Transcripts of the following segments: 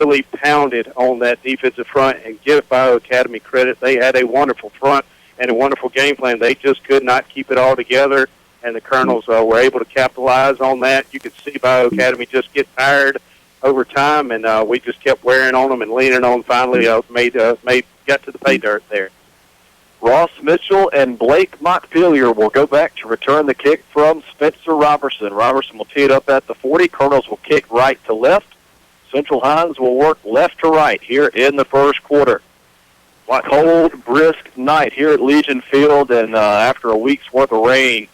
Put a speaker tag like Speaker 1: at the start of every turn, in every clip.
Speaker 1: really pounded on that defensive front, and give Bio Academy credit. They had a wonderful front and a wonderful game plan. They just could not keep it all together, and the Colonels were able to capitalize on that. You could see Bio Academy just get tired over time, and we just kept wearing on them and leaning on them. Finally, got to the pay dirt there.
Speaker 2: Ross Mitchell and Blake Montpelier will go back to return the kick from Spencer Robertson. Robertson will tee it up at the 40. Colonels will kick right to left. Central Hines will work left to right here in the first quarter. Cold, brisk night here at Legion Field, and after a week's worth of rain,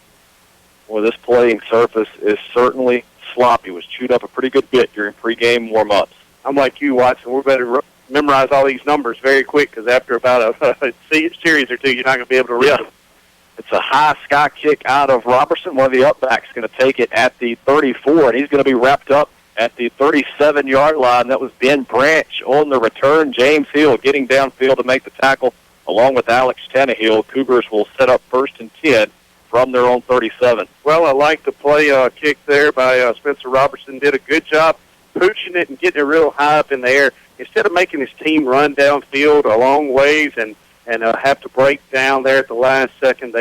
Speaker 2: well, this playing surface is certainly sloppy. It was chewed up a pretty good bit during pregame warm-ups.
Speaker 1: I'm like you, Watson. We're better memorize all these numbers very quick, because after about a series or two, you're not going to be able to read them.
Speaker 2: It's a high sky kick out of Robertson. One of the upbacks is going to take it at the 34, and he's going to be wrapped up at the 37-yard line. That was Ben Branch on the return. James Hill getting downfield to make the tackle, along with Alex Tannehill. Cougars will set up 1st and 10 from their own 37.
Speaker 1: Well, I like the play kick there by Spencer Robertson. Did a good job pooching it and getting it real high up in the air. Instead of making his team run downfield a long ways and have to break down there at the last second,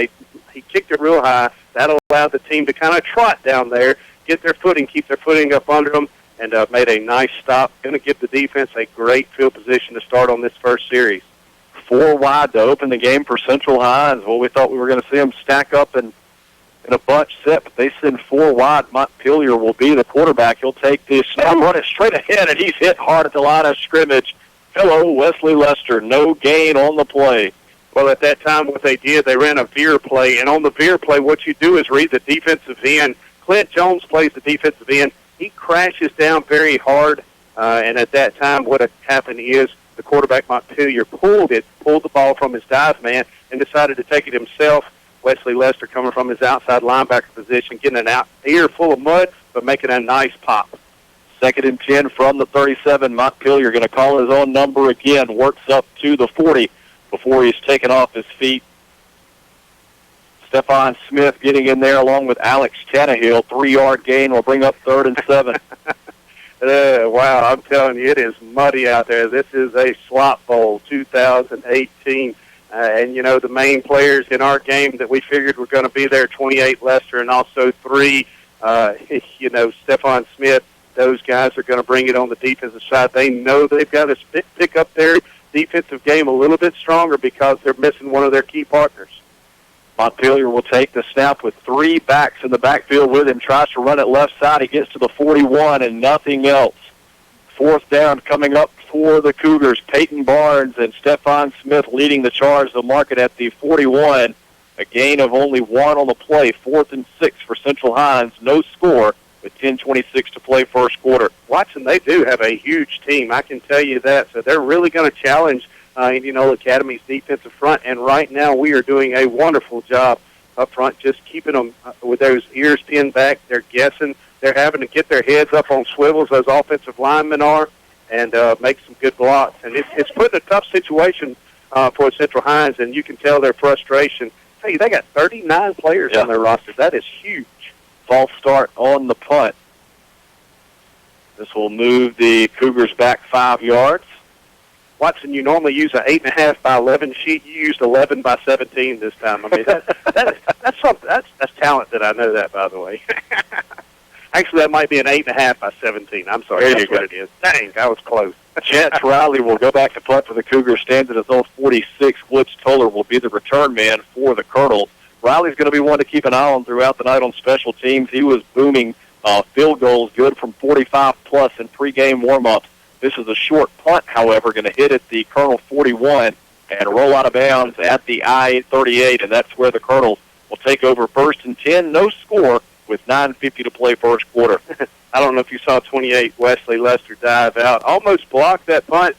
Speaker 1: he kicked it real high. That allowed the team to kind of trot down there, get their footing, keep their footing up under them, and made a nice stop. Going to give the defense a great field position to start on this first series.
Speaker 2: 4 wide to open the game for Central Hines. Well, we thought we were going to see them stack up in a bunch set, but they send 4 wide. Montpelier will be the quarterback. He'll take this snap, run it straight ahead, and he's hit hard at the line of scrimmage. Hello, Wesley Lester. No gain on the play.
Speaker 1: Well, at that time, what they did, they ran a veer play, and on the veer play, what you do is read the defensive end. Clint Jones plays the defensive end. He crashes down very hard, and at that time, what had happened is the quarterback, Montpelier, pulled the ball from his dive man and decided to take it himself. Wesley Lester coming from his outside linebacker position, getting an ear full of mud, but making a nice pop.
Speaker 2: 2nd and 10 from the 37. Montpelier going to call his own number again, works up to the 40 before he's taken off his feet. Stephon Smith getting in there along with Alex Tannehill. 3-yard gain will bring up 3rd and 7.
Speaker 1: Wow, I'm telling you, it is muddy out there. This is a slop bowl 2018. And, the main players in our game that we figured were going to be there, 28 Lester and also 3, Stephon Smith, those guys are going to bring it on the defensive side. They know they've got to pick up their defensive game a little bit stronger because they're missing one of their key partners.
Speaker 2: Montpelier will take the snap with 3 backs in the backfield with him, tries to run it left side. He gets to the 41 and nothing else. 4th down coming up for the Cougars. Peyton Barnes and Stephon Smith leading the charge. They'll mark it at the 41. A gain of only 1 on the play. 4th and 6 for Central Hines. No score with 10:26 to play first quarter.
Speaker 1: Watson, they do have a huge team. I can tell you that. So they're really going to challenge Indianola Academy's defensive front. And right now we are doing a wonderful job up front, just keeping them with those ears pinned back. They're guessing. They're having to get their heads up on swivels, those offensive linemen are, and make some good blocks. And it's put in a tough situation for Central Hines, and you can tell their frustration. Hey, they got 39 players on their roster. That is huge.
Speaker 2: False start on the punt. This will move the Cougars back 5 yards.
Speaker 1: Watson, you normally use an 8.5 by 11 sheet. You used 11 by 17 this time. I mean, that's something. That's talented. I know that, by the way. Actually, that might be an 8.5 by 17. I'm sorry. That's what it is. Dang, I was close.
Speaker 2: Chance Riley will go back to punt for the Cougars. Stands at his own 46. Woods Toller will be the return man for the Colonels. Riley's going to be one to keep an eye on throughout the night on special teams. He was booming field goals, good from 45-plus in pregame warm-ups. This is a short punt, however, going to hit at the Colonel 41 and roll out of bounds at the I-38, and that's where the Colonels will take over 1st and 10. No score with 9:50 to play first quarter.
Speaker 1: I don't know if you saw 28 Wesley Lester dive out. Almost blocked that punt.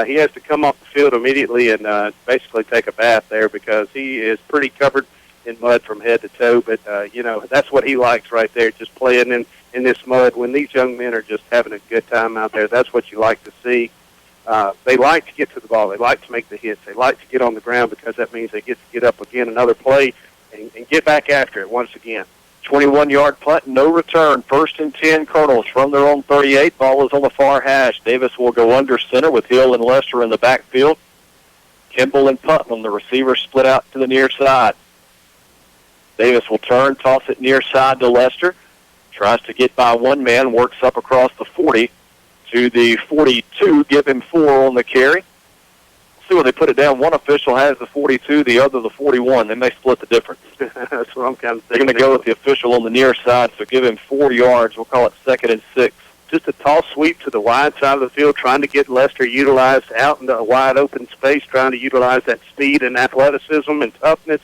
Speaker 1: He has to come off the field immediately and basically take a bath there because he is pretty covered in mud from head to toe. But, that's what he likes right there, just playing in this mud. When these young men are just having a good time out there, that's what you like to see. They like to get to the ball. They like to make the hits. They like to get on the ground because that means they get to get up again another play and get back after it once again.
Speaker 2: 21-yard punt, no return. 1st and 10, Colonels from their own 38. Ball is on the far hash. Davis will go under center with Hill and Lester in the backfield. Kimball and Putnam, the receivers split out to the near side. Davis will turn, toss it near side to Lester. Tries to get by one man, works up across the 40 to the 42, give him 4 on the carry. See where they put it down. One official has the 42, the other the 41. They may split the difference.
Speaker 1: That's what I'm kind of thinking.
Speaker 2: They're going to go with the official on the near side, so give him 4 yards. We'll call it 2nd and 6.
Speaker 1: Just a toss sweep to the wide side of the field, trying to get Lester utilized out in the wide open space, trying to utilize that speed and athleticism and toughness.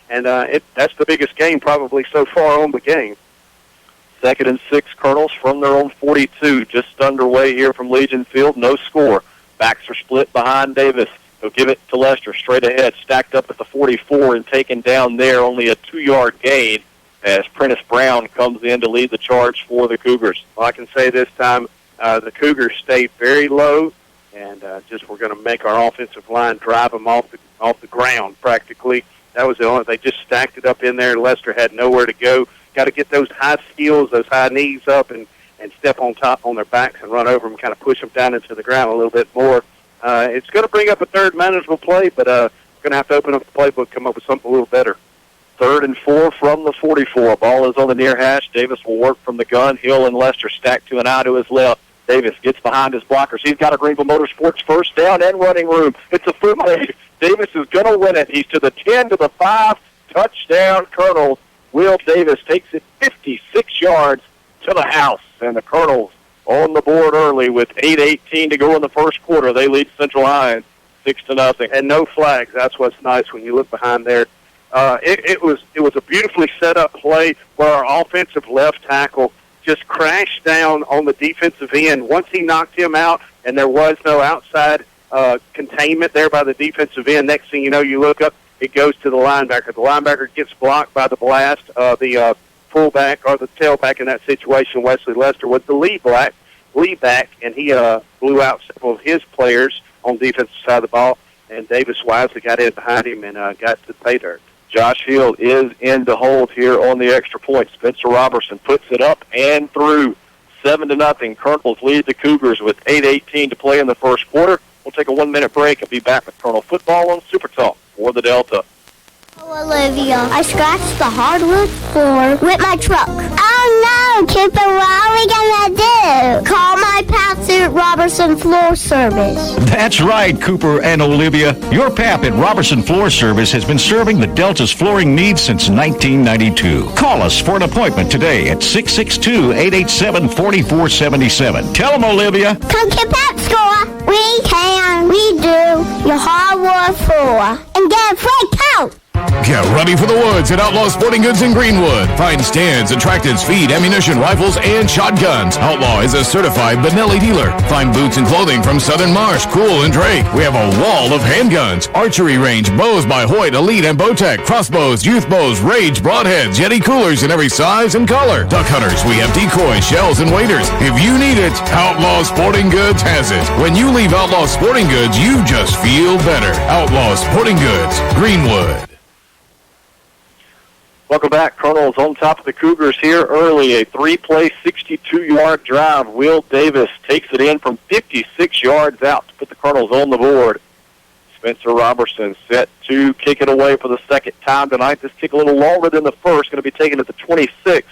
Speaker 1: And that's the biggest game probably so far on the game.
Speaker 2: 2nd and 6, Colonels from their own 42. Just underway here from Legion Field. No score. Backs are split behind Davis. He'll give it to Lester straight ahead, stacked up at the 44 and taken down there. Only a 2-yard gain as Prentice Brown comes in to lead the charge for the Cougars.
Speaker 1: Well, I can say this time the Cougars stayed very low, and we're going to make our offensive line drive them off the ground practically. That was the only. They just stacked it up in there. Lester had nowhere to go. Got to get those high skills, those high knees up, and step on top on their backs and run over them, kind of push them down into the ground a little bit more. It's going to bring up a third manageable play, but we're going to have to open up the playbook, come up with something a little better.
Speaker 2: 3rd and 4 from the 44. Ball is on the near hash. Davis will work from the gun. Hill and Lester stacked to an eye to his left. Davis gets behind his blockers. He's got a Greenville Motorsports first down and running room. It's a foot race. Davis is going to win it. He's to the 10, to the 5. Touchdown, Colonels. Will Davis takes it 56 yards to the house. And the Colonels on the board early with 8:18 to go in the first quarter. They lead Central Hines 6-0.
Speaker 1: And no flags. That's what's nice when you look behind there. It was a beautifully set up play where our offensive left tackle just crashed down on the defensive end. Once he knocked him out and there was no outside containment there by the defensive end, next thing you know, you look up, it goes to the linebacker. The linebacker gets blocked by the blast. The fullback or the tailback in that situation, Wesley Lester, was the lead back, and he blew out several of his players on the defensive side of the ball, and Davis wisely got in behind him and got to the pay dirt.
Speaker 2: Josh Hill is in to hold here on the extra point. Spencer Robertson puts it up and through. 7-0. Colonels lead the Cougars with 8:18 to play in the first quarter. We'll take a 1-minute break and be back with Colonel Football on Super Talk for the Delta.
Speaker 3: Oh, Olivia, I scratched the hardwood floor with my truck. Oh, no, Cooper, what are we going to do? Call my Pats at Robertson Floor Service.
Speaker 4: That's right, Cooper and Olivia. Your PAP at Robertson Floor Service has been serving the Delta's flooring needs since 1992. Call us for an appointment today at 662-887-4477. Tell them, Olivia.
Speaker 3: Come to Pep Store. We can. We do. Your hardwood floor. And get a free coat.
Speaker 5: Get ready for the woods at Outlaw Sporting Goods in Greenwood. Find stands, attractants, feed, ammunition, rifles, and shotguns. Outlaw is a certified Benelli dealer. Find boots and clothing from Southern Marsh, Cool, and Drake. We have a wall of handguns, archery range, bows by Hoyt, Elite, and Bowtech, crossbows, youth bows, Rage, broadheads, Yeti coolers in every size and color. Duck hunters, we have decoys, shells, and waders. If you need it, Outlaw Sporting Goods has it. When you leave Outlaw Sporting Goods, you just feel better. Outlaw Sporting Goods, Greenwood.
Speaker 2: Welcome back. Colonels on top of the Cougars here early. A 3-play, 62-yard drive. Will Davis takes it in from 56 yards out to put the Colonels on the board. Spencer Robertson set to kick it away for the second time tonight. This kick a little longer than the first. Going to be taken at the 26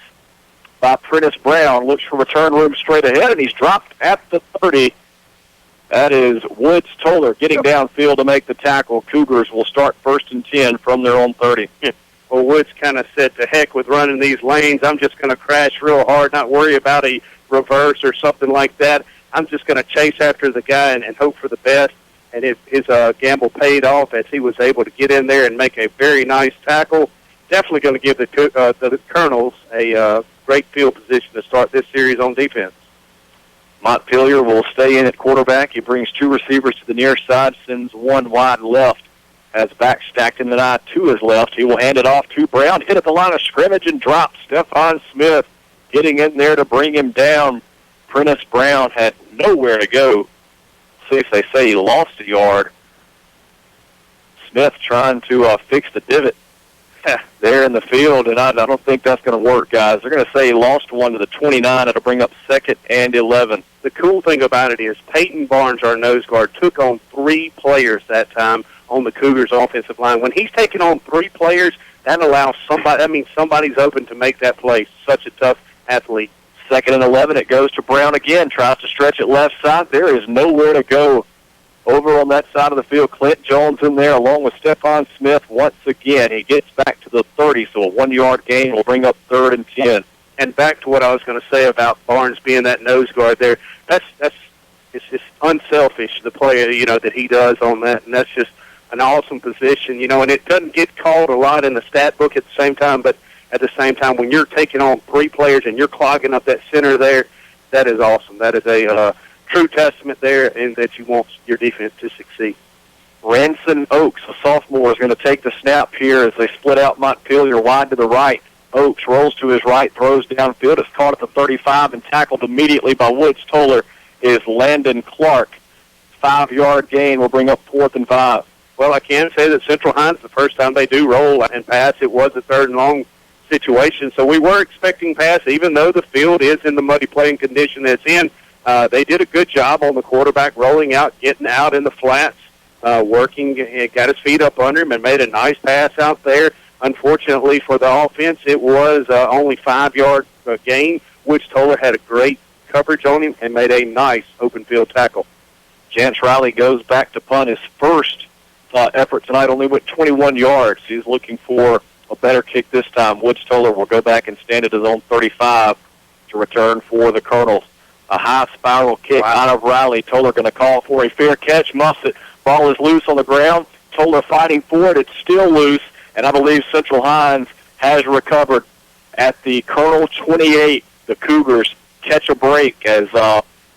Speaker 2: by Prentice Brown. Looks for return room straight ahead, and he's dropped at the 30. That is Woods Toller getting downfield to make the tackle. Cougars will start 1st and 10 from their own 30.
Speaker 1: Well, Woods kind of said, to heck with running these lanes. I'm just going to crash real hard, not worry about a reverse or something like that. I'm just going to chase after the guy and hope for the best. And his gamble paid off as he was able to get in there and make a very nice tackle. Definitely going to give the Colonels a great field position to start this series on defense.
Speaker 2: Montpelier will stay in at quarterback. He brings 2 receivers to the near side, sends 1 wide left. Has back stacked in the eye to his left. He will hand it off to Brown. Hit at the line of scrimmage and drops. Stephon Smith getting in there to bring him down. Prentice Brown had nowhere to go. See if they say he lost a yard. Smith trying to fix the divot. there in the field, and I don't think that's going to work, guys. They're going to say he lost one to the 29. It'll bring up 2nd and 11.
Speaker 1: The cool thing about it is Peyton Barnes, our nose guard, took on 3 players that time on the Cougars' offensive line. When he's taking on 3 players, that allows somebody, that means somebody's open to make that play. Such a tough athlete.
Speaker 2: 2nd and 11, it goes to Brown again, tries to stretch it left side. There is nowhere to go over on that side of the field. Clint Jones in there along with Stephon Smith once again. He gets back to the 30, so a 1-yard gain will bring up 3rd and 10.
Speaker 1: And back to what I was going to say about Barnes being that nose guard there, it's just unselfish, the player, that he does on that, and that's just an awesome position, and it doesn't get called a lot in the stat book at the same time, but at the same time, when you're taking on 3 players and you're clogging up that center there, that is awesome. That is a true testament there, and that you want your defense to succeed.
Speaker 2: Ranson Oaks, a sophomore, is going to take the snap here as they split out Montpelier wide to the right. Oaks rolls to his right, throws downfield. It's caught at the 35 and tackled immediately by Woods Toller is Landon Clark. 5-yard gain will bring up 4th and 5.
Speaker 1: Well, I can say that Central Hines, the first time they do roll and pass, it was a 3rd and long situation. So we were expecting pass, even though the field is in the muddy playing condition that it's in. They did a good job on the quarterback rolling out, getting out in the flats, working, got his feet up under him, and made a nice pass out there. Unfortunately for the offense, it was only 5-yard gain. Woods Toller had a great coverage on him and made a nice open field tackle.
Speaker 2: Chance Riley goes back to punt. His first effort tonight only went 21 yards. He's looking for a better kick this time. Woods Toller will go back and stand at his own 35 to return for the Colonels. A high spiral kick out of Riley. Toller going to call for a fair catch. Muffs it. Ball is loose on the ground. Toller fighting for it. It's still loose, and I believe Central Hines has recovered at the Colonel 28. The Cougars catch a break as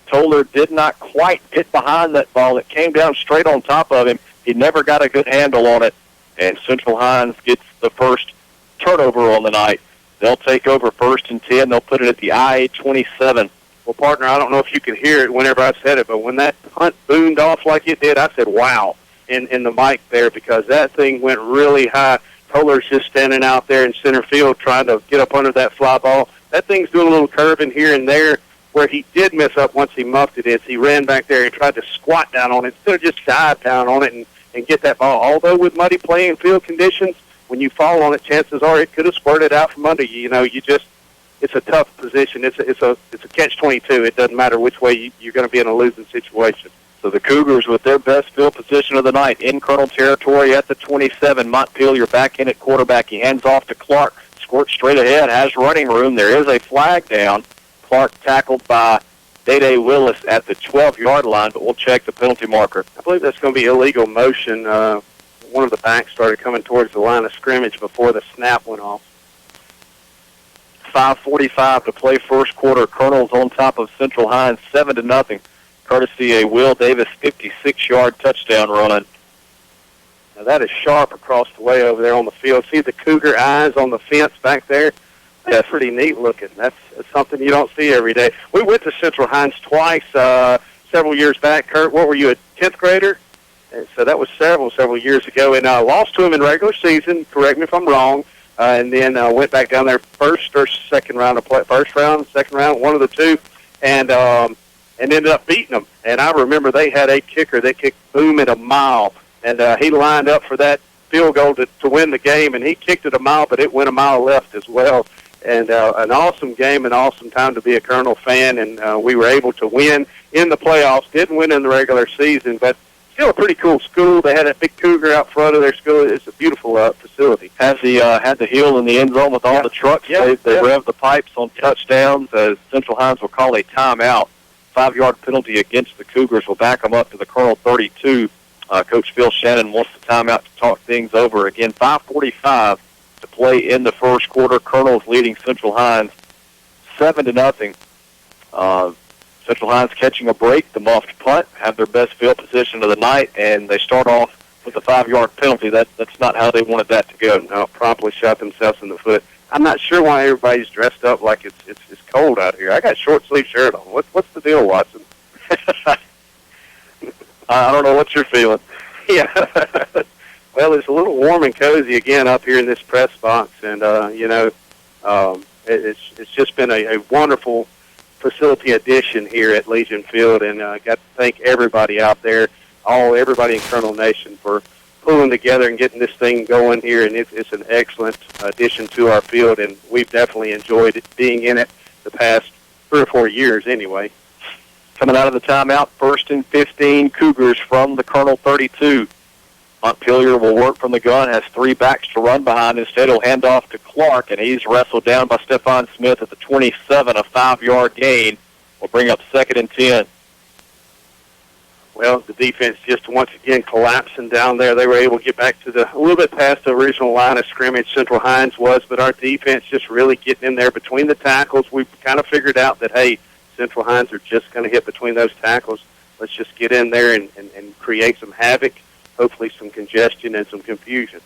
Speaker 2: Toller did not quite get behind that ball. It came down straight on top of him. He never got a good handle on it, and Central Hines gets the first turnover on the night. They'll take over 1st and 10. They'll put it at the I-27.
Speaker 1: Well, partner, I don't know if you could hear it whenever I said it, but when that punt boomed off like it did, I said, wow, in the mic there, because that thing went really high. Toller's just standing out there in center field trying to get up under that fly ball. That thing's doing a little curving here and there. Where he did mess up once he muffed it is he ran back there and tried to squat down on it instead of just dive down on it and get that ball. Although with muddy playing field conditions, when you fall on it, chances are it could have squirted out from under you. It's a tough position. It's a catch-22. It doesn't matter which way you're going to be in a losing situation.
Speaker 2: So the Cougars with their best field position of the night in Colonel territory at the 27. Montpelier back in at quarterback. He hands off to Clark. Squirts straight ahead, has running room. There is a flag down. Clark tackled by Day Willis at the 12-yard line, but we'll check the penalty marker.
Speaker 1: I believe that's going to be illegal motion. One of the backs started coming towards the line of scrimmage before the snap went off.
Speaker 2: 5:45 to play first quarter. Colonel's on top of Central Hines 7-0, courtesy a Will Davis 56-yard touchdown run.
Speaker 1: Now that is sharp across the way over there on the field. See the Cougar eyes on the fence back there? That's pretty neat looking. That's something you don't see every day. We went to Central Hines twice several years back. Kurt, what were you, a 10th grader? And so that was several years ago, and lost to him in regular season. Correct me if I'm wrong. And then went back down there first or second round of play, first round, second round, one of the two, and ended up beating them. And I remember they had a kicker that kicked boom at a mile, and he lined up for that field goal to win the game, and he kicked it a mile, but it went a mile left as well. And an awesome game, an awesome time to be a Colonel fan, and we were able to win in the playoffs. Didn't win in the regular season, but still a pretty cool school. They had a big cougar out front of their school. It's a beautiful facility.
Speaker 2: Had the heel in the end zone with all the trucks. They rev the pipes on touchdowns as Central Hines will call a timeout. 5-yard penalty against the Cougars will back them up to the Colonel 32. Coach Phil Shannon wants the timeout to talk things over. Again, 5:45 to play in the first quarter. Colonel's leading Central Hines 7-0. Central Hines catching a break, the muffed punt, have their best field position of the night, and they start off with a 5-yard penalty. That's not how they wanted that to go.
Speaker 1: No, promptly shot themselves in the foot. I'm not sure why everybody's dressed up like it's cold out here. I got a short-sleeve shirt on. What's the deal, Watson?
Speaker 2: I don't know what you're feeling.
Speaker 1: Yeah. Well, it's a little warm and cozy again up here in this press box, and it's just been a wonderful facility addition here at Legion Field, and got to thank everybody out there, everybody in Colonel Nation for pulling together and getting this thing going here, and it's an excellent addition to our field, and we've definitely enjoyed it, being in it the past 3 or 4 years anyway.
Speaker 2: Coming out of the timeout, 1st and 15, Cougars from the Colonel 32. Montpelier will work from the gun, has 3 backs to run behind. Instead, he'll hand off to Clark, and he's wrestled down by Stephon Smith at the 27, a 5-yard gain. Will bring up 2nd and 10.
Speaker 1: Well, the defense just once again collapsing down there. They were able to get back to a little bit past the original line of scrimmage Central Hines was, but our defense just really getting in there between the tackles. We've kind of figured out that, hey, Central Hines are just going to hit between those tackles. Let's just get in there and create some havoc, hopefully some congestion and some confusion.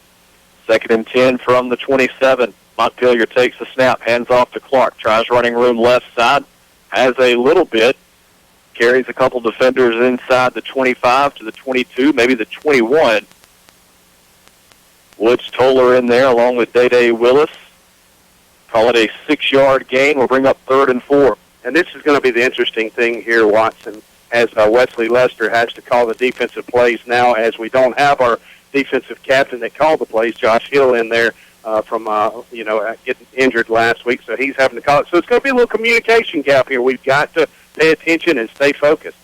Speaker 2: 2nd and 10 from the 27. Montpelier takes the snap, hands off to Clark, tries running room left side, has a little bit, carries a couple defenders inside the 25 to the 22, maybe the 21. Woods Toller in there along with Day Willis. Call it a 6-yard gain. We'll bring up 3rd and 4.
Speaker 1: And this is going to be the interesting thing here, Watson, as Wesley Lester has to call the defensive plays now, as we don't have our defensive captain that called the plays, Josh Hill, in there from getting injured last week, so he's having to call it. So it's going to be a little communication gap here. We've got to pay attention and stay focused.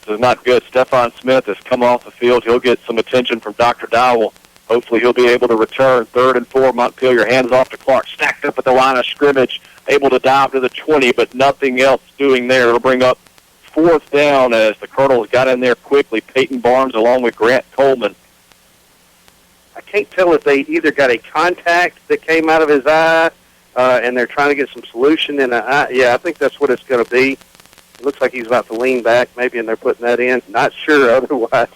Speaker 2: This is not good. Stephon Smith has come off the field. He'll get some attention from Dr. Dowell. Hopefully he'll be able to return. 3rd and 4, Montpelier hands off to Clark, stacked up at the line of scrimmage, able to dive to the 20, but nothing else doing there. It'll bring up 4th down as the Colonels got in there quickly. Peyton Barnes along with Grant Coleman.
Speaker 1: I can't tell if they either got a contact that came out of his eye and they're trying to get some solution in the eye. Yeah, I think that's what it's going to be. It looks like he's about to lean back maybe, and they're putting that in. Not sure otherwise.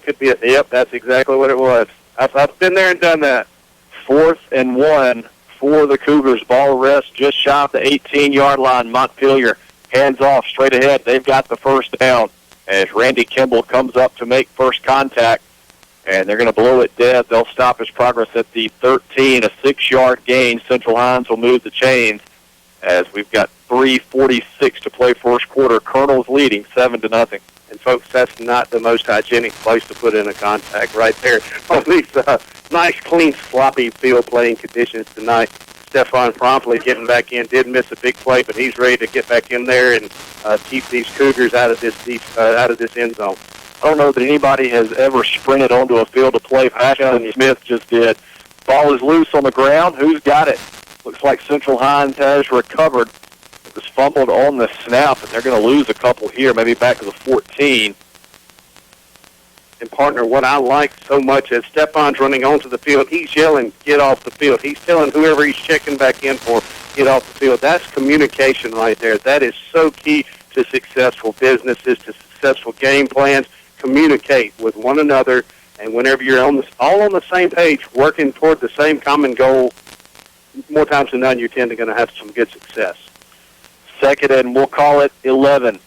Speaker 1: Could be yep, that's exactly what it was. I've been there and done that.
Speaker 2: 4th and 1 for the Cougars. Ball rest just shy of the 18-yard line. Montpelier hands off straight ahead. They've got the 1st down as Randy Kimball comes up to make first contact, and they're going to blow it dead. They'll stop his progress at the 13, a 6-yard gain. Central Hines will move the chains as we've got 3:46 to play first quarter. Colonel's leading 7-0.
Speaker 1: And, folks, that's not the most hygienic place to put in a contact right there on these nice, clean, sloppy field playing conditions tonight. Stephon promptly getting back in, did miss a big play, but he's ready to get back in there and keep these Cougars out of this end zone.
Speaker 2: I don't know that anybody has ever sprinted onto a field to play faster than Smith just did. Ball is loose on the ground. Who's got it? Looks like Central Hines has recovered. It was fumbled on the snap, and they're going to lose a couple here, maybe back to the 14.
Speaker 1: And, partner, what I like so much is Stephon's running onto the field. He's yelling, get off the field. He's telling whoever he's checking back in for, get off the field. That's communication right there. That is so key to successful businesses, to successful game plans. Communicate with one another, and whenever you're all on the same page, working toward the same common goal, more times than not, you're going to have some good success.
Speaker 2: 2nd and we'll call it 11.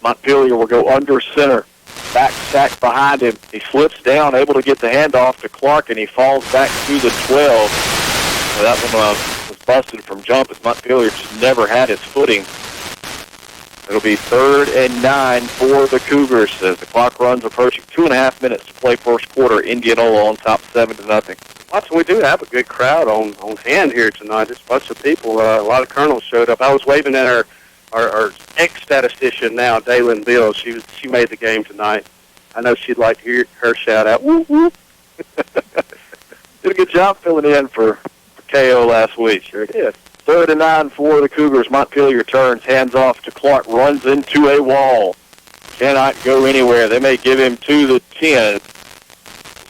Speaker 2: Montpelier will go under center. Back sack behind him. He slips down, able to get the handoff to Clark, and he falls back to the 12. Well, that one was busted from jump as Montpelier just never had his footing. It'll be 3rd and 9 for the Cougars as the clock runs approaching 2.5 minutes to play first quarter. Indianola on top 7-0.
Speaker 1: Watson, we do have a good crowd on hand here tonight. Just a bunch of people. A lot of Colonels showed up. I was waving at our ex-statistician now, Daylin Bill. She made the game tonight. I know she'd like to hear her shout out. Whoop, whoop.
Speaker 2: Did a good job filling in for KO last week.
Speaker 1: Sure did.
Speaker 2: 3rd and 9 for the Cougars. Montpelier turns, hands off to Clark, runs into a wall. Cannot go anywhere. They may give him to the 10.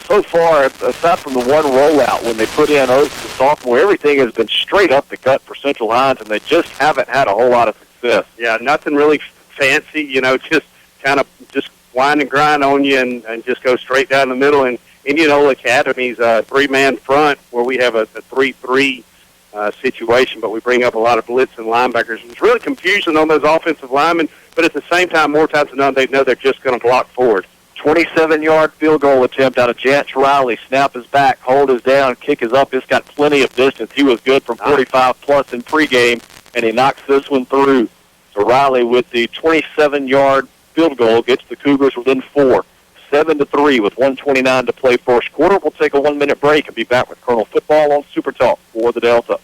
Speaker 2: So far, aside from the one rollout when they put in Oates, the sophomore, everything has been straight up the gut for Central Hines, and they just haven't had a whole lot of success.
Speaker 1: Yeah, nothing really fancy, just kind of just wind and grind on you and just go straight down the middle. And Indianola Academy's a 3-man front where we have a 3-3 situation, but we bring up a lot of blitz and linebackers. It's really confusing on those offensive linemen, but at the same time, more times than not, they know they're just going to block forward.
Speaker 2: 27-yard field goal attempt out of Jance Riley. Snap is back, hold is down, kick is up. It's got plenty of distance. He was good from 45-plus in pregame, and he knocks this one through. So Riley with the 27-yard field goal gets the Cougars within 4, 7-3 with 1:29 to play first quarter. We'll take a 1-minute break and be back with Colonel Football on Super Talk for the Delta.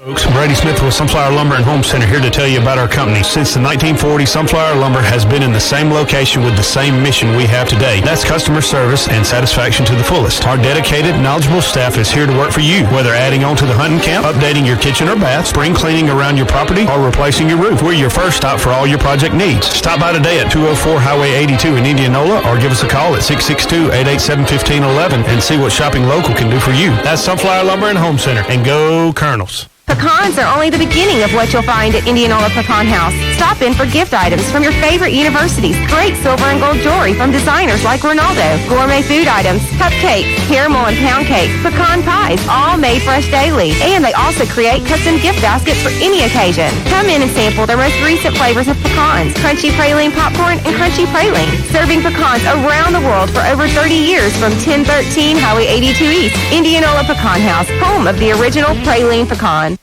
Speaker 6: Folks, Brady Smith with Sunflower Lumber and Home Center here to tell you about our company. Since the 1940s, Sunflower Lumber has been in the same location with the same mission we have today. That's customer service and satisfaction to the fullest. Our dedicated, knowledgeable staff is here to work for you, whether adding on to the hunting camp, updating your kitchen or bath, spring cleaning around your property, or replacing your roof. We're your first stop for all your project needs. Stop by today at 204 Highway 82 in Indianola or give us a call at 662-887-1511 and see what shopping local can do for you. That's Sunflower Lumber and Home Center. And go Colonels.
Speaker 7: Pecans are only the beginning of what you'll find at Indianola Pecan House. Stop in for gift items from your favorite universities, great silver and gold jewelry from designers like Ronaldo, gourmet food items, cupcakes, caramel and pound cake, pecan pies, all made fresh daily. And they also create custom gift baskets for any occasion. Come in and sample their most recent flavors of pecans, crunchy praline popcorn and crunchy praline. Serving pecans around the world for over 30 years from 1013 Highway 82 East, Indianola Pecan House, home of the original praline pecan.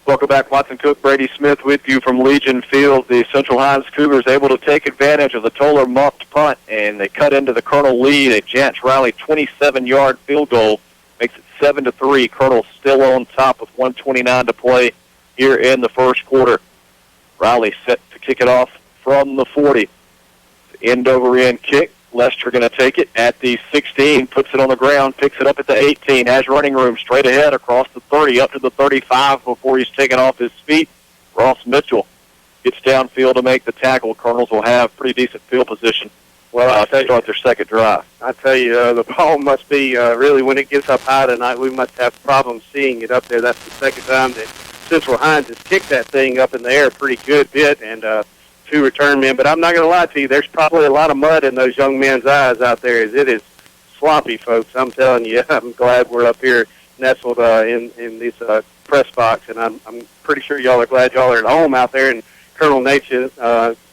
Speaker 2: Welcome back, Watson Cook, Brady Smith with you from Legion Field. The Central Hines Cougars able to take advantage of the Toller muffed punt, and they cut into the Colonel lead. A Jance Riley 27-yard field goal makes it 7-3. Colonel still on top with 1:29 to play here in the first quarter. Riley set to kick it off from the 40. The end-over-end kick. Lester going to take it at the 16, puts it on the ground, picks it up at the 18, has running room straight ahead across the 30, up to the 35 before he's taken off his feet. Ross Mitchell gets downfield to make the tackle. Colonels will have pretty decent field position to start their second drive.
Speaker 1: I tell you, the ball must be really, when it gets up high tonight, we must have problems seeing it up there. That's the second time that Central Hines has kicked that thing up in the air a pretty good bit, and two return men. But I'm not going to lie to you, there's probably a lot of mud in those young men's eyes out there, as it is sloppy, folks. I'm telling you, I'm glad we're up here nestled in this press box, and I'm pretty sure y'all are glad y'all are at home out there, and Colonel Nation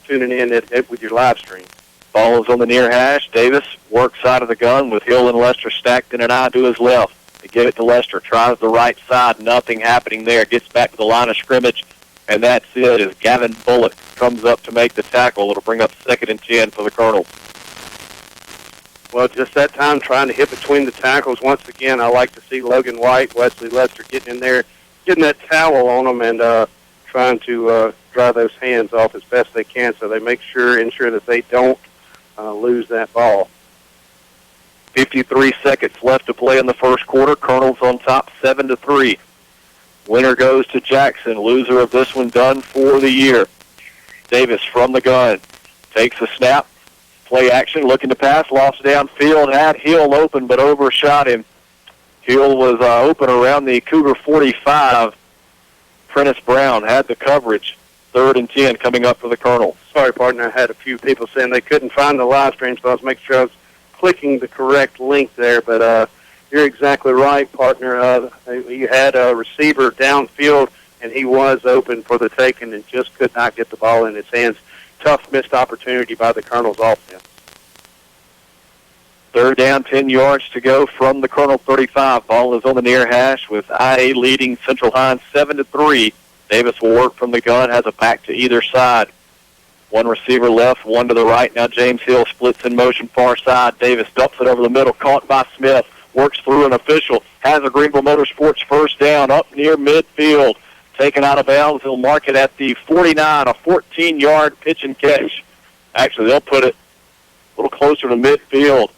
Speaker 1: tuning in with your live stream.
Speaker 2: Ball is on the near hash. Davis works side of the gun with Hill and Lester stacked in an eye to his left. They give it to Lester, tries the right side, nothing happening there. Gets back to the line of scrimmage, and that's it as Gavin Bullock comes up to make the tackle. It'll bring up 2nd and 10 for the Colonels.
Speaker 1: Well, just that time trying to hit between the tackles. Once again, I like to see Logan White, Wesley Lester getting in there, getting that towel on them and trying to dry those hands off as best they can so they ensure that they don't lose that ball.
Speaker 2: 53 seconds left to play in the first quarter. Colonels on top 7-3. Winner goes to Jackson. Loser of this one done for the year. Davis from the gun. Takes a snap. Play action. Looking to pass. Lost downfield. Had Hill open but overshot him. Hill was open around the Cougar 45. Prentice Brown had the coverage. 3rd and 10 coming up for the Colonels.
Speaker 1: Sorry, partner. I had a few people saying they couldn't find the live stream, so I was making sure I was clicking the correct link there. But you're exactly right, partner. You had a receiver downfield, and he was open for the taking and just could not get the ball in his hands. Tough missed opportunity by the Colonel's offense.
Speaker 2: 3rd down, 10 yards to go from the Colonel 35. Ball is on the near hash with IA leading Central Hines 7-3. Davis will work from the gun, has a back to either side. One receiver left, one to the right. Now James Hill splits in motion far side. Davis dumps it over the middle, caught by Smith. Works through an official, has a Greenville Motorsports first down up near midfield. Taken out of bounds, he'll mark it at the 49, a 14-yard pitch and catch. Actually, they'll put it a little closer to midfield.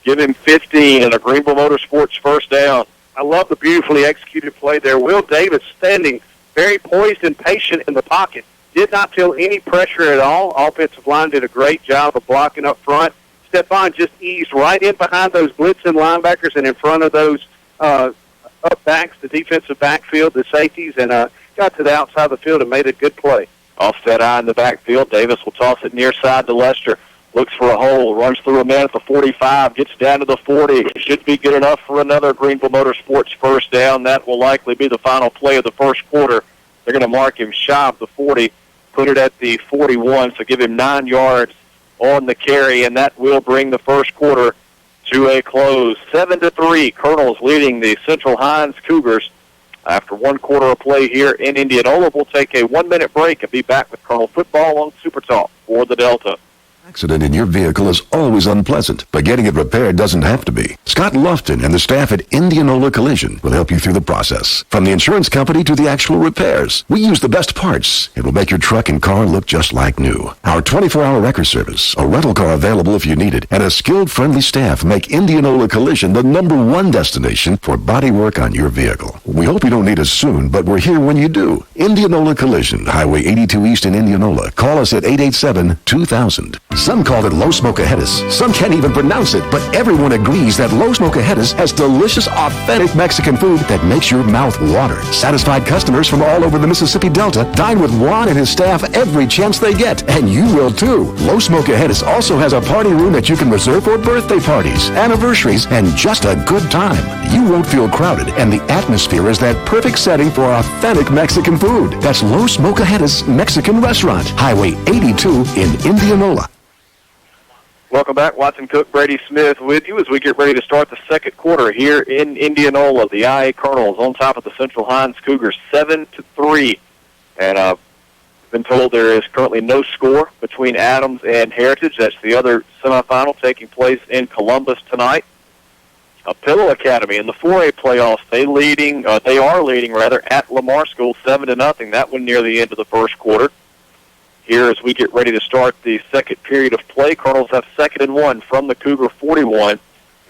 Speaker 2: Give him 15 and a Greenville Motorsports first down.
Speaker 1: I love the beautifully executed play there. Will Davis standing very poised and patient in the pocket. Did not feel any pressure at all. Offensive line did a great job of blocking up front. Stephon just eased right in behind those blitzing linebackers and in front of those up backs, the defensive backfield, the safeties, and got to the outside of the field and made a good play.
Speaker 2: Offset eye in the backfield. Davis will toss it near side to Lester. Looks for a hole, runs through a man at the 45, gets down to the 40. Should be good enough for another Greenville Motorsports first down. That will likely be the final play of the first quarter. They're going to mark him shy of the 40, put it at the 41, so give him 9 yards on the carry, and that will bring the first quarter to a close. 7-3, Colonels leading the Central Hines Cougars. After one quarter of play here in Indianola, we'll take a 1-minute break and be back with Colonel football on Super Talk for the Delta.
Speaker 8: Accident in your vehicle is always unpleasant, but getting it repaired doesn't have to be. Scott Lofton and the staff at Indianola Collision will help you through the process. From the insurance company to the actual repairs, we use the best parts. It will make your truck and car look just like new. Our 24-hour record service, a rental car available if you need it, and a skilled, friendly staff make Indianola Collision the #1 destination for body work on your vehicle. We hope you don't need us soon, but we're here when you do. Indianola Collision, Highway 82 East in Indianola. Call us at 887-2000. Some call it Los Mocajetas. Some can't even pronounce it, but everyone agrees that Los Mocajetas has delicious, authentic Mexican food that makes your mouth water. Satisfied customers from all over the Mississippi Delta dine with Juan and his staff every chance they get, and you will too. Los Mocajetas also has a party room that you can reserve for birthday parties, anniversaries, and just a good time. You won't feel crowded, and the atmosphere is that perfect setting for authentic Mexican food. That's Los Mocajetas Mexican Restaurant, Highway 82 in Indianola.
Speaker 2: Welcome back. Watson Cook, Brady Smith with you as we get ready to start the second quarter here in Indianola. The IA Colonels on top of the Central Hines Cougars, 7-3. And I've been told there is currently no score between Adams and Heritage. That's the other semifinal taking place in Columbus tonight. Pillow Academy in the 4A playoffs, they are leading at Lamar School 7-0. That one near the end of the first quarter. Here as we get ready to start the second period of play, Colonels have 2nd and 1 from the Cougar 41.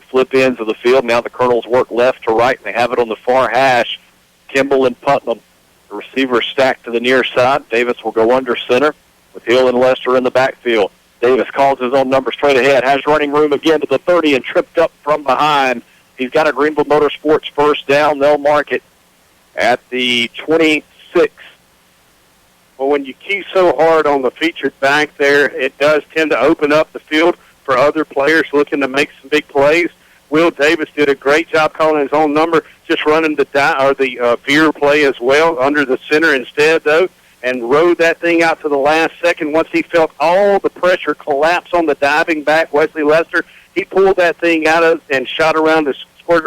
Speaker 2: Flip ends of the field. Now the Colonels work left to right, and they have it on the far hash. Kimball and Putnam. The receiver stacked to the near side. Davis will go under center with Hill and Lester in the backfield. Davis calls his own number straight ahead, has running room again to the 30 and tripped up from behind. He's got a Greenville Motorsports first down. They'll mark it at the 26.
Speaker 1: Well, when you key so hard on the featured back there, it does tend to open up the field for other players looking to make some big plays. Will Davis did a great job calling his own number, just running the veer play as well under the center instead, though, and rode that thing out to the last second. Once he felt all the pressure collapse on the diving back, Wesley Lester, he pulled that thing out of and squirted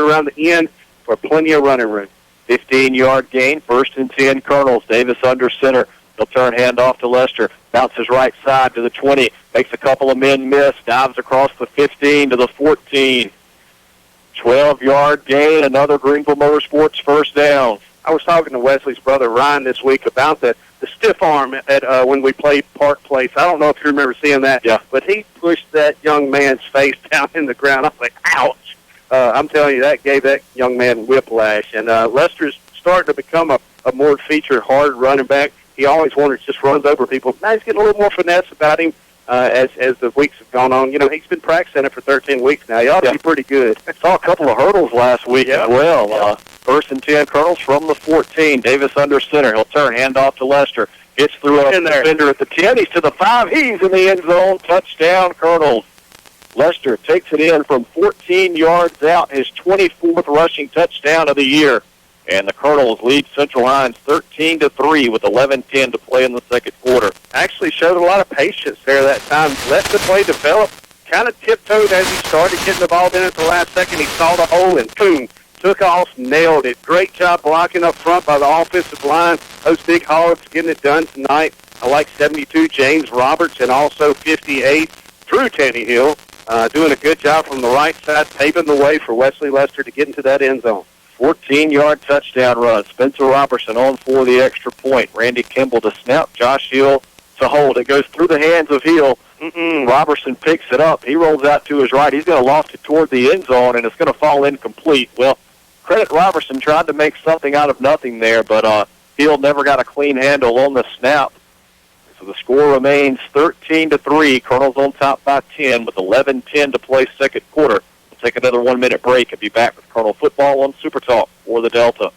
Speaker 1: around the end for plenty of running room.
Speaker 2: 15-yard gain, 1st and 10 Colonels. Davis under center. He'll turn handoff to Lester. Bounces right side to the 20. Makes a couple of men miss. Dives across the 15 to the 14. 12-yard gain. Another Greenville Motorsports first down.
Speaker 1: I was talking to Wesley's brother Ryan this week about the stiff arm at when we played Park Place. I don't know if you remember seeing that.
Speaker 2: Yeah.
Speaker 1: But he pushed that young man's face down in the ground. I was like, ouch. I'm telling you, that gave that young man whiplash. And Lester's starting to become a more featured, hard running back. He always just runs over people. Now he's getting a little more finesse about him as the weeks have gone on. You know, he's been practicing it for 13 weeks now. He ought to be pretty good.
Speaker 2: Saw a couple of hurdles last week as well. 1st and 10 Colonels from the 14. Davis under center. He'll turn, handoff to Lester. Gets through a defender at the 10. He's to the 5. He's in the end zone. Touchdown, Colonels. Lester takes it in from 14 yards out, his 24th rushing touchdown of the year. And the Colonels lead Central Hines 13-3 with 11:10 to play in the second quarter.
Speaker 1: Actually showed a lot of patience there that time. Let the play develop. Kind of tiptoed as he started getting the ball in at the last second. He saw the hole and boom, took off, nailed it. Great job blocking up front by the offensive line. Those big hogs getting it done tonight. I like 72 James Roberts and also 58 Drew Tannehill doing a good job from the right side, paving the way for Wesley Lester to get into that end zone.
Speaker 2: 14-yard touchdown run. Spencer Robertson on for the extra point. Randy Kimball to snap. Josh Hill to hold. It goes through the hands of Hill. Robertson picks it up. He rolls out to his right. He's going to loft it toward the end zone, and it's going to fall incomplete. Well, credit Robertson, tried to make something out of nothing there, but Hill never got a clean handle on the snap. So the score remains 13-3. Colonels on top by 10 with 11:10 to play second quarter. We'll take another 1-minute break and be back with Colonel football on Super Talk for the Delta.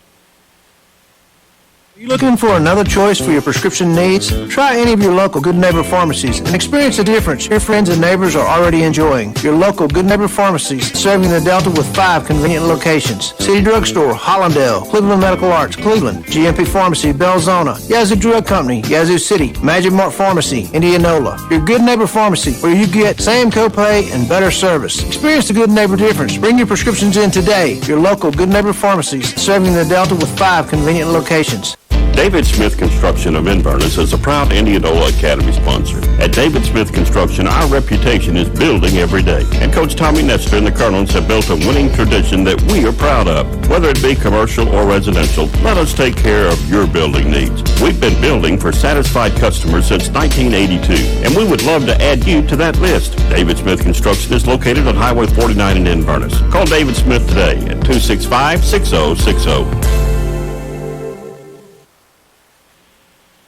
Speaker 9: Are you looking for another choice for your prescription needs? Try any of your local Good Neighbor pharmacies and experience the difference your friends and neighbors are already enjoying. Your local Good Neighbor pharmacies serving the Delta with 5 convenient locations. City Drugstore, Hollandale, Cleveland Medical Arts, Cleveland, GMP Pharmacy, Belzona, Yazoo Drug Company, Yazoo City, Magic Mart Pharmacy, Indianola. Your Good Neighbor Pharmacy where you get same copay and better service. Experience the Good Neighbor difference. Bring your prescriptions in today. Your local Good Neighbor pharmacies serving the Delta with 5 convenient locations.
Speaker 10: David Smith Construction of Inverness is a proud Indianola Academy sponsor. At David Smith Construction, our reputation is building every day. And Coach Tommy Nestor and the Colonels have built a winning tradition that we are proud of. Whether it be commercial or residential, let us take care of your building needs. We've been building for satisfied customers since 1982, and we would love to add you to that list. David Smith Construction is located on Highway 49 in Inverness. Call David Smith today at 265-6060.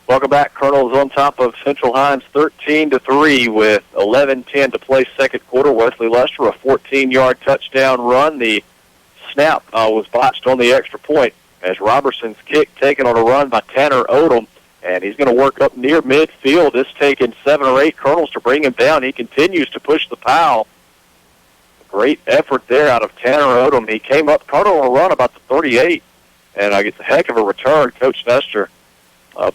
Speaker 2: Welcome back. Colonels on top of Central Hines 13-3 with 11:10 to play second quarter. Wesley Lester, a 14-yard touchdown run. The snap was botched on the extra point as Robertson's kick taken on a run by Tanner Odom, and he's going to work up near midfield. It's taken 7 or 8 Colonels to bring him down. He continues to push the pile. Great effort there out of Tanner Odom. He came up, caught on a run about the 38, and it's a heck of a return. Coach Nestor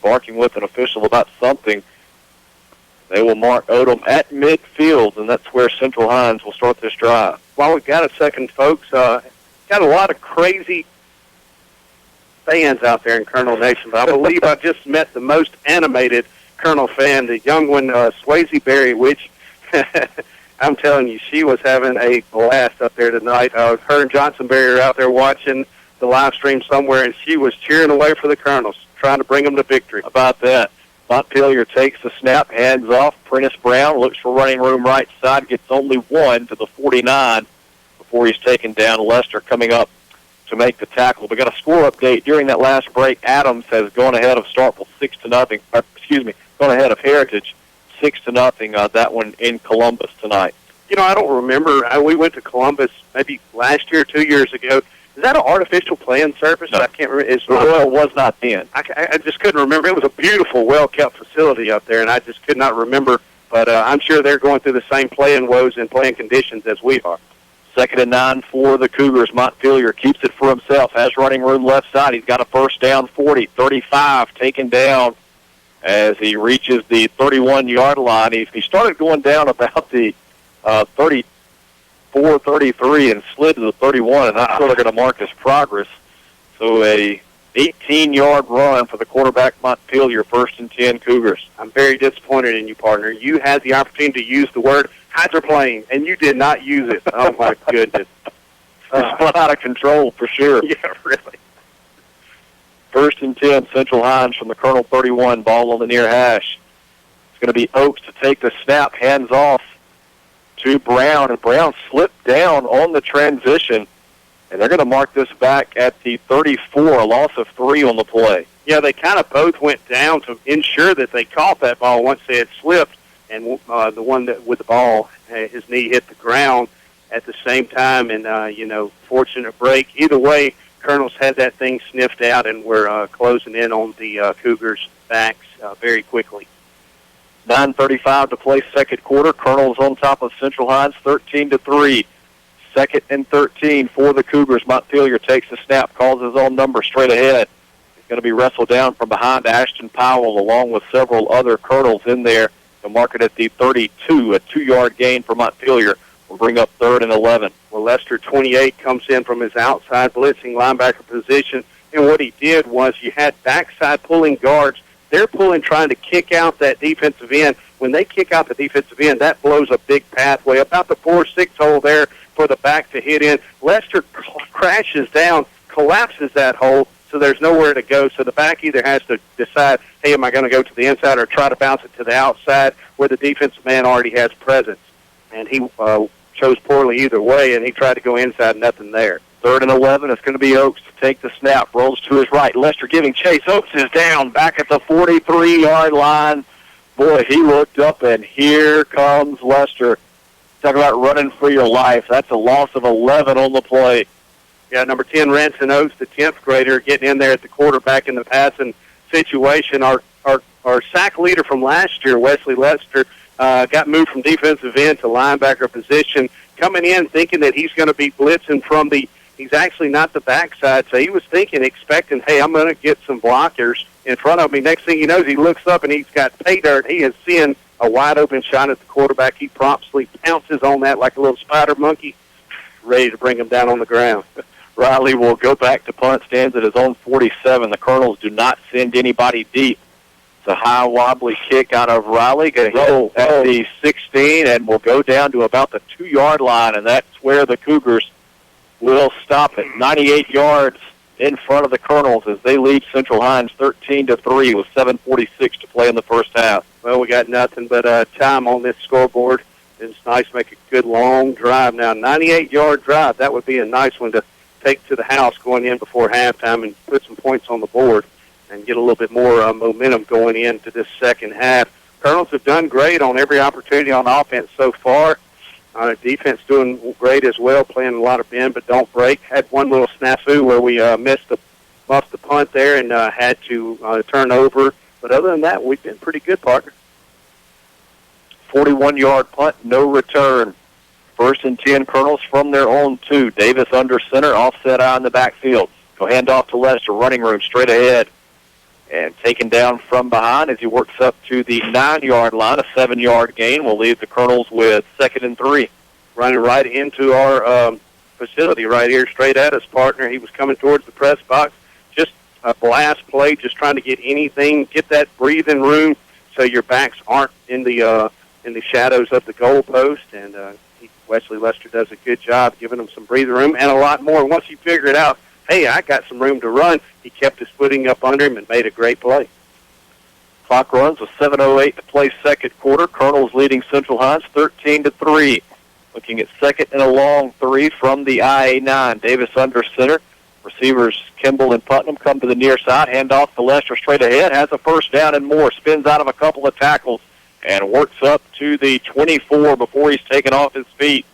Speaker 2: barking with an official about something. They will mark Odom at midfield, and that's where Central Hines will start this drive.
Speaker 1: While we've got a second, folks, got a lot of crazy fans out there in Colonel Nation, but I believe I just met the most animated Colonel fan, the young one, Swayze Berry, which I'm telling you, she was having a blast up there tonight. Her and Johnson Berry are out there watching the live stream somewhere, and she was cheering away for the Colonels, trying to bring them to victory.
Speaker 2: How about that? Montpelier takes the snap, hands off. Prentice Brown looks for running room right side, gets only 1 to the 49 before he's taken down. Lester coming up to make the tackle. We got a score update during that last break. Adams has gone ahead of Starkville 6-0. Gone ahead of Heritage 6-0. That one in Columbus tonight.
Speaker 1: You know, I don't remember. We went to Columbus maybe last year, 2 years ago. Is that an artificial playing surface?
Speaker 2: No.
Speaker 1: I can't remember.
Speaker 2: It was not then.
Speaker 1: I just couldn't remember. It was a beautiful, well-kept facility up there, and I just could not remember. But I'm sure they're going through the same playing woes and playing conditions as we are.
Speaker 2: 2nd and 9 for the Cougars. Montpelier keeps it for himself. Has running room left side. He's got a first down, 40, 35, taken down as he reaches the 31-yard line. He started going down about the 34-33 and slid to the 31, and that's sort of going to mark his progress. So a 18-yard run for the quarterback, Montpelier, 1st and 10 Cougars.
Speaker 1: I'm very disappointed in you, partner. You had the opportunity to use the word hydroplane, and you did not use it. Oh, my goodness.
Speaker 2: Spun out of control for sure.
Speaker 1: Yeah, really.
Speaker 2: 1st and 10, Central Hines from the Colonel 31, ball on the near hash. It's going to be Oakes to take the snap, hands off to Brown, and Brown slipped down on the transition, and they're going to mark this back at the 34, a loss of 3 on the play.
Speaker 1: Yeah, they kind of both went down to ensure that they caught that ball once they had slipped, and the one that with the ball, his knee hit the ground at the same time, and, fortunate break. Either way, Colonels had that thing sniffed out, and we're closing in on the Cougars' backs very quickly.
Speaker 2: 9:35 to play second quarter. Colonels on top of Central Hines, 13-3. 2nd and 13 for the Cougars. Montpelier takes the snap, calls his own number straight ahead. He's going to be wrestled down from behind Ashton Powell, along with several other Colonels in there. They'll mark it at the 32, a 2-yard gain for Montpelier. Will bring up 3rd and 11.
Speaker 1: Well, Lester, 28, comes in from his outside blitzing linebacker position, and what he did was you had backside pulling guards. They're pulling, trying to kick out that defensive end. When they kick out the defensive end, that blows a big pathway. About the 4-6 hole there for the back to hit in. Lester crashes down, collapses that hole, so there's nowhere to go. So the back either has to decide, hey, am I going to go to the inside or try to bounce it to the outside where the defensive man already has presence. And he chose poorly either way, and he tried to go inside, nothing there.
Speaker 2: 3rd and 11. It's going to be Oakes to take the snap. Rolls to his right. Lester giving chase. Oakes is down back at the 43-yard line. Boy, he looked up, and here comes Lester. Talk about running for your life. That's a loss of 11 on the play.
Speaker 1: Yeah, number 10, Ranson Oakes, the 10th grader, getting in there at the quarterback in the passing situation. Our sack leader from last year, Wesley Lester, got moved from defensive end to linebacker position, coming in thinking that he's going to be blitzing from he's actually not the backside, so he was expecting, hey, I'm going to get some blockers in front of me. Next thing he knows, he looks up and he's got pay dirt. He is seeing a wide-open shot at the quarterback. He promptly pounces on that like a little spider monkey, ready to bring him down on the ground.
Speaker 2: Riley will go back to punt, stands at his own 47. The Colonels do not send anybody deep. It's a high, wobbly kick out of Riley, going to hit at the 16, and will go down to about the 2-yard line, and that's where the Cougars will stop it. 98 yards in front of the Colonels as they lead Central Hines 13-3 with 7:46 to play in the first half.
Speaker 1: Well, we got nothing but time on this scoreboard. It's nice to make a good long drive now. 98-yard drive. That would be a nice one to take to the house going in before halftime and put some points on the board and get a little bit more momentum going into this second half. Colonels have done great on every opportunity on offense so far. Defense doing great as well, playing a lot of bend but don't break. Had one little snafu where we muffed the punt there and had to turn over. But other than that, we've been pretty good, partner.
Speaker 2: 41-yard punt, no return. 1st and 10, Colonels from their own 2. Davis under center, offset eye in the backfield. Go hand off to Lester, running room, straight ahead. And taken down from behind as he works up to the 9-yard line. A 7-yard gain will leave the Colonels with 2nd and 3.
Speaker 1: Running right into our facility right here, straight at us, partner. He was coming towards the press box. Just a blast play, just trying to get anything, get that breathing room so your backs aren't in the shadows of the goalpost. And Wesley Lester does a good job giving them some breathing room and a lot more. Once you figure it out, hey, I got some room to run, he kept his footing up under him and made a great play.
Speaker 2: Clock runs with 7:08 to play second quarter. Colonels leading Central Hines 13-3. Looking at second and a long 3 from the IA9. Davis under center. Receivers Kimball and Putnam come to the near side. Hand off to Lester straight ahead. Has a first down and more. Spins out of a couple of tackles and works up to the 24 before he's taken off his feet.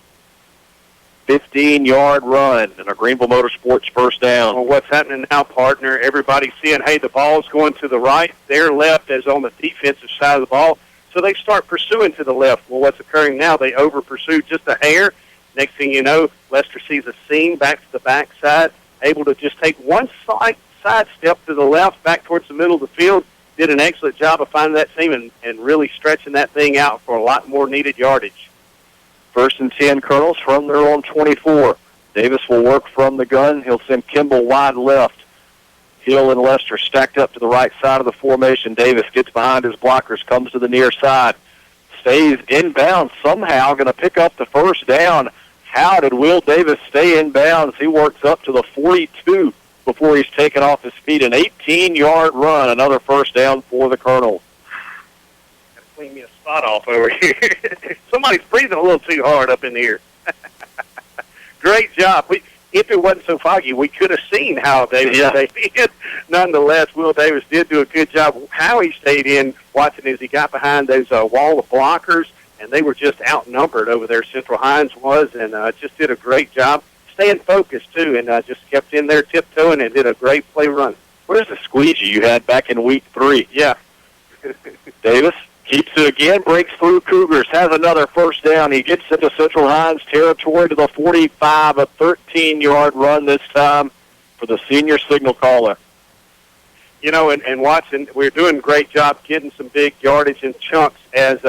Speaker 2: 15-yard run and a Greenville Motorsports first down.
Speaker 1: Well, what's happening now, partner, everybody's seeing, hey, the ball's going to the right. Their left is on the defensive side of the ball. So they start pursuing to the left. Well, what's occurring now, they over-pursue just a hair. Next thing you know, Lester sees a seam back to the backside, able to just take one side step to the left, back towards the middle of the field. Did an excellent job of finding that seam and really stretching that thing out for a lot more needed yardage.
Speaker 2: 1st and 10, Colonels from their own 24. Davis will work from the gun. He'll send Kimball wide left. Hill and Lester stacked up to the right side of the formation. Davis gets behind his blockers, comes to the near side, stays inbounds somehow, going to pick up the first down. How did Will Davis stay inbounds? He works up to the 42 before he's taken off his feet. An 18-yard run, another first down for the Colonels.
Speaker 1: Clean me a spot off over here. Somebody's breathing a little too hard up in here. Great job. If it wasn't so foggy, we could have seen how Davis stayed in. Nonetheless, Will Davis did do a good job. How he stayed in, watching as he got behind those wall of blockers, and they were just outnumbered over there. Central Hines was, and just did a great job staying focused too, and just kept in there tiptoeing and did a great play run.
Speaker 2: Where's the squeegee you had back in week 3?
Speaker 1: Yeah.
Speaker 2: Davis keeps it again, breaks through Cougars, has another first down. He gets into Central Hines territory to the 45, a 13-yard run this time for the senior signal caller.
Speaker 1: You know, and Watson, we're doing a great job getting some big yardage in chunks as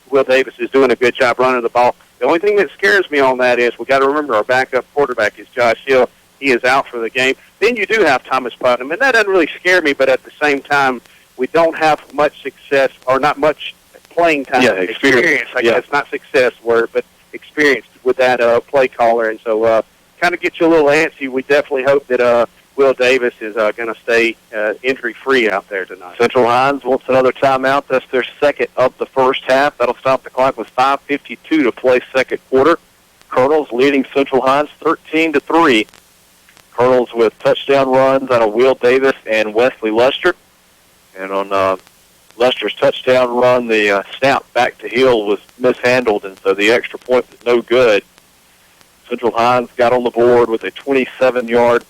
Speaker 1: Will Davis is doing a good job running the ball. The only thing that scares me on that is we got to remember our backup quarterback is Josh Hill. He is out for the game. Then you do have Thomas Putnam, and that doesn't really scare me, but at the same time, we don't have much success or not much playing time.
Speaker 2: Yeah, experience.
Speaker 1: I guess not success word, but experience with that play caller. And so kind of get you a little antsy. We definitely hope that Will Davis is going to stay injury-free out there tonight.
Speaker 2: Central Hines wants another timeout. That's their second of the first half. That'll stop the clock with 5:52 to play second quarter. Colonels leading Central Hines 13-3. Colonels with touchdown runs out of Will Davis and Wesley Lester. And on Lester's touchdown run, the snap back to Hill was mishandled, and so the extra point was no good. Central Hines got on the board with a 27-yard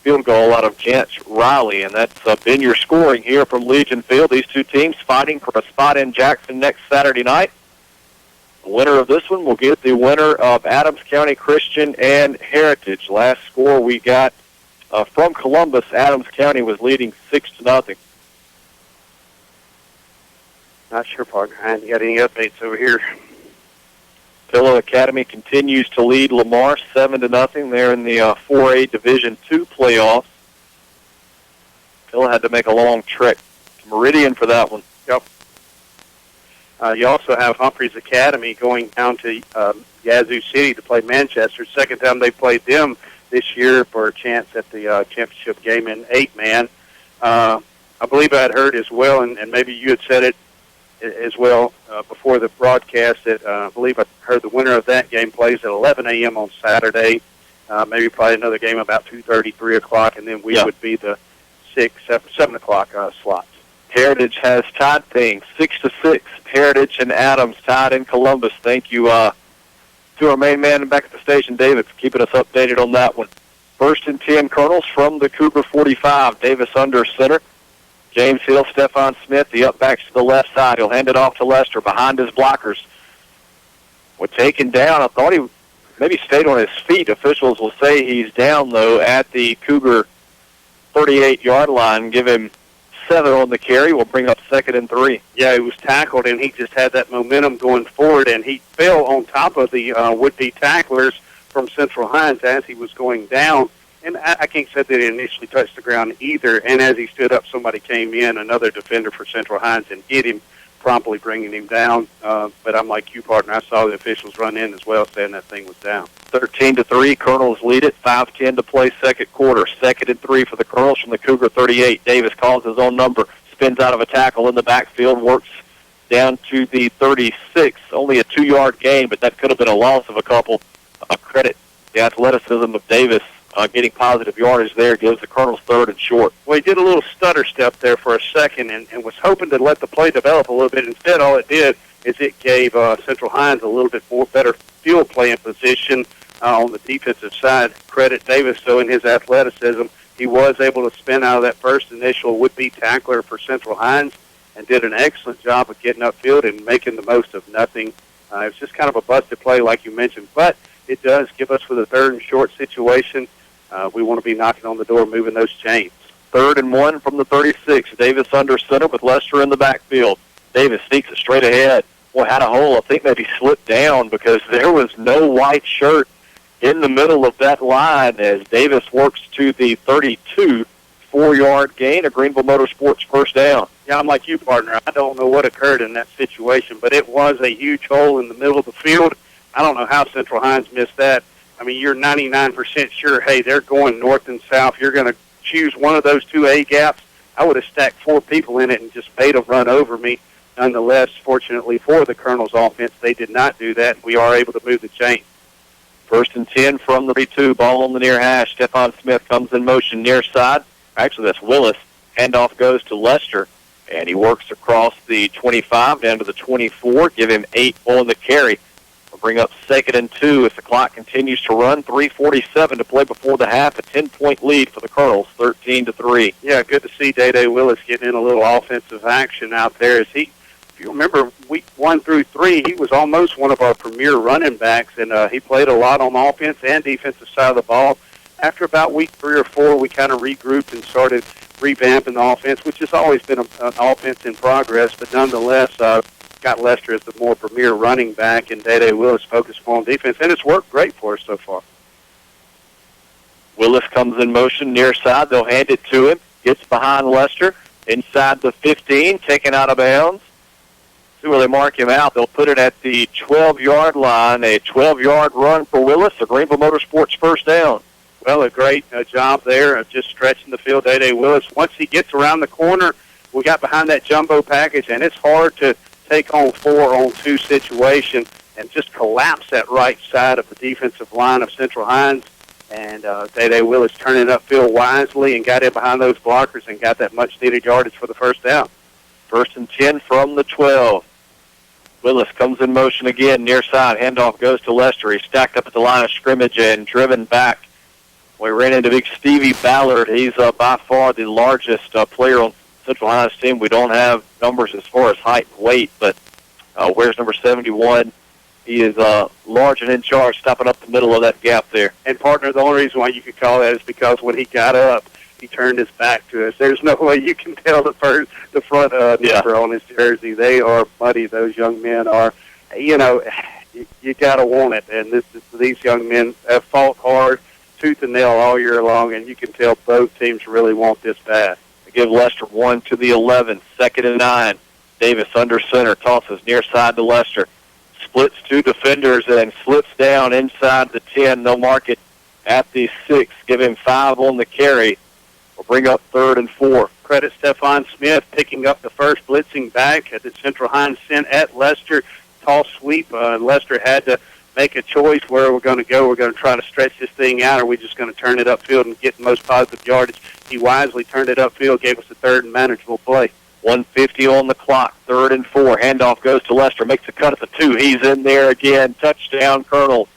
Speaker 2: field goal out of Chance Riley, and that's been your scoring here from Legion Field. These two teams fighting for a spot in Jackson next Saturday night. The winner of this one will get the winner of Adams County Christian and Heritage. Last score we got from Columbus, Adams County was leading 6-0.
Speaker 1: Not sure, partner. I haven't got any updates over here.
Speaker 2: Pillow Academy continues to lead Lamar 7-0. They're in the 4A Division II playoffs. Pillow had to make a long trek to Meridian for that one.
Speaker 1: Yep. You also have Humphreys Academy going down to Yazoo City to play Manchester. Second time they played them this year for a chance at the championship game in 8-man. I believe I had heard as well, and maybe you had said it as well before the broadcast, that I believe I heard the winner of that game plays at 11 a.m. on Saturday. Maybe probably another game about 2:30, 3 o'clock, and then we would be the 7 o'clock slots.
Speaker 2: Heritage has tied things 6-6. Heritage and Adams tied in Columbus. Thank you to our main man back at the station, David, for keeping us updated on that one. 1st and 10 Colonels from the Cougar 45. Davis under center. James Hill, Stephon Smith, the up backs to the left side. He'll hand it off to Lester behind his blockers. We're taken down. I thought he maybe stayed on his feet. Officials will say he's down, though, at the Cougar 38-yard line. Give him 7 on the carry. We'll bring up 2nd and 3.
Speaker 1: Yeah, he was tackled, and he just had that momentum going forward, and he fell on top of the would-be tacklers from Central Hines as he was going down. And I can't say that he initially touched the ground either. And as he stood up, somebody came in, another defender for Central Hines, and hit him, promptly bringing him down. But I'm like you, partner. I saw the officials run in as well, saying that thing was down.
Speaker 2: 13-3. Colonels lead it. 5:10 to play second quarter. 2nd and 3 for the Colonels from the Cougar 38. Davis calls his own number, spins out of a tackle in the backfield, works down to the 36. Only a 2-yard gain, but that could have been a loss of a couple. Credit the athleticism of Davis. Getting positive yardage there gives the Colonels 3rd and short.
Speaker 1: Well, he did a little stutter step there for a second and was hoping to let the play develop a little bit. Instead, all it did is it gave Central Hines a little bit more better field playing position on the defensive side. Credit Davis, though, in his athleticism. He was able to spin out of that first initial would-be tackler for Central Hines and did an excellent job of getting upfield and making the most of nothing. It was just kind of a busted play, like you mentioned, but it does give us, for the 3rd and short situation, we want to be knocking on the door, moving those chains.
Speaker 2: 3rd and 1 from the 36. Davis under center with Lester in the backfield. Davis sneaks it straight ahead. Boy, had a hole. I think maybe slipped down because there was no white shirt in the middle of that line as Davis works to the 32. 4-yard gain, a Greenville Motorsports first down.
Speaker 1: Yeah, I'm like you, partner. I don't know what occurred in that situation, but it was a huge hole in the middle of the field. I don't know how Central Hines missed that. I mean, you're 99% sure, hey, they're going north and south. You're going to choose one of those 2 A gaps. I would have stacked 4 people in it and just made them run over me. Nonetheless, fortunately for the Colonel's offense, they did not do that. We are able to move the chain.
Speaker 2: 1st and 10 from the 32. Ball on the near hash. Stephon Smith comes in motion near side. Actually, that's Willis. Handoff goes to Lester, and he works across the 25 down to the 24. Give him 8 on the carry. We'll bring up 2nd and 2 if the clock continues to run. 3:47 to play before the half. A 10-point lead for the Colonels, 13-3.
Speaker 1: Yeah, good to see Day Willis getting in a little offensive action out there. As he, if you remember, week 1 through 3, he was almost one of our premier running backs, and he played a lot on the offense and defensive side of the ball. After about week 3 or 4, we kind of regrouped and started revamping the offense, which has always been an offense in progress, but nonetheless, got Lester as the more premier running back, and Day Willis focused more on defense, and it's worked great for us so far.
Speaker 2: Willis comes in motion near side. They'll hand it to him. Gets behind Lester. Inside the 15, taken out of bounds. See where they mark him out. They'll put it at the 12-yard line. A 12-yard run for Willis. A Greenville Motorsports first down.
Speaker 1: Well, a great job there of just stretching the field. Day Willis, once he gets around the corner, we got behind that jumbo package, and it's hard to take on 4-on-2 situation and just collapse that right side of the defensive line of Central Hines. And Day Willis turned it upfield wisely and got in behind those blockers and got that much-needed yardage for the first down.
Speaker 2: 1st and 10 from the 12. Willis comes in motion again, near side. Handoff goes to Lester. He's stacked up at the line of scrimmage and driven back We ran into big Stevie Ballard. He's by far the largest player on Central Hines' team. We don't have numbers as far as height and weight, but wears number 71. He is large and in charge, stopping up the middle of that gap there.
Speaker 1: And, partner, the only reason why you could call that is because when he got up, he turned his back to us. There's no way you can tell the front number on his jersey. They are muddy. Those young men are. You know, you got to want it. And these young men have fought hard, tooth and nail all year long, and you can tell both teams really want this bad.
Speaker 2: They give Lester 1 to the 11, 2nd and 9. Davis under center, tosses near side to Lester. Splits two defenders and slips down inside the 10. They'll mark it at the 6. Give him 5 on the carry. We'll bring up 3rd and 4.
Speaker 1: Credit Stephon Smith picking up the first blitzing back at the Central Hines sent at Lester. Toss sweep. Lester had to make a choice where we're going to go. We're going to try to stretch this thing out, or we're just going to turn it upfield and get the most positive yardage. He wisely turned it upfield, gave us a 3rd and manageable play.
Speaker 2: 1:50 on the clock, 3rd and 4. Handoff goes to Lester, makes a cut at the 2. He's in there again. Touchdown, Colonel.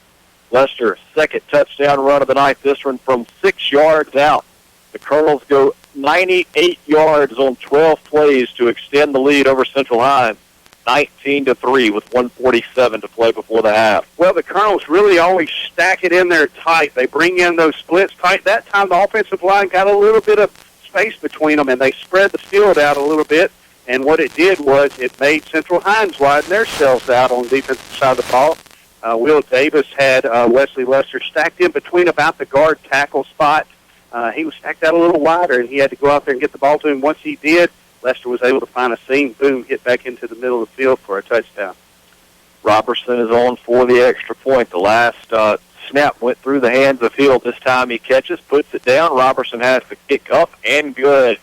Speaker 2: Lester, second touchdown run of the night. This one from 6 yards out. The Colonels go 98 yards on 12 plays to extend the lead over Central Hines, 19-3 with 1:47 to play before the half.
Speaker 1: Well, the Colonels really always stack it in there tight. They bring in those splits tight. That time the offensive line got a little bit of space between them, and they spread the field out a little bit. And what it did was it made Central Hines widen themselves out on the defensive side of the ball. Will Davis had Wesley Lester stacked in between about the guard tackle spot. He was stacked out a little wider, and he had to go out there and get the ball to him. Once he did, Lester was able to find a seam, boom, hit back into the middle of the field for a touchdown.
Speaker 2: Robertson is on for the extra point. The last snap went through the hands of Hill. This time he catches, puts it down. Robertson has the kick up and good.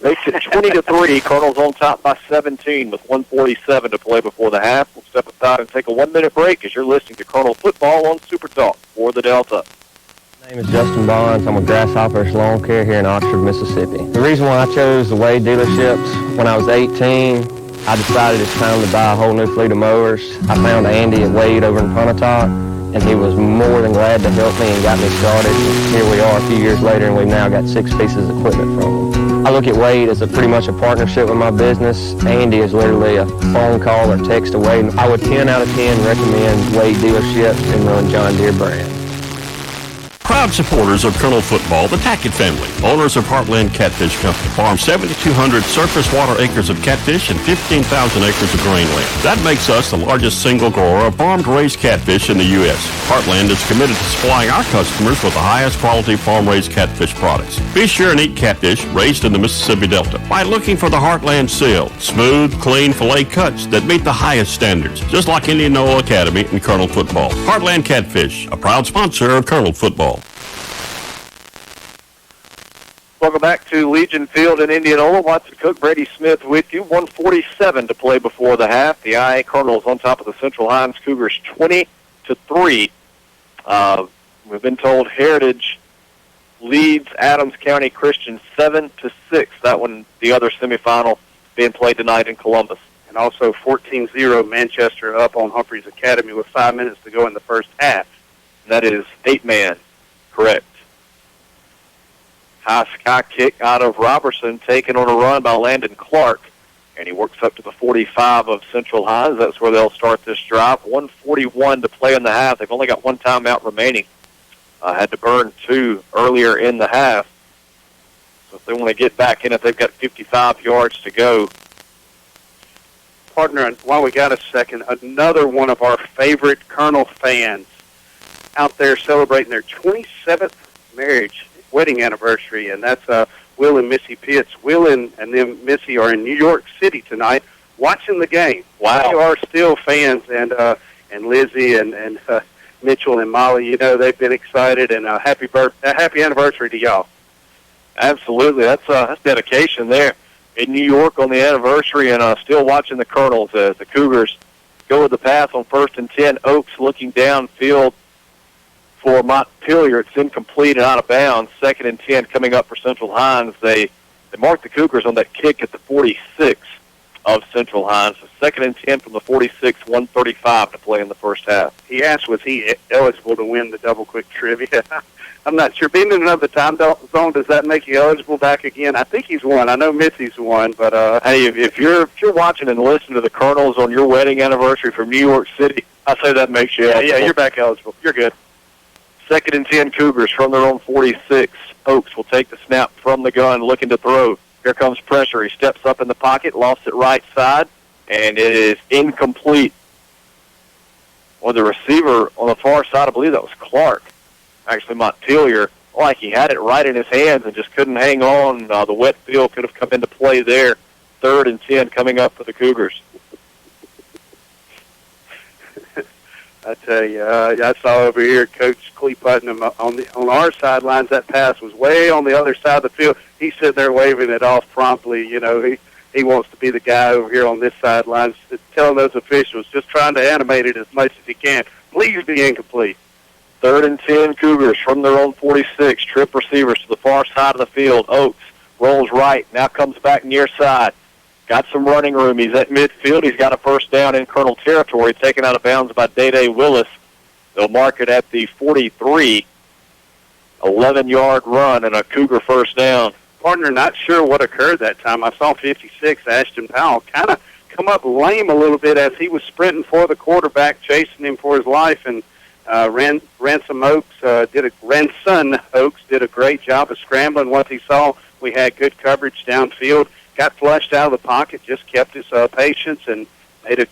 Speaker 2: Makes it 20-3. Colonels on top by 17 with 1:47 to play before the half. We'll step aside and take a 1-minute break as you're listening to Colonel Football on Super Talk for the Delta.
Speaker 11: My name is Justin Bonds. I'm with Grasshoppers Lawn Care here in Oxford, Mississippi. The reason why I chose the Wade dealerships, when I was 18, I decided it's time to buy a whole new fleet of mowers. I found Andy at Wade over in Pontotoc, and he was more than glad to help me and got me started. And here we are a few years later, and we've now got 6 pieces of equipment from them. I look at Wade as pretty much a partnership with my business. Andy is literally a phone call or text away. I would 10 out of 10 recommend Wade dealerships and run John Deere brand.
Speaker 10: Proud supporters of Colonel Football, the Tackett family, owners of Heartland Catfish Company, farm 7,200 surface water acres of catfish and 15,000 acres of grain land. That makes us the largest single grower of farm-raised catfish in the U.S. Heartland is committed to supplying our customers with the highest quality farm-raised catfish products. Be sure and eat catfish raised in the Mississippi Delta by looking for the Heartland seal, smooth, clean fillet cuts that meet the highest standards, just like Indianola Academy and Colonel Football. Heartland Catfish, a proud sponsor of Colonel Football.
Speaker 2: Welcome back to Legion Field in Indianola. Watson Cook, Brady Smith with you. 1:47 to play before the half. The IA Colonels on top of the Central Hines Cougars 20-3. We've been told Heritage leads Adams County Christian 7-6. That one, the other semifinal, being played tonight in Columbus.
Speaker 1: And also 14-0 Manchester up on Humphreys Academy with 5 minutes to go in the first half.
Speaker 2: That is 8-man, correct. High sky kick out of Robertson, taken on a run by Landon Clark. And he works up to the 45 of Central Hines. That's where they'll start this drive. 1:41 to play in the half. They've only got 1 timeout remaining. Had to burn 2 earlier in the half. So if they want to get back in it, they've got 55 yards to go.
Speaker 1: Partner, while we got a second, another one of our favorite Colonel fans out there celebrating their 27th wedding anniversary, and that's Will and Missy Pitts. Will and then Missy are in New York City tonight watching the game.
Speaker 2: Wow.
Speaker 1: They are still fans, and Lizzie and Mitchell and Molly, you know, they've been excited, and happy anniversary to y'all.
Speaker 2: Absolutely. That's dedication there. In New York on the anniversary, and still watching the Colonels as the Cougars go with the pass on 1st and 10. Oaks looking downfield for Montpelier. It's incomplete and out of bounds. 2nd and 10 coming up for Central Hines. They mark the Cougars on that kick at the 46 of Central Hines. So 2nd and 10 from the 46, 1:35 to play in the first half.
Speaker 1: He asked, was he eligible to win the double quick trivia? I'm not sure. Being in another time zone, does that make you eligible back again? I think he's won. I know Mitzi's won, but
Speaker 2: hey, if you're watching and listening to the Colonels on your wedding anniversary from New York City, I say that makes you eligible.
Speaker 1: Yeah, you're back eligible. You're good.
Speaker 2: 2nd and 10 Cougars from their own 46. Oaks will take the snap from the gun, looking to throw. Here comes pressure. He steps up in the pocket, lost it right side, and it is incomplete. Well, the receiver on the far side, I believe that was Clark. Actually, Montpelier, like he had it right in his hands and just couldn't hang on. The wet field could have come into play there. 3rd and 10 coming up for the Cougars.
Speaker 1: I tell you, I saw over here Coach Clee Putnam on our sidelines. That pass was way on the other side of the field. He's sitting there waving it off promptly. You know, he wants to be the guy over here on this sideline, telling those officials, just trying to animate it as much as he can. Please be incomplete.
Speaker 2: 3rd and 10 Cougars from their own 46. Trip receivers to the far side of the field. Oaks rolls right, now comes back near side. Got some running room. He's at midfield. He's got a first down in Colonel territory, taken out of bounds by Day-Day Willis. They'll mark it at the 43. 11-yard run and a Cougar first down.
Speaker 1: Partner, not sure what occurred that time. I saw 56, Ashton Powell, kind of come up lame a little bit as he was sprinting for the quarterback, chasing him for his life, and Ranson Oaks did a great job of scrambling. Once he saw we had good coverage downfield, got flushed out of the pocket, just kept his patience and made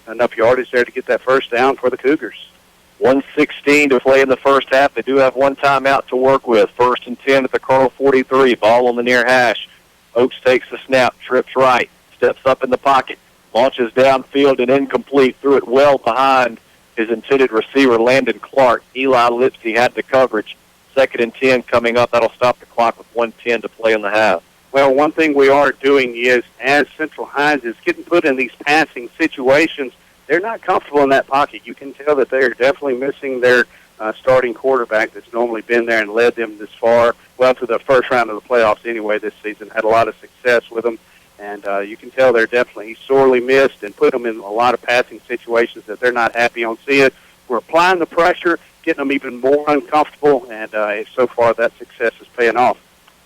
Speaker 1: enough yardage there to get that first down for the Cougars.
Speaker 2: 1:16 to play in the first half. They do have one timeout to work with. 1st and 10 at the Colonel 43. Ball on the near hash. Oaks takes the snap, trips right, steps up in the pocket, launches downfield and incomplete. Threw it well behind his intended receiver, Landon Clark. Eli Lipsy had the coverage. 2nd and 10 coming up. That'll stop the clock with 1:10 to play in the half.
Speaker 1: Well, one thing we are doing is, as Central Hines is getting put in these passing situations, they're not comfortable in that pocket. You can tell that they are definitely missing their starting quarterback that's normally been there and led them this far, well, to the first round of the playoffs anyway this season, had a lot of success with them. And you can tell they're definitely sorely missed and put them in a lot of passing situations that they're not happy on seeing. We're applying the pressure, getting them even more uncomfortable, and so far that success is paying off.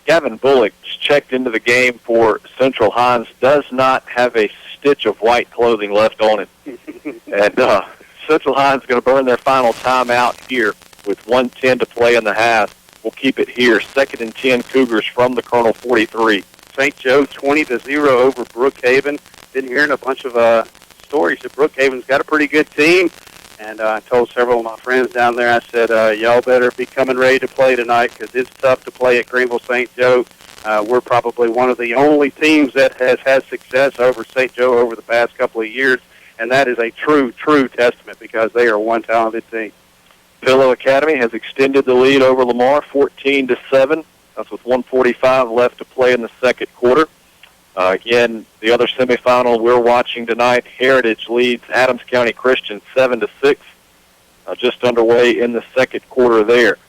Speaker 2: Gavin Bullock checked into the game for Central Hines, does not have a stitch of white clothing left on him. And Central Hines is going to burn their final timeout here with 1:10 to play in the half. We'll keep it here. 2nd and 10 Cougars from the Colonel 43.
Speaker 1: St. Joe 20-0 over Brookhaven. Been hearing a bunch of stories that Brookhaven's got a pretty good team. And I told several of my friends down there, I said, y'all better be coming ready to play tonight because it's tough to play at Greenville St. Joe. We're probably one of the only teams that has had success over St. Joe over the past couple of years, and that is a true testament because they are one talented team.
Speaker 2: Pillow Academy has extended the lead over Lamar 14-7. That's with 1:45 left to play in the second quarter. Again, the other semifinal we're watching tonight, Heritage leads Adams County Christian 7-6. Just underway in the second quarter there.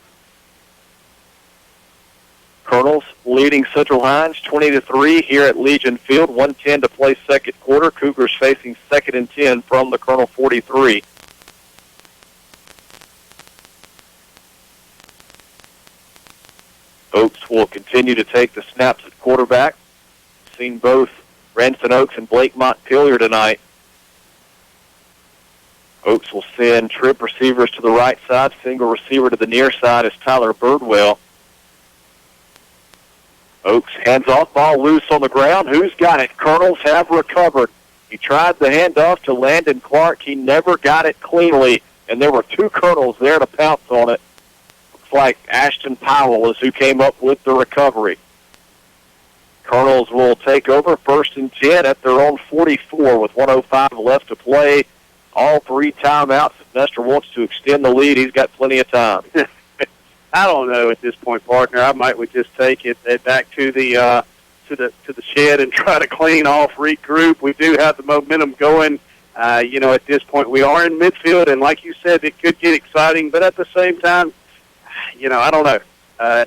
Speaker 2: Colonels leading Central Hines 20-3 here at Legion Field. 1:10 to play second quarter. Cougars facing 2nd and 10 from the Colonel 43. Oaks will continue to take the snaps at quarterback. Seen both Ranson Oaks and Blake Montpelier tonight. Oaks will send trip receivers to the right side. Single receiver to the near side is Tyler Birdwell. Oaks hands off, ball loose on the ground. Who's got it? Colonels have recovered. He tried the handoff to Landon Clark. He never got it cleanly, and there were two Colonels there to pounce on it. Looks like Ashton Powell is who came up with the recovery. Colonels will take over 1st and 10 at their own 44 with 1:05 left to play. All three timeouts. If Nestor wants to extend the lead, he's got plenty of time.
Speaker 1: I don't know at this point, partner. I might would just take it back to the shed and try to clean off, regroup. We do have the momentum going. At this point, we are in midfield, and like you said, it could get exciting. But at the same time, I don't know.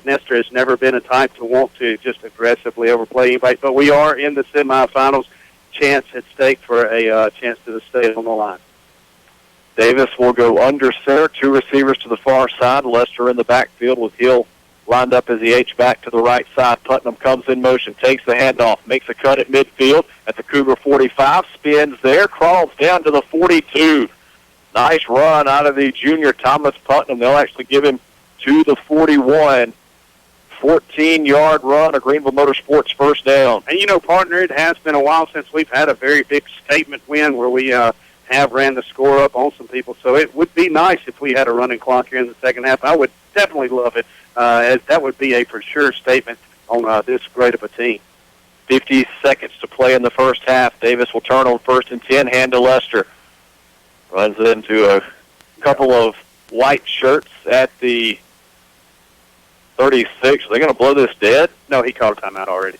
Speaker 1: Nestor has never been a type to want to just aggressively overplay anybody, but we are in the semifinals. chance at stake for a chance to stay on the line.
Speaker 2: Davis will go under center, 2 receivers to the far side. Lester in the backfield with Hill lined up as the H-back to the right side. Putnam comes in motion, takes the handoff, makes a cut at midfield at the Cougar 45, spins there, crawls down to the 42. Nice run out of the junior Thomas Putnam. They'll actually give him to the 41. 14-yard run, a Greenville Motorsports first down.
Speaker 1: And, partner, it has been a while since we've had a very big statement win where we have ran the score up on some people. So it would be nice if we had a running clock here in the second half. I would definitely love it, as that would be a for sure statement on this great of a team.
Speaker 2: 50 seconds to play in the first half. Davis will turn on 1st and 10, hand to Lester. Runs into a couple of white shirts at the 36. Are they going to blow this dead?
Speaker 1: No, he called a timeout already.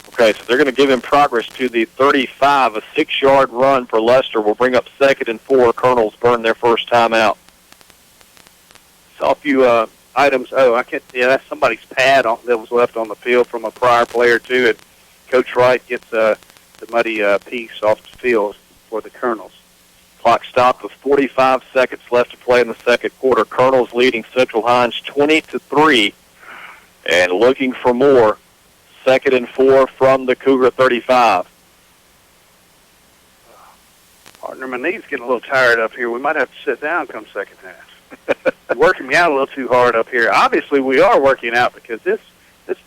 Speaker 2: Okay, so they're going to give him progress to the 35. A 6-yard run for Lester will bring up 2nd and 4. Colonels burn their first timeout.
Speaker 1: Saw a few items. Oh, I can't. Yeah, that's somebody's pad that was left on the field from a prior player too. And Coach Wright gets the muddy piece off the field for the Colonels.
Speaker 2: Clock stopped with 45 seconds left to play in the second quarter. Colonels leading Central Hines 20-3, and looking for more. 2nd and 4 from the Cougar 35.
Speaker 1: Partner, my knee's getting a little tired up here. We might have to sit down come second half. You're working me out a little too hard up here. Obviously, we are working out because this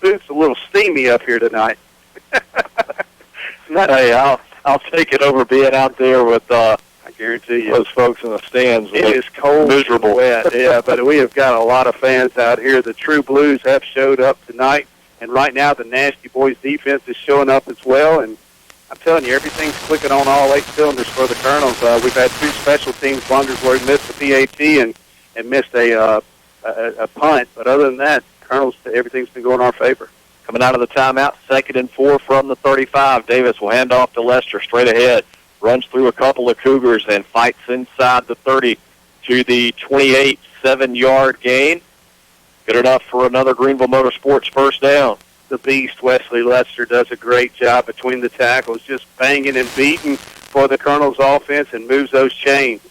Speaker 1: booth's a little steamy up here tonight.
Speaker 2: Hey, I'll take it over being out there with I
Speaker 1: guarantee you
Speaker 2: those folks in the stands.
Speaker 1: It is cold,
Speaker 2: miserable,
Speaker 1: and wet. Yeah, but we have got a lot of fans out here. The True Blues have showed up tonight, and right now the Nasty Boys defense is showing up as well. And I'm telling you, everything's clicking on all 8 cylinders for the Colonels. We've had 2 special teams. Blundersworth missed the PAT and missed a punt, but other than that, Colonels, everything's been going in our favor.
Speaker 2: Coming out of the timeout, 2nd and 4 from the 35. Davis will hand off to Lester straight ahead. Runs through a couple of Cougars and fights inside the 30 to the 28, 7-yard gain. Good enough for another Greenville Motorsports first down.
Speaker 1: The beast, Wesley Lester, does a great job between the tackles, just banging and beating for the Colonels' offense and moves those chains.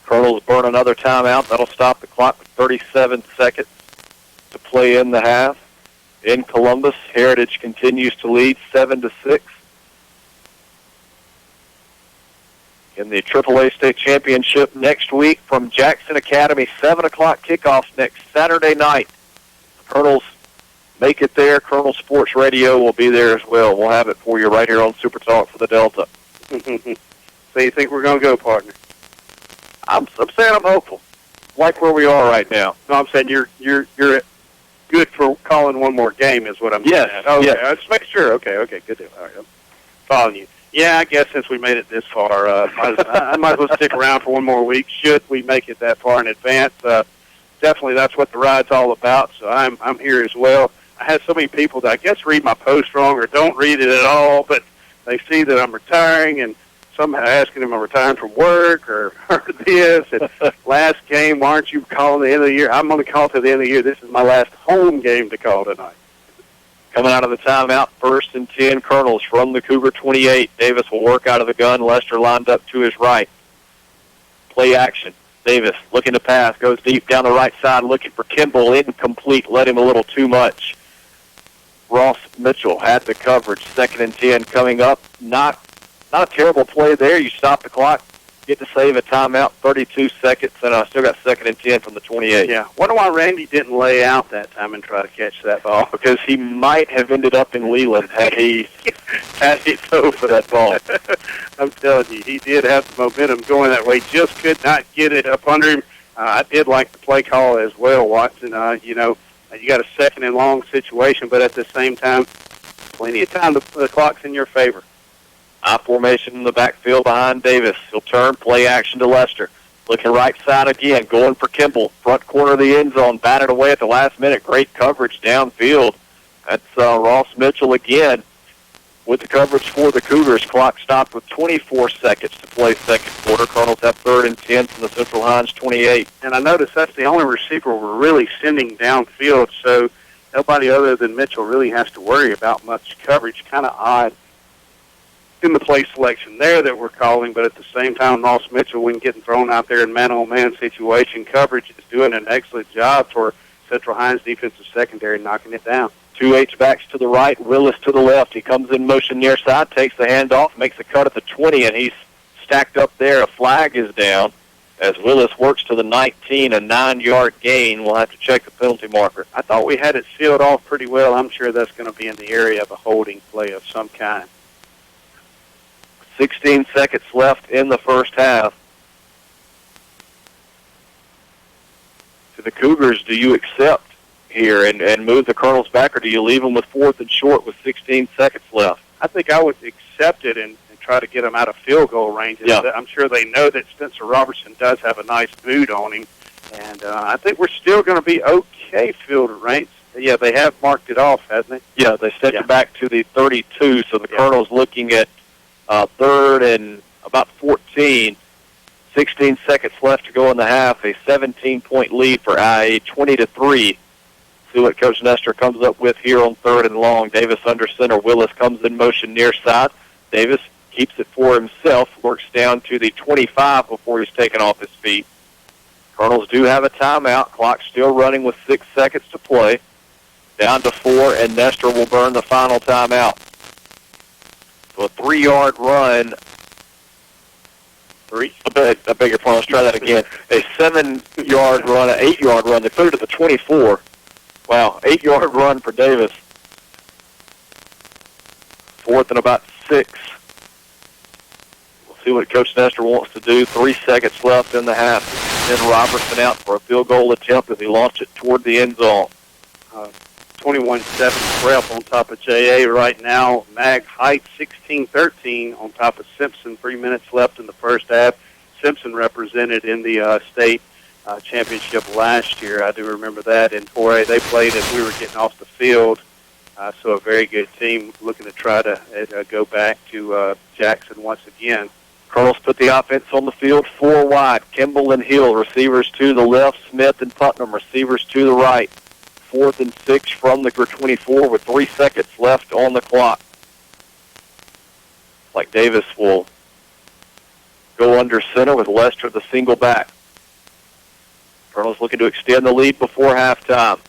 Speaker 2: Colonels burn another timeout. That'll stop the clock with 37 seconds to play in the half. In Columbus, Heritage continues to lead 7-6. In the AAA State Championship next week from Jackson Academy, 7 o'clock kickoff next Saturday night. Colonels make it there. Colonel Sports Radio will be there as well. We'll have it for you right here on Super Talk for the Delta.
Speaker 1: So you think we're going to go, partner?
Speaker 2: I'm saying I'm hopeful. Like where we are right now.
Speaker 1: No, I'm saying you're good for calling one more game is what I'm saying. Okay,
Speaker 2: yes.
Speaker 1: Just make sure. Okay, good deal. All right, I'm following you. Yeah, I guess since we made it this far, I might as well stick around for one more week. Should we make it that far in advance? Definitely, that's what the ride's all about. So I'm here as well. I had so many people that I guess read my post wrong or don't read it at all, but they see that I'm retiring and somehow asking them I'm retiring from work or this. And last game, why aren't you calling the end of the year? I'm going to call to the end of the year. This is my last home game to call tonight.
Speaker 2: Coming out of the timeout, 1st and 10, Colonels from the Cougar 28. Davis will work out of the gun. Lester lined up to his right. Play action. Davis looking to pass, goes deep down the right side, looking for Kimball. Incomplete, led him a little too much. Ross Mitchell had the coverage. 2nd and 10 coming up. Not a terrible play there. You stop the clock, get to save a timeout, 32 seconds, and I still got 2nd and 10 from the 28.
Speaker 1: Yeah, wonder why Randy didn't lay out that time and try to catch that ball.
Speaker 2: Because he might have ended up in Leland had he dove for that ball.
Speaker 1: I'm telling you, he did have the momentum going that way. Just could not get it up under him. I did like the play call as well, Watson. You got a 2nd and long situation, but at the same time, plenty of time. The clock's in your favor.
Speaker 2: I formation in the backfield behind Davis. He'll turn, play action to Lester. Looking right side again, going for Kimball. Front corner of the end zone, batted away at the last minute. Great coverage downfield. That's Ross Mitchell again with the coverage for the Cougars. Clock stopped with 24 seconds to play second quarter. Colonels have 3rd and 10 from the Central Hines 28.
Speaker 1: And I noticed that's the only receiver we're really sending downfield. So nobody other than Mitchell really has to worry about much coverage. Kind of odd in the play selection there that we're calling, but at the same time, Ross Mitchell, when getting thrown out there in man-on-man situation, coverage is doing an excellent job for Central Hines defensive secondary, knocking it down.
Speaker 2: Two H-backs to the right, Willis to the left. He comes in motion near side, takes the handoff, makes a cut at the 20, and he's stacked up there. A flag is down as Willis works to the 19, a 9-yard gain. We'll have to check the penalty marker.
Speaker 1: I thought we had it sealed off pretty well. I'm sure that's going to be in the area of a holding play of some kind.
Speaker 2: 16 seconds left in the first half. To the Cougars, do you accept here and move the Colonels back, or do you leave them with 4th and short with 16 seconds left?
Speaker 1: I think I would accept it and try to get them out of field goal range.
Speaker 2: Yeah.
Speaker 1: I'm sure they know that Spencer Robertson does have a nice boot on him, and I think we're still going to be okay field range. Yeah, they have marked it off, hasn't they?
Speaker 2: Yeah, they sent it back to the 32, so the Colonels looking at 3rd and about 14. 16 seconds left to go in the half. A 17-point lead for IA, 20-3. See what Coach Nestor comes up with here on 3rd and long. Davis under center. Willis comes in motion near side. Davis keeps it for himself. Works down to the 25 before he's taken off his feet. Colonels do have a timeout. Clock still running with 6 seconds to play. Down to 4, and Nestor will burn the final timeout. So a 3-yard run. I beg your pardon. Let's try that again. A 7-yard run, an 8-yard run. They put it at the 24. Wow, 8-yard run for Davis. 4th and about 6. We'll see what Coach Nestor wants to do. 3 seconds left in the half. Then Robertson out for a field goal attempt as he launched it toward the end zone.
Speaker 1: 21-7 prep on top of JA right now. Mag Heights 16-13 on top of Simpson. 3 minutes left in the first half. Simpson represented in the state championship last year. I do remember that. In 4A, they played as we were getting off the field. So a very good team looking to try to go back to Jackson once again.
Speaker 2: Colonels put the offense on the field 4 wide. Kimball and Hill, receivers to the left. Smith and Putnam, receivers to the right. 4th and 6 from the 24 with 3 seconds left on the clock. Like Davis will go under center with Lester the single back. Colonels looking to extend the lead before halftime.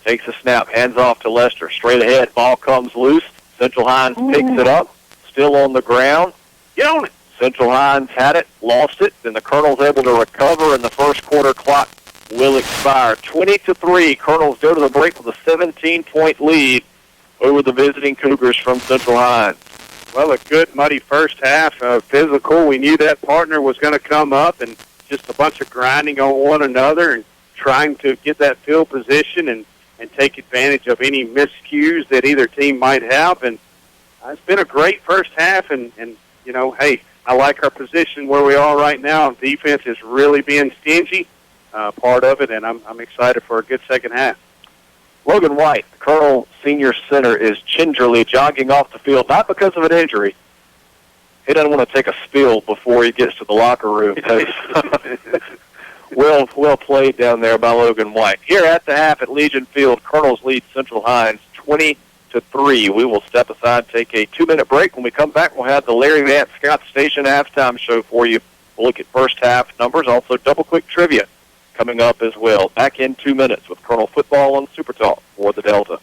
Speaker 2: Takes a snap, hands off to Lester. Straight ahead, ball comes loose. Central Hines picks it up. Still on the ground.
Speaker 1: Get on it.
Speaker 2: Central Hines had it, lost it. Then the Colonels able to recover, and the first quarter clock will expire. 20-3. Colonels go to the break with a 17-point lead over the visiting Cougars from Central Hines.
Speaker 1: Well, a good, muddy first half. Physical. We knew that partner was going to come up, and just a bunch of grinding on one another and trying to get that field position and take advantage of any miscues that either team might have. And it's been a great first half, and you know, hey, I like our position where we are right now. Defense is really being stingy. Part of it, and I'm excited for a good second half.
Speaker 2: Logan White, Colonel Senior Center, is gingerly jogging off the field, not because of an injury. He doesn't want to take a spill before he gets to the locker room. well played down there by Logan White. Here at the half at Legion Field, Colonels lead Central Hines 20-3. We will step aside, take a 2-minute break. When we come back, we'll have the Larry Vance Scott Station halftime show for you. We'll look at first half numbers, also double quick trivia coming up as well. Back in 2 minutes with Colonel Football on Super Talk for the Delta.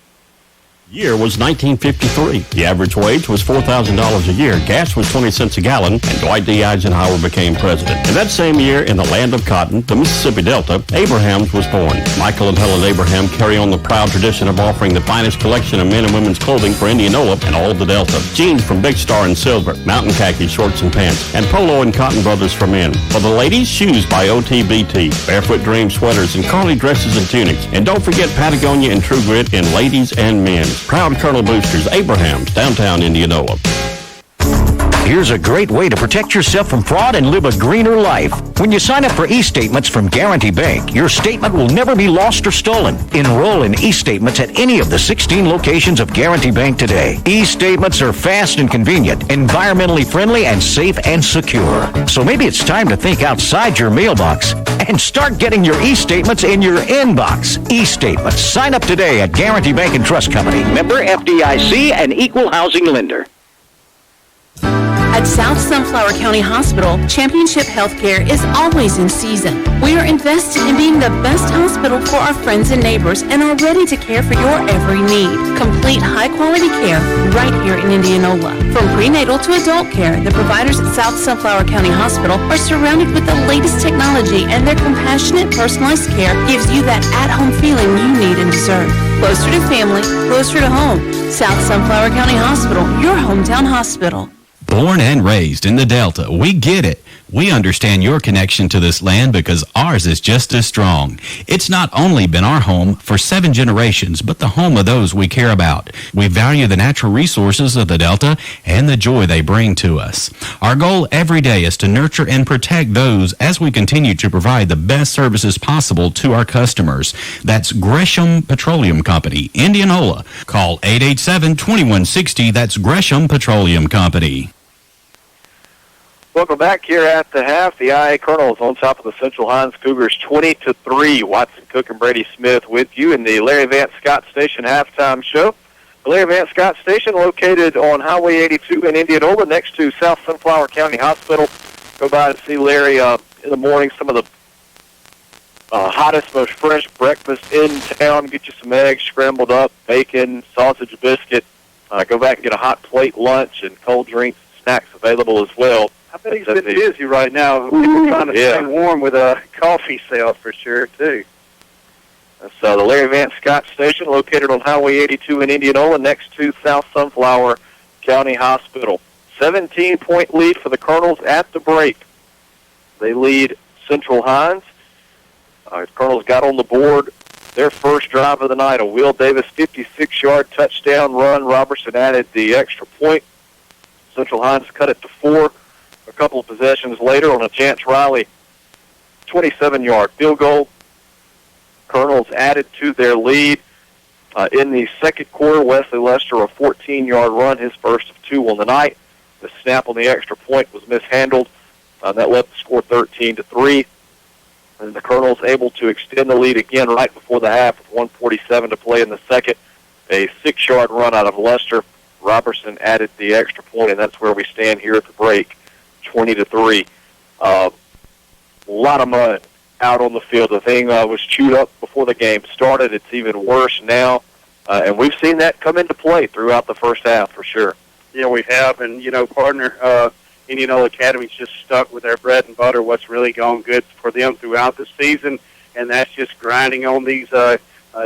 Speaker 10: Year was 1953. The average wage was $4,000 a year. Gas was 20 cents a gallon, and Dwight D. Eisenhower became president. In that same year, in the land of cotton, the Mississippi Delta, Abrahams was born. Michael and Helen Abraham carry on the proud tradition of offering the finest collection of men and women's clothing for Indianola and all of the Delta. Jeans from Big Star and Silver, mountain khaki shorts and pants, and polo and cotton brothers for men. For the ladies, shoes by OTBT, Barefoot Dream sweaters, and Carly dresses and tunics. And don't forget Patagonia and True Grit in ladies and men. Proud Colonel Boosters, Abrahams, downtown Indianola.
Speaker 4: Here's a great way to protect yourself from fraud and live a greener life. When you sign up for e-statements from Guarantee Bank, your statement will never be lost or stolen. Enroll in e-statements at any of the 16 locations of Guarantee Bank today. E-statements are fast and convenient, environmentally friendly, and safe and secure. So maybe it's time to think outside your mailbox and start getting your e-statements in your inbox. E-statements. Sign up today at Guarantee Bank and Trust Company. Member FDIC and Equal Housing Lender.
Speaker 12: At South Sunflower County Hospital, Championship Healthcare is always in season. We are invested in being the best hospital for our friends and neighbors and are ready to care for your every need. Complete high-quality care right here in Indianola. From prenatal to adult care, the providers at South Sunflower County Hospital are surrounded with the latest technology, and their compassionate, personalized care gives you that at-home feeling you need and deserve. Closer to family, closer to home. South Sunflower County Hospital, your hometown hospital.
Speaker 13: Born and raised in the Delta, we get it. We understand your connection to this land because ours is just as strong. It's not only been our home for 7 generations, but the home of those we care about. We value the natural resources of the Delta and the joy they bring to us. Our goal every day is to nurture and protect those as we continue to provide the best services possible to our customers. That's Gresham Petroleum Company, Indianola. Call 887-2160. That's Gresham Petroleum Company.
Speaker 2: Welcome back here at the half. The IA Colonels on top of the Central Hines Cougars 20-3. Watson Cook and Brady Smith with you in the Larry Vance Scott Station halftime show. The Larry Vance Scott Station located on Highway 82 in Indianola next to South Sunflower County Hospital. Go by and see Larry in the morning. Some of the hottest, most fresh breakfast in town. Get you some eggs scrambled up, bacon, sausage, biscuit. Go back and get a hot plate lunch and cold drinks, snacks available as well.
Speaker 1: I bet he's been busy right now. People trying to stay warm with a coffee sale for sure, too.
Speaker 2: So the Larry Vance Scott Station, located on Highway 82 in Indianola, next to South Sunflower County Hospital. 17-point lead for the Colonels at the break. They lead Central Hines. Colonels got on the board their first drive of the night. A Will Davis 56-yard touchdown run. Robertson added the extra point. Central Hines cut it to 4. A couple of possessions later on a Chance Riley 27-yard field goal. Colonels added to their lead. In the second quarter, Wesley Lester, a 14-yard run, his first of 2 on the night. The snap on the extra point was mishandled. That left the score 13-3. And the Colonels able to extend the lead again right before the half with 1:47 to play in the second. A 6-yard run out of Lester. Robertson added the extra point, and that's where we stand here at the break, 20-3. A lot of mud out on the field. The thing was chewed up before the game started. It's even worse now, and we've seen that come into play throughout the first half for sure.
Speaker 1: Yeah, we have, and, partner, Indianola Academy's just stuck with their bread and butter, what's really gone good for them throughout the season, and that's just grinding on these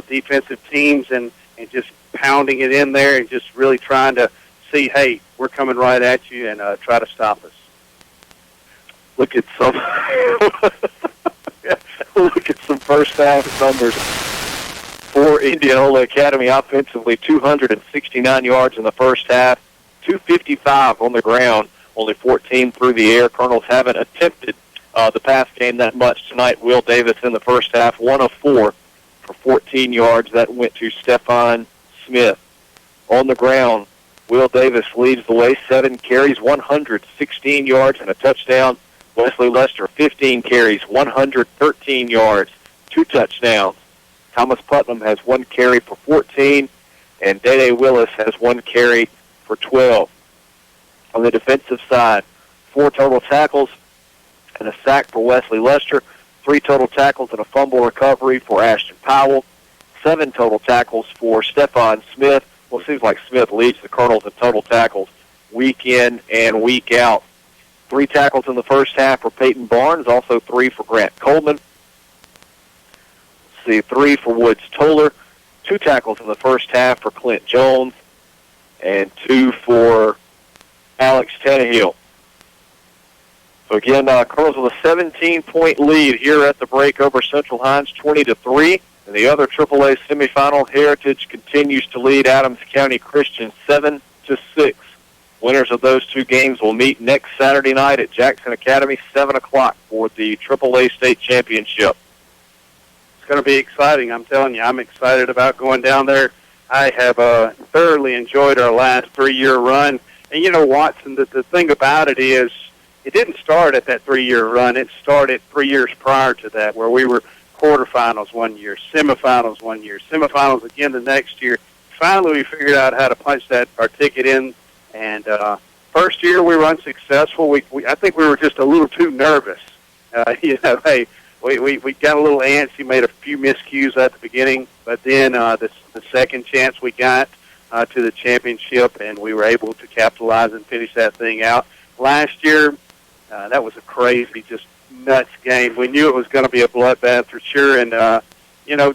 Speaker 1: defensive teams and just pounding it in there and just really trying to see, hey, we're coming right at you and try to stop us.
Speaker 2: Look at some first half numbers for Indianola Academy offensively. 269 yards in the first half, 255 on the ground, only 14 through the air. Colonels haven't attempted the pass game that much tonight. Will Davis in the first half, 1 of 4 for 14 yards. That went to Stephon Smith. On the ground, Will Davis leads the way, 7 carries, 116 yards, and a touchdown. Wesley Lester, 15 carries, 113 yards, 2 touchdowns. Thomas Putnam has 1 carry for 14, and Dede Willis has 1 carry for 12. On the defensive side, 4 total tackles and a sack for Wesley Lester, 3 total tackles and a fumble recovery for Ashton Powell, 7 total tackles for Stephon Smith. Well, it seems like Smith leads the Colonels in total tackles week in and week out. 3 tackles in the first half for Peyton Barnes, also 3 for Grant Coleman. Let's see, 3 for Woods Toller, 2 tackles in the first half for Clint Jones, and 2 for Alex Tannehill. So again, Colonels with a 17-point lead here at the break over Central Hines, 20-3. In the other AAA semifinal, Heritage continues to lead Adams County Christian 7-6. Winners of those 2 games will meet next Saturday night at Jackson Academy, 7 o'clock for the AAA state championship.
Speaker 1: It's going to be exciting. I'm telling you, I'm excited about going down there. I have thoroughly enjoyed our last 3-year run. And, Watson, the thing about it is, it didn't start at that 3-year run. It started 3 years prior to that, where we were quarterfinals one year, semifinals one year, semifinals again the next year. Finally, we figured out how to punch our ticket in, and first year we were unsuccessful. I think we were just a little too nervous. We got a little antsy, made a few miscues at the beginning, but then the second chance we got to the championship, and we were able to capitalize and finish that thing out. Last year, that was a crazy, just nuts game. We knew it was going to be a bloodbath for sure, and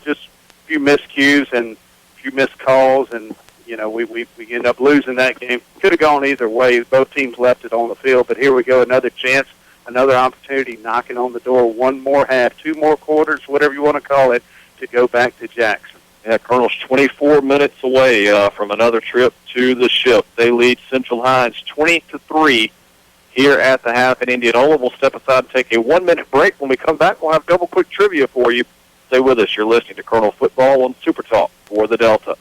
Speaker 1: just a few miscues and a few missed calls, and we ended up losing that game. Could have gone either way. Both teams left it on the field, but here we go, another chance, another opportunity knocking on the door. One more half, 2 more quarters, whatever you want to call it, to go back to Jackson.
Speaker 2: Yeah, Colonel's 24 minutes away from another trip to the ship. They lead Central Hines 20-3 here at the half in Indianola. We'll step aside and take a 1-minute break. When we come back, we'll have double quick trivia for you. Stay with us. You're listening to Colonel Football on Super Talk for the Delta.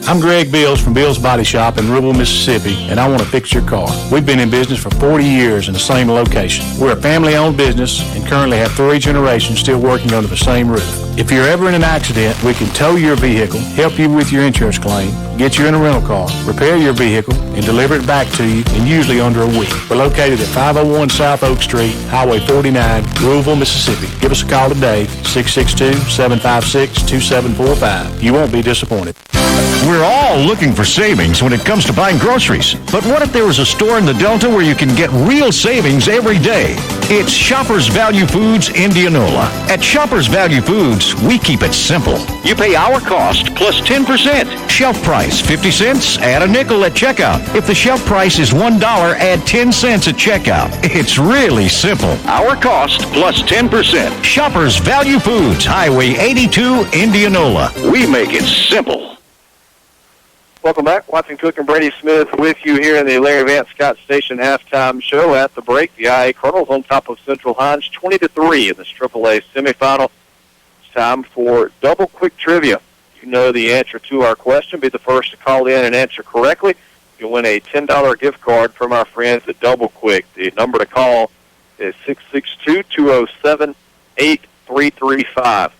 Speaker 14: I'm Greg Bills from Bill's Body Shop in Riverville, Mississippi, and I want to fix your car. We've been in business for 40 years in the same location. We're a family-owned business and currently have 3 generations still working under the same roof. If you're ever in an accident, we can tow your vehicle, help you with your insurance claim, get you in a rental car, repair your vehicle, and deliver it back to you in usually under a week. We're located at 501 South Oak Street, Highway 49, Louisville, Mississippi. Give us a call today, 662-756-2745. You won't be disappointed.
Speaker 4: We're all looking for savings when it comes to buying groceries. But what if there was a store in the Delta where you can get real savings every day? It's Shoppers Value Foods Indianola. At Shoppers Value Foods, we keep it simple. You pay our cost plus 10%. Shelf price, 50 cents, add a nickel at checkout. If the shelf price is $1, add 10 cents at checkout. It's really simple. Our cost plus 10%. Shoppers Value Foods, Highway 82, Indianola. We make it simple.
Speaker 2: Welcome back. Watson Cook and Brady Smith with you here in the Larry Vance Scott Station halftime show. At the break, the IA Colonels on top of Central Hines 20-3 in this AAA semifinal. It's time for double quick trivia. If you know the answer to our question, be the first to call in and answer correctly. You'll win a $10 gift card from our friends at Double Quick. The number to call is 662-207-8335.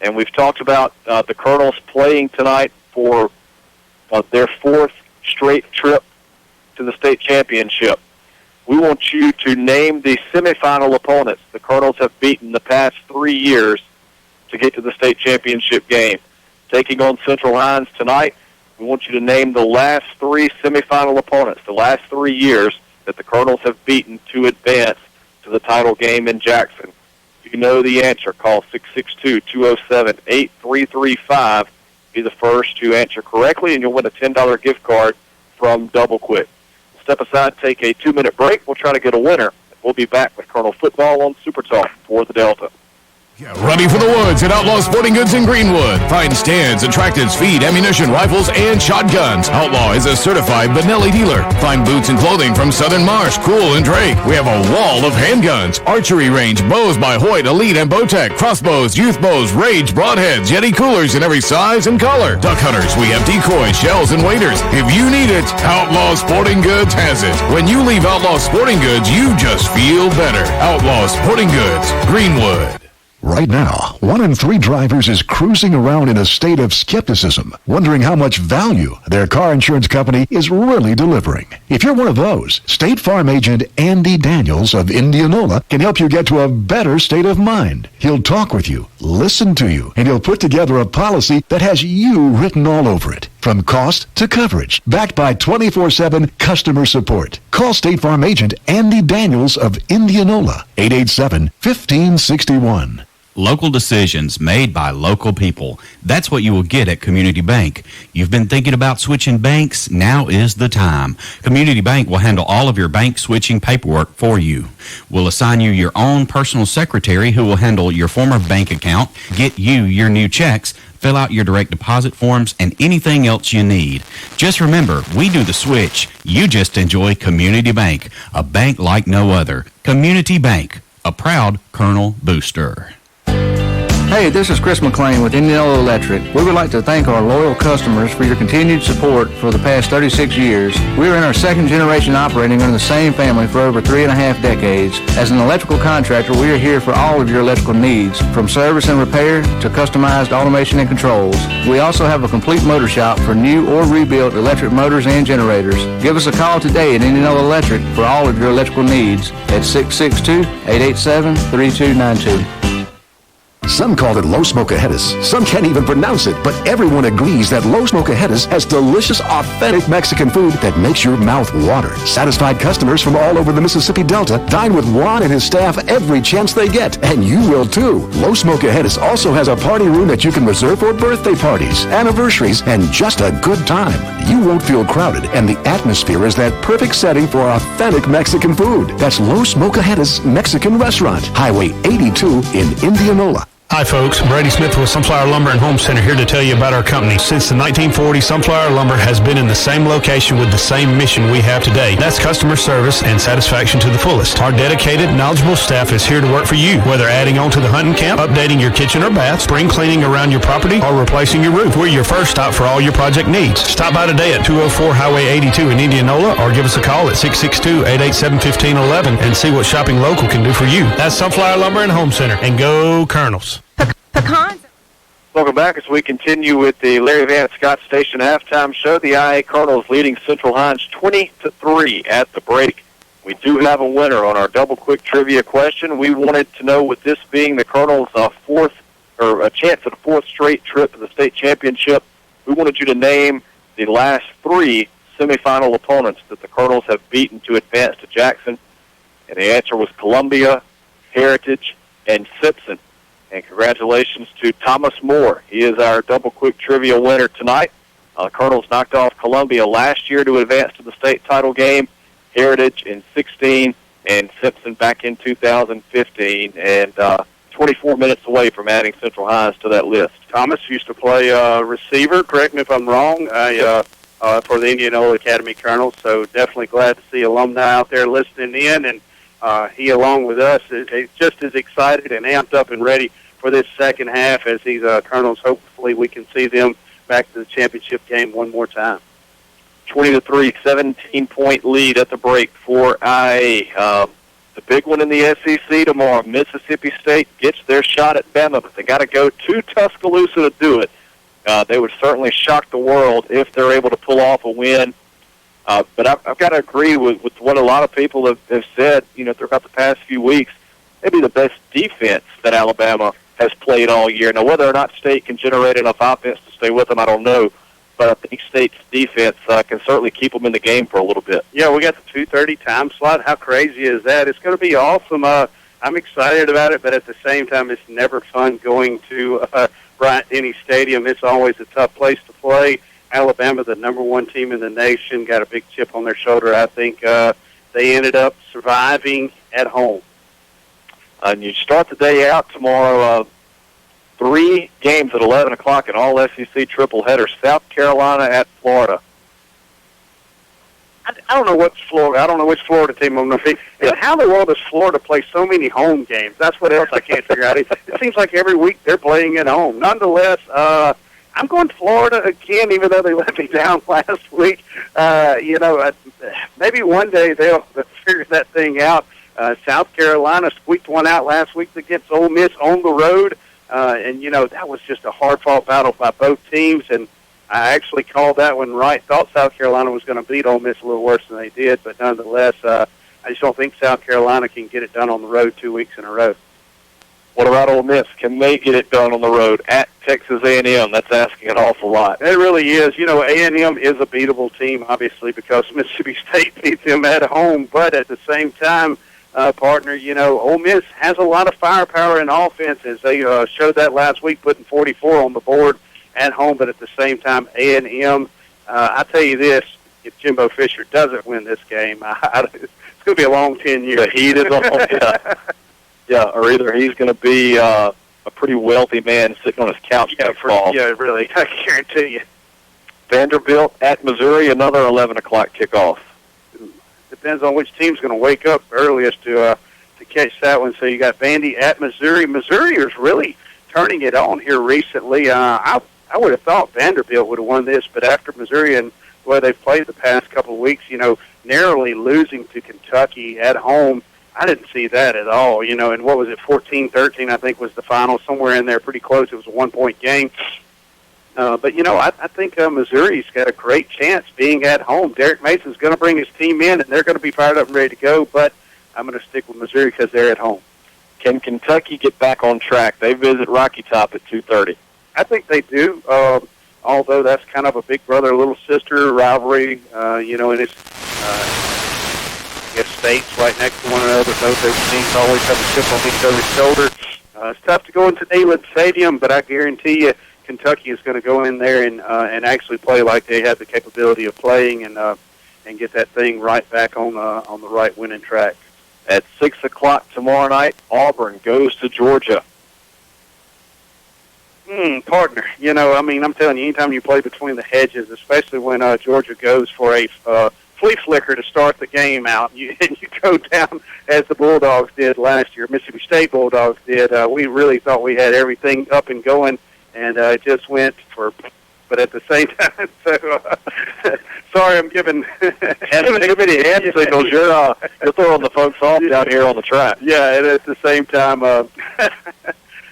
Speaker 2: And we've talked about the Colonels playing tonight for their 4th straight trip to the state championship. We want you to name the semifinal opponents the Colonels have beaten the past 3 years to get to the state championship game. Taking on Central Hines tonight, we want you to name the last 3 semifinal opponents, the last 3 years that the Colonels have beaten to advance to the title game in Jackson. If you know the answer, call 662-207-8335. Be the first to answer correctly, and you'll win a $10 gift card from Double Quick. Step aside, take a 2-minute break. We'll try to get a winner. We'll be back with Colonel Football on Super Talk for the Delta.
Speaker 5: Get ready for the woods at Outlaw Sporting Goods in Greenwood. Find stands, attractants, feed, ammunition, rifles, and shotguns. Outlaw is a certified Benelli dealer. Find boots and clothing from Southern Marsh, Cool, and Drake. We have a wall of handguns, archery range, bows by Hoyt, Elite, and Bowtech, crossbows, youth bows, Rage, broadheads, Yeti coolers in every size and color. Duck hunters, we have decoys, shells, and waders. If you need it, Outlaw Sporting Goods has it. When you leave Outlaw Sporting Goods, you just feel better. Outlaw Sporting Goods, Greenwood.
Speaker 8: Right now, 1 in 3 drivers is cruising around in a state of skepticism, wondering how much value their car insurance company is really delivering. If you're one of those, State Farm agent Andy Daniels of Indianola can help you get to a better state of mind. He'll talk with you, listen to you, and he'll put together a policy that has you written all over it. From cost to coverage, backed by 24/7 customer support. Call State Farm agent Andy Daniels of Indianola, 887-1561.
Speaker 13: Local decisions made by local people. That's what you will get at Community Bank. You've been thinking about switching banks? Now is the time. Community Bank will handle all of your bank switching paperwork for you. We'll assign you your own personal secretary who will handle your former bank account, get you your new checks, fill out your direct deposit forms, and anything else you need. Just remember, we do the switch. You just enjoy Community Bank, a bank like no other. Community Bank, a proud Colonel Booster.
Speaker 9: Hey, Hey, this is Chris McLean with Indianola Electric. We would like to thank our loyal customers for your continued support for the past 36 years. We are in our second generation operating under the same family for over 3.5 decades. As an electrical contractor, we are here for all of your electrical needs, from service and repair to customized automation and controls. We also have a complete motor shop for new or rebuilt electric motors and generators. Give us a call today at Indianola Electric for all of your electrical needs at 662-887-3292.
Speaker 8: Some call it low smoke ahead-us. Some can't even pronounce it, but everyone agrees that low smoke ahead-us has delicious, authentic Mexican food that makes your mouth water. Satisfied customers from all over the Mississippi Delta dine with Juan and his staff every chance they get, and you will too. Low smoke ahead-us also has a party room that you can reserve for birthday parties, anniversaries, and just a good time. You won't feel crowded, and the atmosphere is that perfect setting for authentic Mexican food. That's Low Smoke Ahead-us Mexican Restaurant, Highway 82 in Indianola.
Speaker 6: Hi folks, Brady Smith with Sunflower Lumber and Home Center here to tell you about our company. Since the 1940s, Sunflower Lumber has been in the same location with the same mission we have today. That's customer service and satisfaction to the fullest. Our dedicated, knowledgeable staff is here to work for you, whether adding on to the hunting camp, updating your kitchen or bath, spring cleaning around your property, or replacing your roof. We're your first stop for all your project needs. Stop by today at 204 Highway 82 in Indianola or give us a call at 662-887-1511 and see what shopping local can do for you. That's Sunflower Lumber and Home Center. And go Colonels.
Speaker 7: Pecans.
Speaker 2: Welcome back as we continue with the Larry Vance Scott Station halftime show. The IA Colonels leading Central Hines 20-3 at the break. We do have a winner on our double quick trivia question. We wanted to know, with this being the Colonels' a chance at a fourth straight trip to the state championship, we wanted you to name the last three semifinal opponents that the Colonels have beaten to advance to Jackson. And the answer was Columbia, Heritage, and Simpson. And congratulations to Thomas Moore. He is our double quick trivia winner tonight. Colonels knocked off Columbia last year to advance to the state title game, Heritage in 16, and Simpson back in 2015, and 24 minutes away from adding Central Hines to that list.
Speaker 1: Thomas used to play receiver, correct me if I'm wrong, for the Indianola Academy Colonels, so definitely glad to see alumni out there listening in, and he, along with us, is just as excited and amped up and ready for this second half as these Colonels. Hopefully we can see them back to the championship game one more time.
Speaker 2: 20-3, 17-point lead at the break for IA. The big one in the SEC tomorrow, Mississippi State gets their shot at Bama, but they got to go to Tuscaloosa to do it. They would certainly shock the world if they're able to pull off a win. But I've got to agree with what a lot of people have said, throughout the past few weeks. Maybe the best defense that Alabama has played all year. Now, whether or not State can generate enough offense to stay with them, I don't know. But I think State's defense can certainly keep them in the game for a little bit.
Speaker 1: Yeah, we got the 2:30 time slot. How crazy is that? It's going to be awesome. I'm excited about it, but at the same time, it's never fun going to Bryant-Denny Stadium. It's always a tough place to play. Alabama, the number one team in the nation, got a big chip on their shoulder. I think they ended up surviving at home.
Speaker 2: And you start the day out tomorrow, 3 games at 11 o'clock, an all-SEC triple header, South Carolina at Florida.
Speaker 1: I don't know which Florida team I'm going to be. And how in the world does Florida play so many home games? That's what else I can't figure out. It seems like every week they're playing at home. Nonetheless, I'm going Florida again, even though they let me down last week. Maybe one day they'll figure that thing out. South Carolina squeaked one out last week against Ole Miss on the road. And that was just a hard-fought battle by both teams. And I actually called that one right. Thought South Carolina was going to beat Ole Miss a little worse than they did. But nonetheless, I just don't think South Carolina can get it done on the road 2 weeks in a row.
Speaker 2: What about Ole Miss? Can they get it done on the road at Texas A&M? That's asking an awful lot.
Speaker 1: It really is. A&M is a beatable team, obviously, because Mississippi State beat them at home. But at the same time, partner, Ole Miss has a lot of firepower in offense, as they showed that last week, putting 44 on the board at home. But at the same time, A&M, I tell you this, if Jimbo Fisher doesn't win this game, it's going to be a long 10 years.
Speaker 2: The heat is on. Yeah, or either he's going to be a pretty wealthy man sitting on his couch.
Speaker 1: Yeah, really, I guarantee you.
Speaker 2: Vanderbilt at Missouri, another 11 o'clock kickoff.
Speaker 1: Depends on which team's going to wake up earliest to catch that one. So you got Vandy at Missouri. Missouri is really turning it on here recently. I would have thought Vanderbilt would have won this, but after Missouri and the way they've played the past couple of weeks, narrowly losing to Kentucky at home, I didn't see that at all. And what was it, 14-13, I think was the final, somewhere in there, pretty close. It was a 1-point game. But, I think Missouri's got a great chance being at home. Derek Mason's going to bring his team in, and they're going to be fired up and ready to go, but I'm going to stick with Missouri because they're at home.
Speaker 2: Can Kentucky get back on track? They visit Rocky Top at 2:30.
Speaker 1: I think they do, although that's kind of a big brother, little sister rivalry, and it's states right next to one another. Both those teams always have a chip on each other's shoulder. It's tough to go into Neyland Stadium, but I guarantee you Kentucky is going to go in there and actually play like they have the capability of playing and get that thing right back on the right winning track.
Speaker 2: At 6 o'clock tomorrow night, Auburn goes to Georgia.
Speaker 1: Partner, I'm telling you, anytime you play between the hedges, especially when Georgia goes for a flea flicker to start the game out, and you go down as the Bulldogs did last year, Mississippi State Bulldogs did, we really thought we had everything up and going, and it just went for... But at the same time, sorry, I'm giving
Speaker 2: too many hand signals. You're throwing the folks off down here on the track.
Speaker 1: Yeah, and at the same time,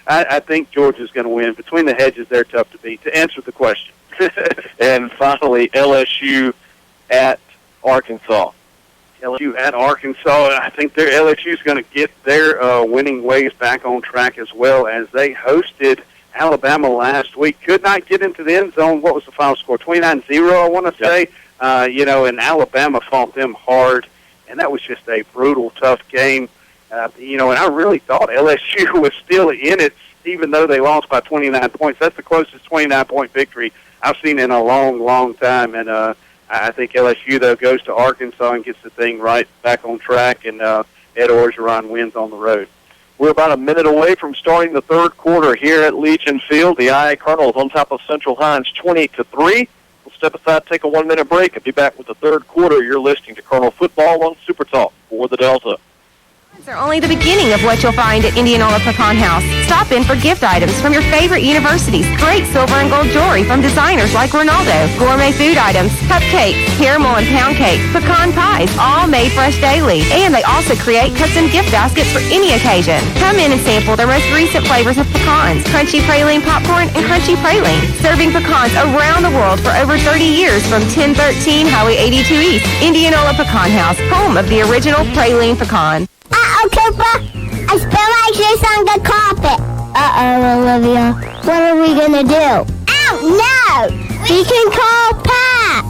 Speaker 1: I think Georgia's going to win. Between the hedges, they're tough to beat. To answer the question.
Speaker 2: And finally, LSU at Arkansas.
Speaker 1: LSU at Arkansas. I think LSU's going to get their winning ways back on track as well, as they hosted Alabama last week. Could not get into the end zone. What was the final score? 29-0, I want to say. And Alabama fought them hard, and that was just a brutal, tough game. And I really thought LSU was still in it, even though they lost by 29 points. That's the closest 29-point victory I've seen in a long, long time. And I think LSU, though, goes to Arkansas and gets the thing right back on track, and Ed Orgeron wins on the road.
Speaker 2: We're about a minute away from starting the third quarter here at Legion Field. The IA Colonels on top of Central Hines 20-3. We'll step aside, take a 1-minute break, and be back with the third quarter. You're listening to Colonel Football on Super Talk for the Delta.
Speaker 7: Are only the beginning of what you'll find at Indianola Pecan House. Stop in for gift items from your favorite universities, great silver and gold jewelry from designers like Ronaldo, gourmet food items, cupcakes, caramel and pound cake, pecan pies, all made fresh daily. And they also create custom gift baskets for any occasion. Come in and sample their most recent flavors of pecans, crunchy praline popcorn, and crunchy praline. Serving pecans around the world for over 30 years from 1013 Highway 82 East. Indianola Pecan House, home of the original praline pecan.
Speaker 3: Uh-oh, Cooper. I spilled my juice on the carpet. Uh-oh, Olivia. What are we going to do? Oh, no! We can call Pat.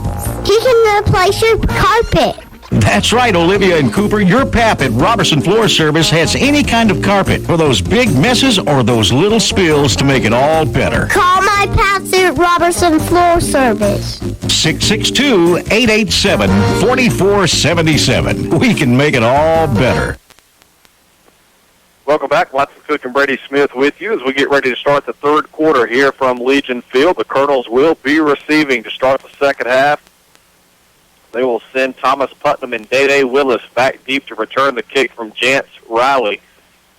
Speaker 3: He can replace your carpet.
Speaker 4: That's right, Olivia and Cooper. Your Pap at Robertson Floor Service has any kind of carpet for those big messes or those little spills to make it all better.
Speaker 3: Call my Paps at Robertson Floor Service.
Speaker 4: 662-887-4477. We can make it all better.
Speaker 2: Welcome back. Watson Cook and Brady Smith with you as we get ready to start the third quarter here from Legion Field. The Colonels will be receiving to start the second half. They will send Thomas Putnam and Day Willis back deep to return the kick from Jance Riley.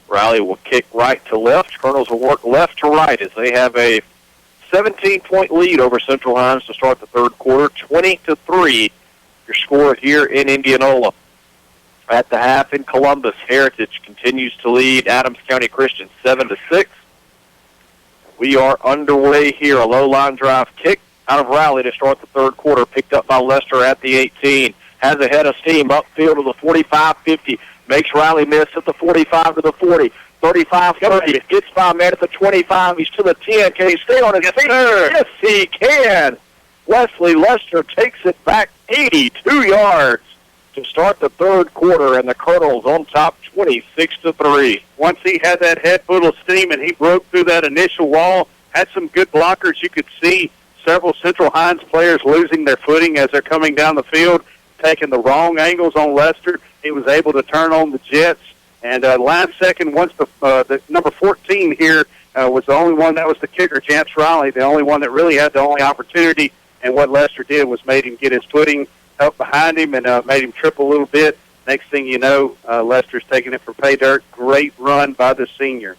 Speaker 2: Riley will kick right to left. Colonels will work left to right as they have a 17-point lead over Central Hines to start the third quarter. 20-3, your score here in Indianola. At the half in Columbus, Heritage continues to lead Adams County Christian 7-6. We are underway here. A low line drive kick out of Riley to start the third quarter, picked up by Lester at the 18. Has a head of steam upfield to the 45-50. Makes Riley miss at the 45 to the 40. 35-30. Gets by man at the 25. He's to the 10. Can he stay on his feet? Yes, he can. Wesley Lester takes it back 82 yards to start the third quarter, and the Colonels on top 26-3.
Speaker 1: Once he had that head full of steam and he broke through that initial wall, had some good blockers. You could see several Central Hines players losing their footing as they're coming down the field, taking the wrong angles on Lester. He was able to turn on the jets. And last second, once the number 14 here was the only one that was the kicker, Jance Riley, the only one that really had the only opportunity. And what Lester did was made him get his footing up behind him and made him trip a little bit. Next thing you know, Lester's taking it for pay dirt. Great run by the senior.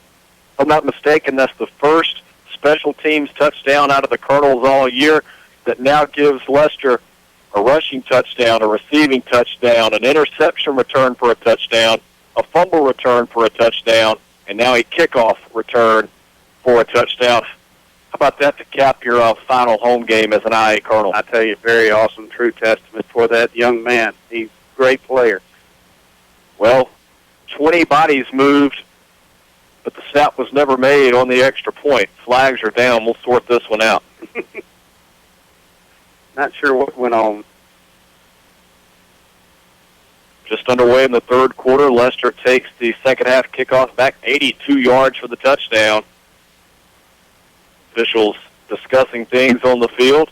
Speaker 2: I'm not mistaken, that's the first special teams touchdown out of the Colonels all year that now gives Lester a rushing touchdown, a receiving touchdown, an interception return for a touchdown, a fumble return for a touchdown, and now a kickoff return for a touchdown. How about that to cap your final home game as an IA Colonel?
Speaker 1: I tell you, very awesome, true testament for that young man. He's a great player.
Speaker 2: Well, 20 bodies moved, but the snap was never made on the extra point. Flags are down. We'll sort this one out.
Speaker 1: Not sure what went on.
Speaker 2: Just underway in the third quarter. Lester takes the second half kickoff back 82 yards for the touchdown. Officials discussing things on the field.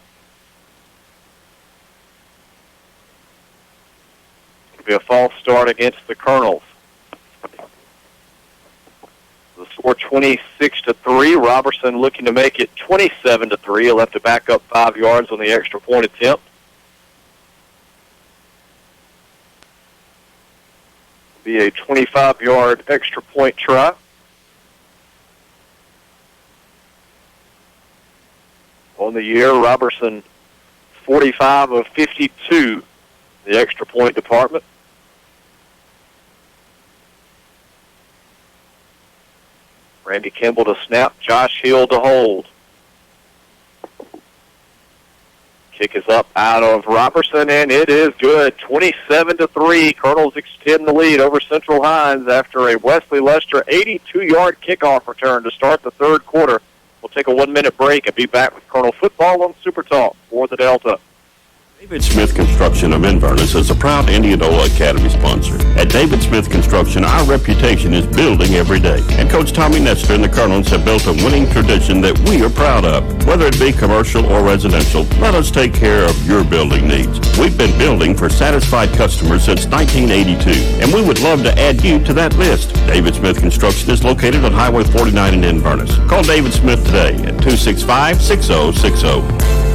Speaker 2: It'll be a false start against the Colonels. The score 26-3. Robertson looking to make it 27-3. He'll have to back up 5 yards on the extra point attempt. Be a 25-yard extra point try. On the year, Robertson 45 of 52, the extra point department. Randy Kimball to snap, Josh Hill to hold. Kick is up out of Robertson, and it is good. 27-3. Colonels extend the lead over Central Hines after a Wesley Lester 82-yard kickoff return to start the third quarter. We'll take a 1-minute break and be back with Colonel Football on Super Talk for the Delta.
Speaker 10: David Smith Construction of Inverness is a proud Indianola Academy sponsor. At David Smith Construction, our reputation is building every day. And Coach Tommy Nestor and the Colonels have built a winning tradition that we are proud of. Whether it be commercial or residential, let us take care of your building needs. We've been building for satisfied customers since 1982, and we would love to add you to that list. David Smith Construction is located on Highway 49 in Inverness. Call David Smith today at 265-6060.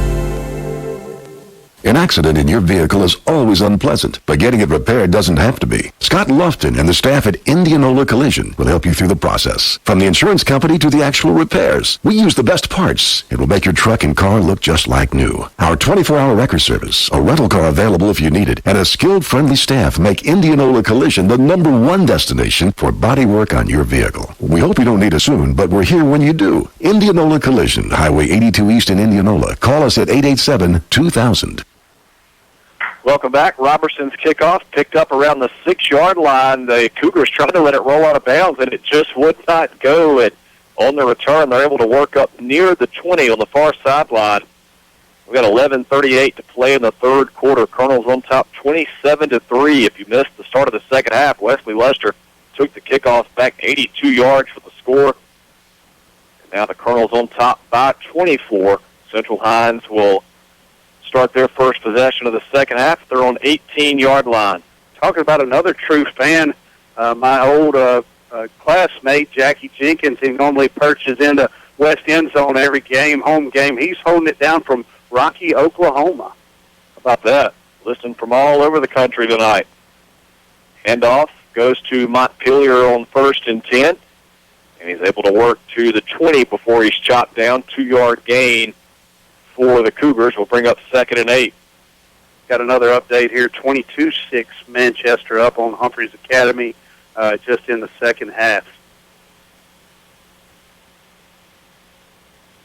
Speaker 8: An accident in your vehicle is always unpleasant, but getting it repaired doesn't have to be. Scott Lofton and the staff at Indianola Collision will help you through the process. From the insurance company to the actual repairs, we use the best parts. It will make your truck and car look just like new. Our 24-hour record service, a rental car available if you need it, and a skilled, friendly staff make Indianola Collision the #1 destination for body work on your vehicle. We hope you don't need us soon, but we're here when you do. Indianola Collision, Highway 82 East in Indianola. Call us at 887-2000.
Speaker 2: Welcome back. Robertson's kickoff picked up around the 6-yard line. The Cougars tried to let it roll out of bounds, and it just would not go. And on the return, they're able to work up near the 20 on the far sideline. We've got 11:38 to play in the third quarter. Colonels on top 27-3. If you missed the start of the second half, Wesley Lester took the kickoff back 82 yards for the score. And now the Colonels on top by 24. Central Hines will start their first possession of the second half. They're on 18-yard line.
Speaker 1: Talking about another true fan, my old classmate, Jackie Jenkins, he normally perches into West End Zone every game, home game. He's holding it down from Rocky, Oklahoma.
Speaker 2: How about that? Listening from all over the country tonight. Handoff goes to Montpelier on 1st and 10, and he's able to work to the 20 before he's chopped down. 2-yard gain for the Cougars. Will bring up 2nd and 8.
Speaker 1: Got another update here. 22-6 Manchester up on Humphreys Academy just in the second half.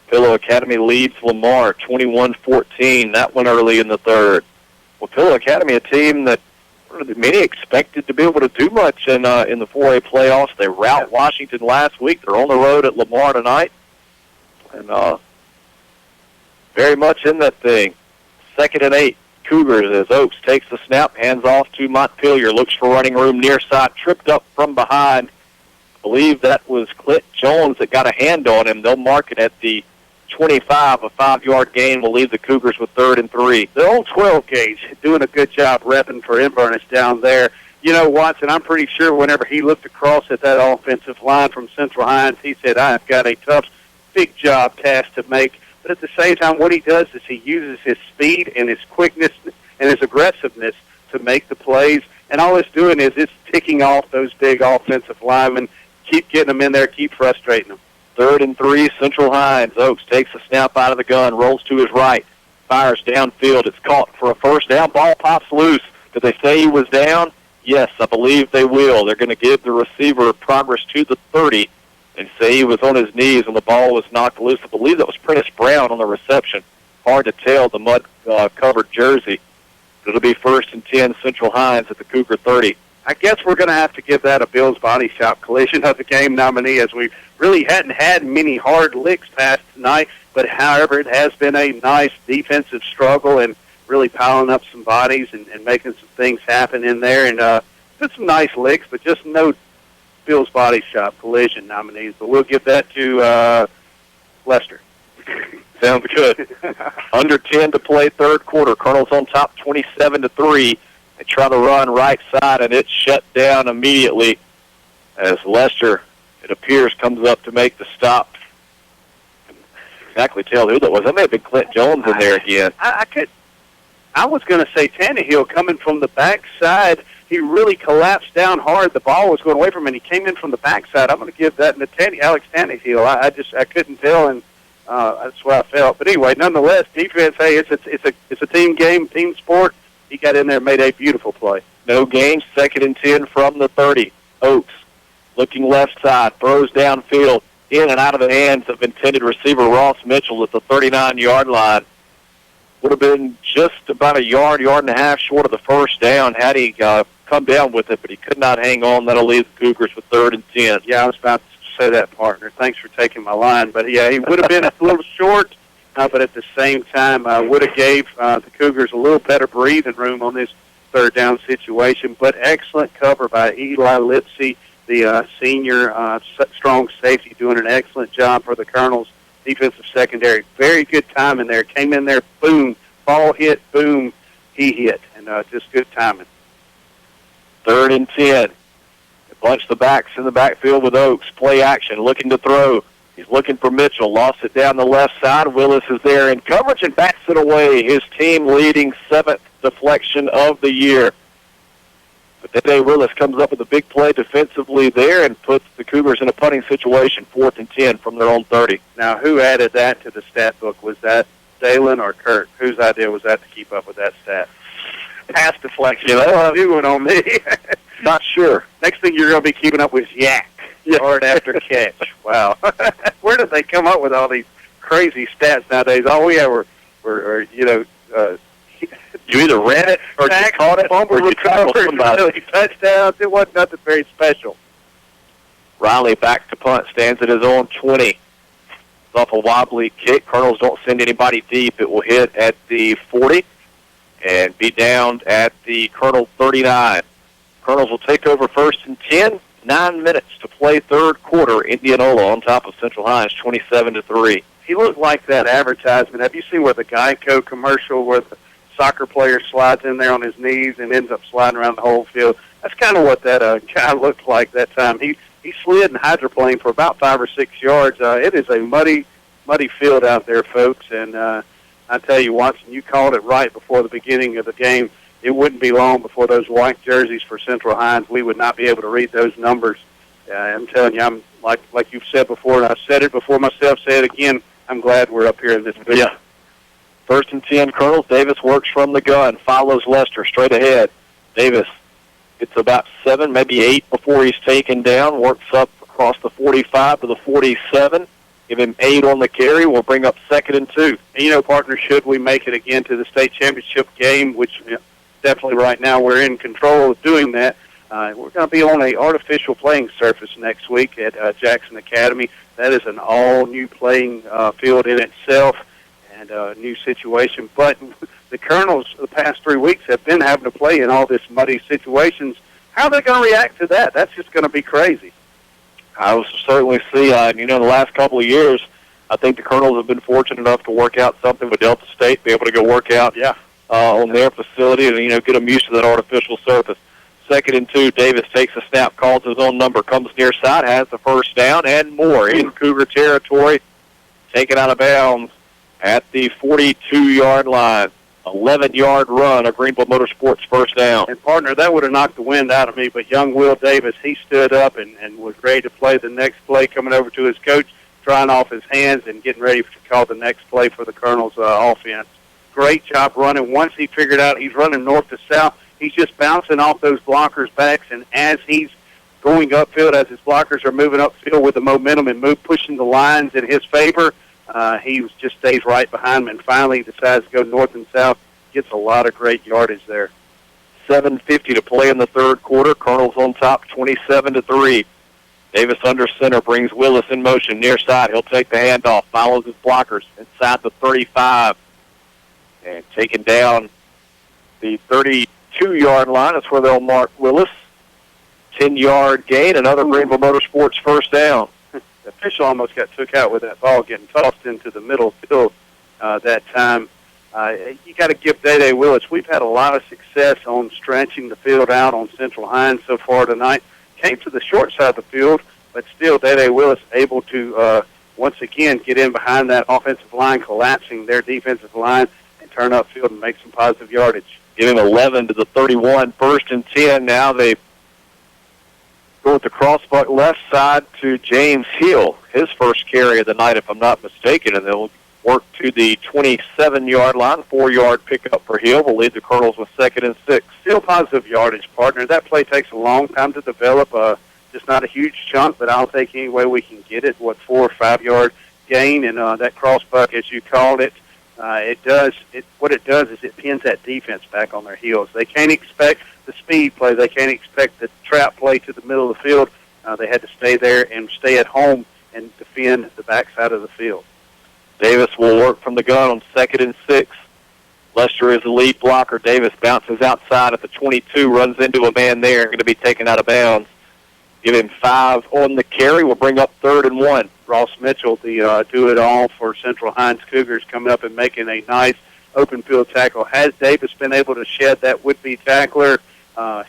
Speaker 2: Pillow Academy leads Lamar 21-14. That one early in the third. Well, Pillow Academy, a team that many expected to be able to do much in the 4A playoffs. They rout Washington last week. They're on the road at Lamar tonight. And very much in that thing. 2nd and 8. Cougars as Oaks takes the snap, hands off to Montpelier, looks for running room near side, tripped up from behind. I believe that was Clint Jones that got a hand on him. They'll mark it at the 25. A 5-yard gain will leave the Cougars with 3rd and 3.
Speaker 1: The old 12 gauge doing a good job repping for Inverness down there. You know, Watson, I'm pretty sure whenever he looked across at that offensive line from Central Hines, he said, I've got a tough, big job task to make. But at the same time, what he does is he uses his speed and his quickness and his aggressiveness to make the plays. And all it's doing is it's ticking off those big offensive linemen, keep getting them in there, keep frustrating them.
Speaker 2: 3rd and 3, Central Hines. Oaks takes the snap out of the gun, rolls to his right, fires downfield. It's caught for a first down. Ball pops loose. Did they say he was down? Yes, I believe they will. They're going to give the receiver progress to the 30 and say he was on his knees when the ball was knocked loose. I believe that was Prentice Brown on the reception. Hard to tell, the mud-covered jersey. It'll be 1st and 10, Central Hines at the Cougar 30.
Speaker 1: I guess we're going to have to give that a Bill's Body Shop collision of the game nominee, as we really hadn't had many hard licks past tonight. But, however, it has been a nice defensive struggle and really piling up some bodies and making some things happen in there. And did some nice licks, but just no Bill's Body Shop collision nominees. But we'll give that to Lester.
Speaker 2: Sounds good. Under 10 to play, 3rd quarter. Colonel's on top 27-3. They try to run right side, and it's shut down immediately as Lester, it appears, comes up to make the stop. Exactly tell who that was. That may have been Clint Jones in there again.
Speaker 1: I was going to say Tannehill coming from the backside. He really collapsed down hard. The ball was going away from him, and he came in from the backside. I'm going to give that to Alex Tannehill. I couldn't tell, and that's what I felt. But anyway, nonetheless, defense. Hey, it's a team game, team sport. He got in there and made a beautiful play.
Speaker 2: No gain, 2nd and 10 from the 30. Oaks looking left side, throws downfield, in and out of the hands of intended receiver Ross Mitchell at the 39-yard line. Would have been just about a yard and a half short of the first down had he come down with it, but he could not hang on. That'll leave the Cougars with 3rd and 10.
Speaker 1: Yeah, I was about to say that, partner. Thanks for taking my line. But, yeah, he would have been a little short. But at the same time, would have gave the Cougars a little better breathing room on this 3rd down situation. But excellent cover by Eli Lipsey, the senior strong safety, doing an excellent job for the Colonels' defensive secondary. Very good time in there. Came in there, boom, ball hit, boom, he hit, and just good timing.
Speaker 2: 3rd and 10. They bunch the backs in the backfield with Oaks. Play action, looking to throw. He's looking for Mitchell. Lost it down the left side. Willis is there in coverage and bats it away. His team leading 7th deflection of the year. But today Willis comes up with a big play defensively there and puts the Cougars in a punting situation, 4th and 10 from their own 30.
Speaker 1: Now, who added that to the stat book? Was that Dalen or Kurt? Whose idea was that to keep up with that stat? Pass deflection. That's a new one on me.
Speaker 2: Not sure.
Speaker 1: Next thing you're going to be keeping up with yak. Yard after catch. Wow. Where did they come up with all these crazy stats nowadays? All we have were you
Speaker 2: either ran it or you caught it or you tackled somebody.
Speaker 1: Touchdowns. It wasn't nothing very special.
Speaker 2: Riley back to punt, stands at his own 20. It's off a wobbly kick. Colonels don't send anybody deep. It will hit at the 40 and be down at the Colonel 39. Colonels will take over 1st and 10. 9 minutes to play 3rd quarter. Indianola on top of Central Hines, 27-3.
Speaker 1: He looked like that advertisement. Have you seen where the Geico commercial where the soccer player slides in there on his knees and ends up sliding around the whole field? That's kind of what that guy looked like that time. He slid and hydroplaned for about 5 or 6 yards. It is a muddy field out there, folks. And I tell you, Watson, you called it right before the beginning of the game. It wouldn't be long before those white jerseys for Central Hines, we would not be able to read those numbers. I'm telling you, I'm like you've said before, and I've said it before myself, say it again, I'm glad we're up here in this video.
Speaker 2: Yeah. 1st and 10, Colonels. Davis works from the gun, follows Lester straight ahead. Davis, it's about 7, maybe 8 before he's taken down, works up across the 45 to the 47. Give him 8 on the carry. We'll bring up 2nd and 2.
Speaker 1: And, partner, should we make it again to the state championship game, which definitely right now we're in control of doing that. We're going to be on an artificial playing surface next week at Jackson Academy. That is an all-new playing field in itself and a new situation. But the Colonels the past 3 weeks have been having to play in all this muddy situations. How are they going to react to that? That's just going to be crazy.
Speaker 2: I will certainly see. The last couple of years, I think the Colonels have been fortunate enough to work out something with Delta State, be able to go work out on their facility and, get them used to that artificial surface. 2nd and 2, Davis takes a snap, calls his own number, comes near side, has the first down and more in Cougar territory, taken out of bounds at the 42-yard line. 11-yard run, a Greenville Motorsports first down.
Speaker 1: And, partner, that would have knocked the wind out of me, but young Will Davis, he stood up and was ready to play the next play, coming over to his coach, drying off his hands and getting ready to call the next play for the Colonel's offense. Great job running. Once he figured out he's running north to south, he's just bouncing off those blockers' backs, and as he's going upfield, as his blockers are moving upfield with the momentum and pushing the lines in his favor, he just stays right behind him and finally decides to go north and south. Gets a lot of great yardage there.
Speaker 2: 7:50 to play in the third quarter. Colonel's on top, 27-3. Davis under center brings Willis in motion near side. He'll take the handoff, follows his blockers inside the 35, and taken down the 32-yard line. That's where they'll mark Willis. 10-yard gain, another Greenville Motorsports first down.
Speaker 1: The official almost got took out with that ball getting tossed into the middle field that time. You got to give Day Willis. We've had a lot of success on stretching the field out on Central Hines so far tonight. Came to the short side of the field, but still Day Willis able to once again get in behind that offensive line, collapsing their defensive line, and turn upfield and make some positive yardage.
Speaker 2: Give him 11 to the 31, first and 10. Now they go with the crossbuck left side to James Hill, his first carry of the night, if I'm not mistaken, and they'll work to the 27-yard line, 4-yard pickup for Hill. Will lead the Colonels with 2nd and 6.
Speaker 1: Still positive yardage, partner. That play takes a long time to develop. Just not a huge chunk, but I'll take any way we can get it. 4 or 5 yard gain, and that crossbuck, as you called it, what it does is it pins that defense back on their heels. They can't expect the speed play. They can't expect the trap play to the middle of the field. They had to stay there and stay at home and defend the backside of the field.
Speaker 2: Davis will work from the gun on 2nd and 6. Lester is the lead blocker. Davis bounces outside at the 22, runs into a man there, going to be taken out of bounds. Give him 5 on the carry. We'll bring up 3rd and 1.
Speaker 1: Ross Mitchell, the do-it-all for Central Hines Cougars, coming up and making a nice open field tackle. Has Davis been able to shed that would-be tackler,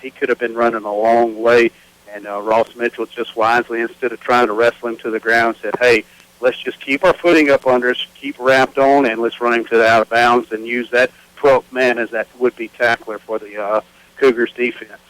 Speaker 1: he could have been running a long way. And Ross Mitchell just wisely, instead of trying to wrestle him to the ground, said, hey, let's just keep our footing up under us, keep wrapped on, and let's run him to the out of bounds and use that 12th man as that would-be tackler for the Cougars defense.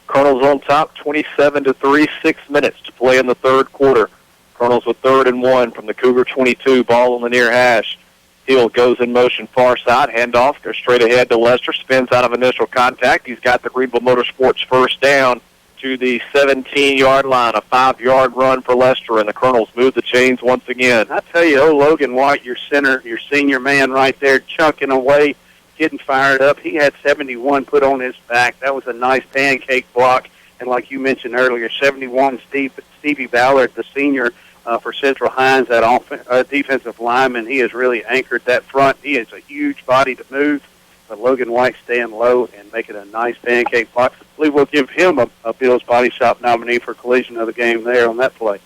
Speaker 2: Colonels on top, 27-3, 6 minutes to play in the third quarter. Colonels with 3rd and 1 from the Cougar 22, ball on the near hash. Hill goes in motion far side, handoff, goes straight ahead to Lester, spins out of initial contact. He's got the Greenville Motorsports first down to the 17-yard line, a 5-yard run for Lester, and the Colonels move the chains once again.
Speaker 1: I tell you, Logan White, your senior man right there, chunking away, getting fired up. He had 71 put on his back. That was a nice pancake block. And like you mentioned earlier, 71, Stevie Ballard, the senior for Central Hines, that defensive lineman. He has really anchored that front. He is a huge body to move. But Logan White staying low and making a nice pancake block. I believe we'll give him a Bill's Body Shop nominee for collision of the game there on that play.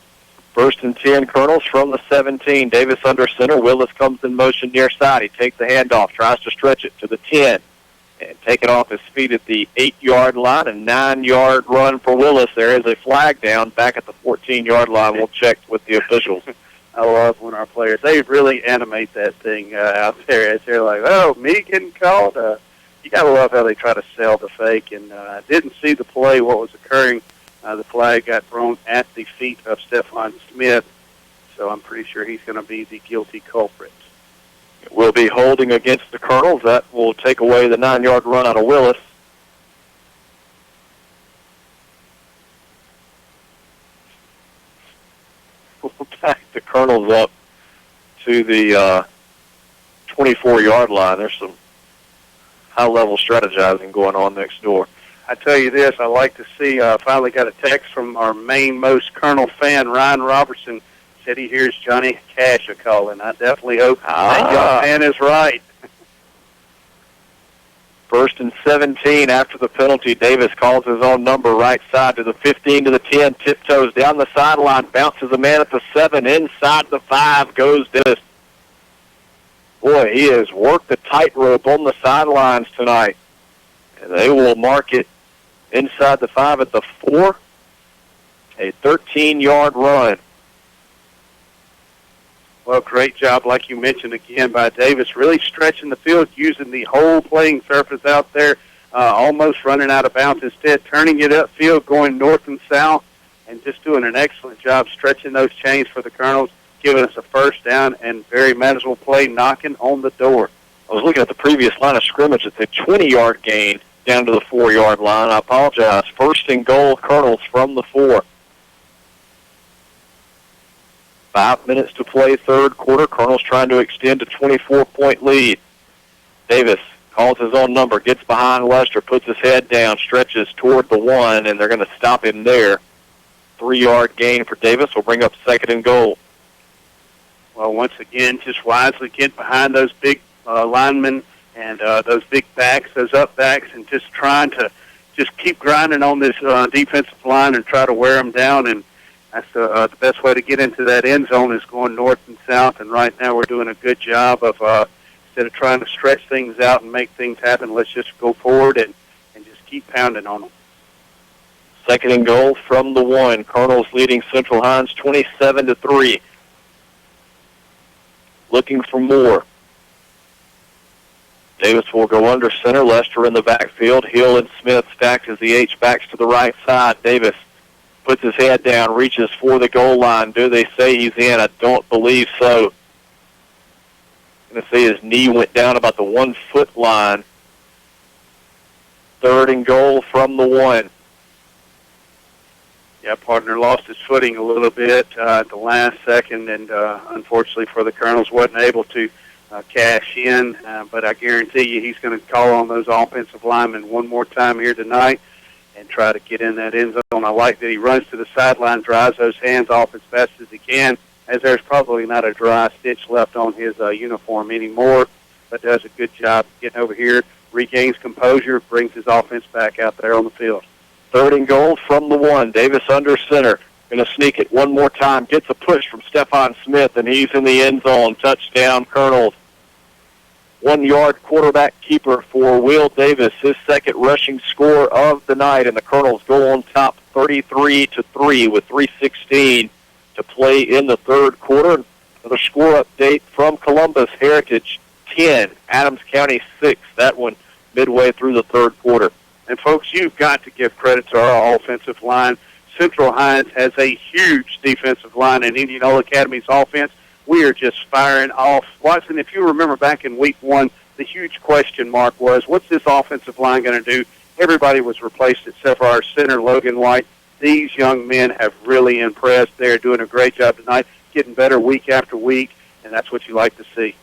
Speaker 2: 1st and 10, Colonels from the 17. Davis under center. Willis comes in motion near side. He takes the handoff, tries to stretch it to the 10, and take it off his feet at the 8-yard line. A 9-yard run for Willis. There is a flag down back at the 14-yard line. We'll check with the officials.
Speaker 1: I love when our players, they really animate that thing out there as they're like, oh, me getting called? You got to love how they try to sell the fake. And I didn't see the play, what was occurring. The flag got thrown at the feet of Stephon Smith, so I'm pretty sure he's going to be the guilty culprit.
Speaker 2: It will be holding against the Colonels. That will take away the 9-yard run out of Willis. We'll back the Colonels up to the 24-yard line. There's some high-level strategizing going on next door.
Speaker 1: I tell you this, I like to see, finally got a text from our main-most Colonel fan, Ryan Robertson, said he hears Johnny Cash a-calling. I definitely hope that young man is right.
Speaker 2: 1st and 17 after the penalty. Davis calls his own number right side to the 15 to the 10, tiptoes down the sideline, bounces a man at the 7, inside the 5 goes Davis. Boy, he has worked the tightrope on the sidelines tonight. And they will mark it inside the 5 at the 4. A 13-yard run.
Speaker 1: Well, great job, like you mentioned again, by Davis, really stretching the field, using the whole playing surface out there, almost running out of bounds, instead turning it upfield, going north and south, and just doing an excellent job stretching those chains for the Colonels, giving us a first down and very manageable play, knocking on the door.
Speaker 2: I was looking at the previous line of scrimmage. It's a 20-yard gain down to the 4-yard line. I apologize. First and goal, Colonels from the 4. 5 minutes to play, third quarter. Colonels trying to extend a 24-point lead. Davis calls his own number, gets behind Lester, puts his head down, stretches toward the 1, and they're going to stop him there. 3-yard gain for Davis will bring up second and goal.
Speaker 1: Well, once again, just wisely get behind those big linemen and those big backs, those up backs, and just trying to just keep grinding on this defensive line and try to wear them down. And that's the best way to get into that end zone is going north and south. And right now we're doing a good job of instead of trying to stretch things out and make things happen, let's just go forward and just keep pounding on them.
Speaker 2: Second and goal from the 1. Colonels leading Central Hines 27-3. Looking for more. Davis will go under center. Lester in the backfield. Hill and Smith stacked as the H-backs to the right side. Davis puts his head down, reaches for the goal line. Do they say he's in? I don't believe so. I'm going to say his knee went down about the 1-foot line. Third and goal from the 1.
Speaker 1: Yeah, partner lost his footing a little bit at the last second, and unfortunately for the Colonels wasn't able to cash in. But I guarantee you he's going to call on those offensive linemen one more time here tonight and try to get in that end zone. I like that he runs to the sideline, dries those hands off as fast as he can, as there's probably not a dry stitch left on his uniform anymore, but does a good job getting over here, regains composure, brings his offense back out there on the field.
Speaker 2: Third and goal from the 1. Davis under center. Going to sneak it one more time. Gets a push from Stephon Smith, and he's in the end zone. Touchdown, Colonels. 1-yard quarterback keeper for Will Davis. His second rushing score of the night, and the Colonels go on top 33-3 with 3:16 to play in the third quarter. Another score update from Columbus. Heritage 10, Adams County 6. That one midway through the third quarter.
Speaker 1: And, folks, you've got to give credit to our offensive line. Central Hines has a huge defensive line in Indianola Academy's offense. We are just firing off. Watson, if you remember back in week 1, the huge question mark was, what's this offensive line going to do? Everybody was replaced except for our center, Logan White. These young men have really impressed. They're doing a great job tonight, getting better week after week, and that's what you like to see.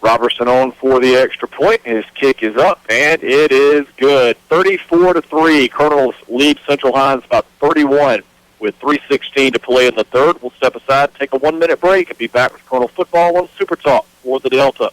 Speaker 2: Robertson on for the extra point. His kick is up, and it is good. 34-3. Colonels lead Central Hines about 31 with 3:16 to play in the third. We'll step aside, take a 1-minute break, and be back with Colonel Football on Super Talk for the Delta.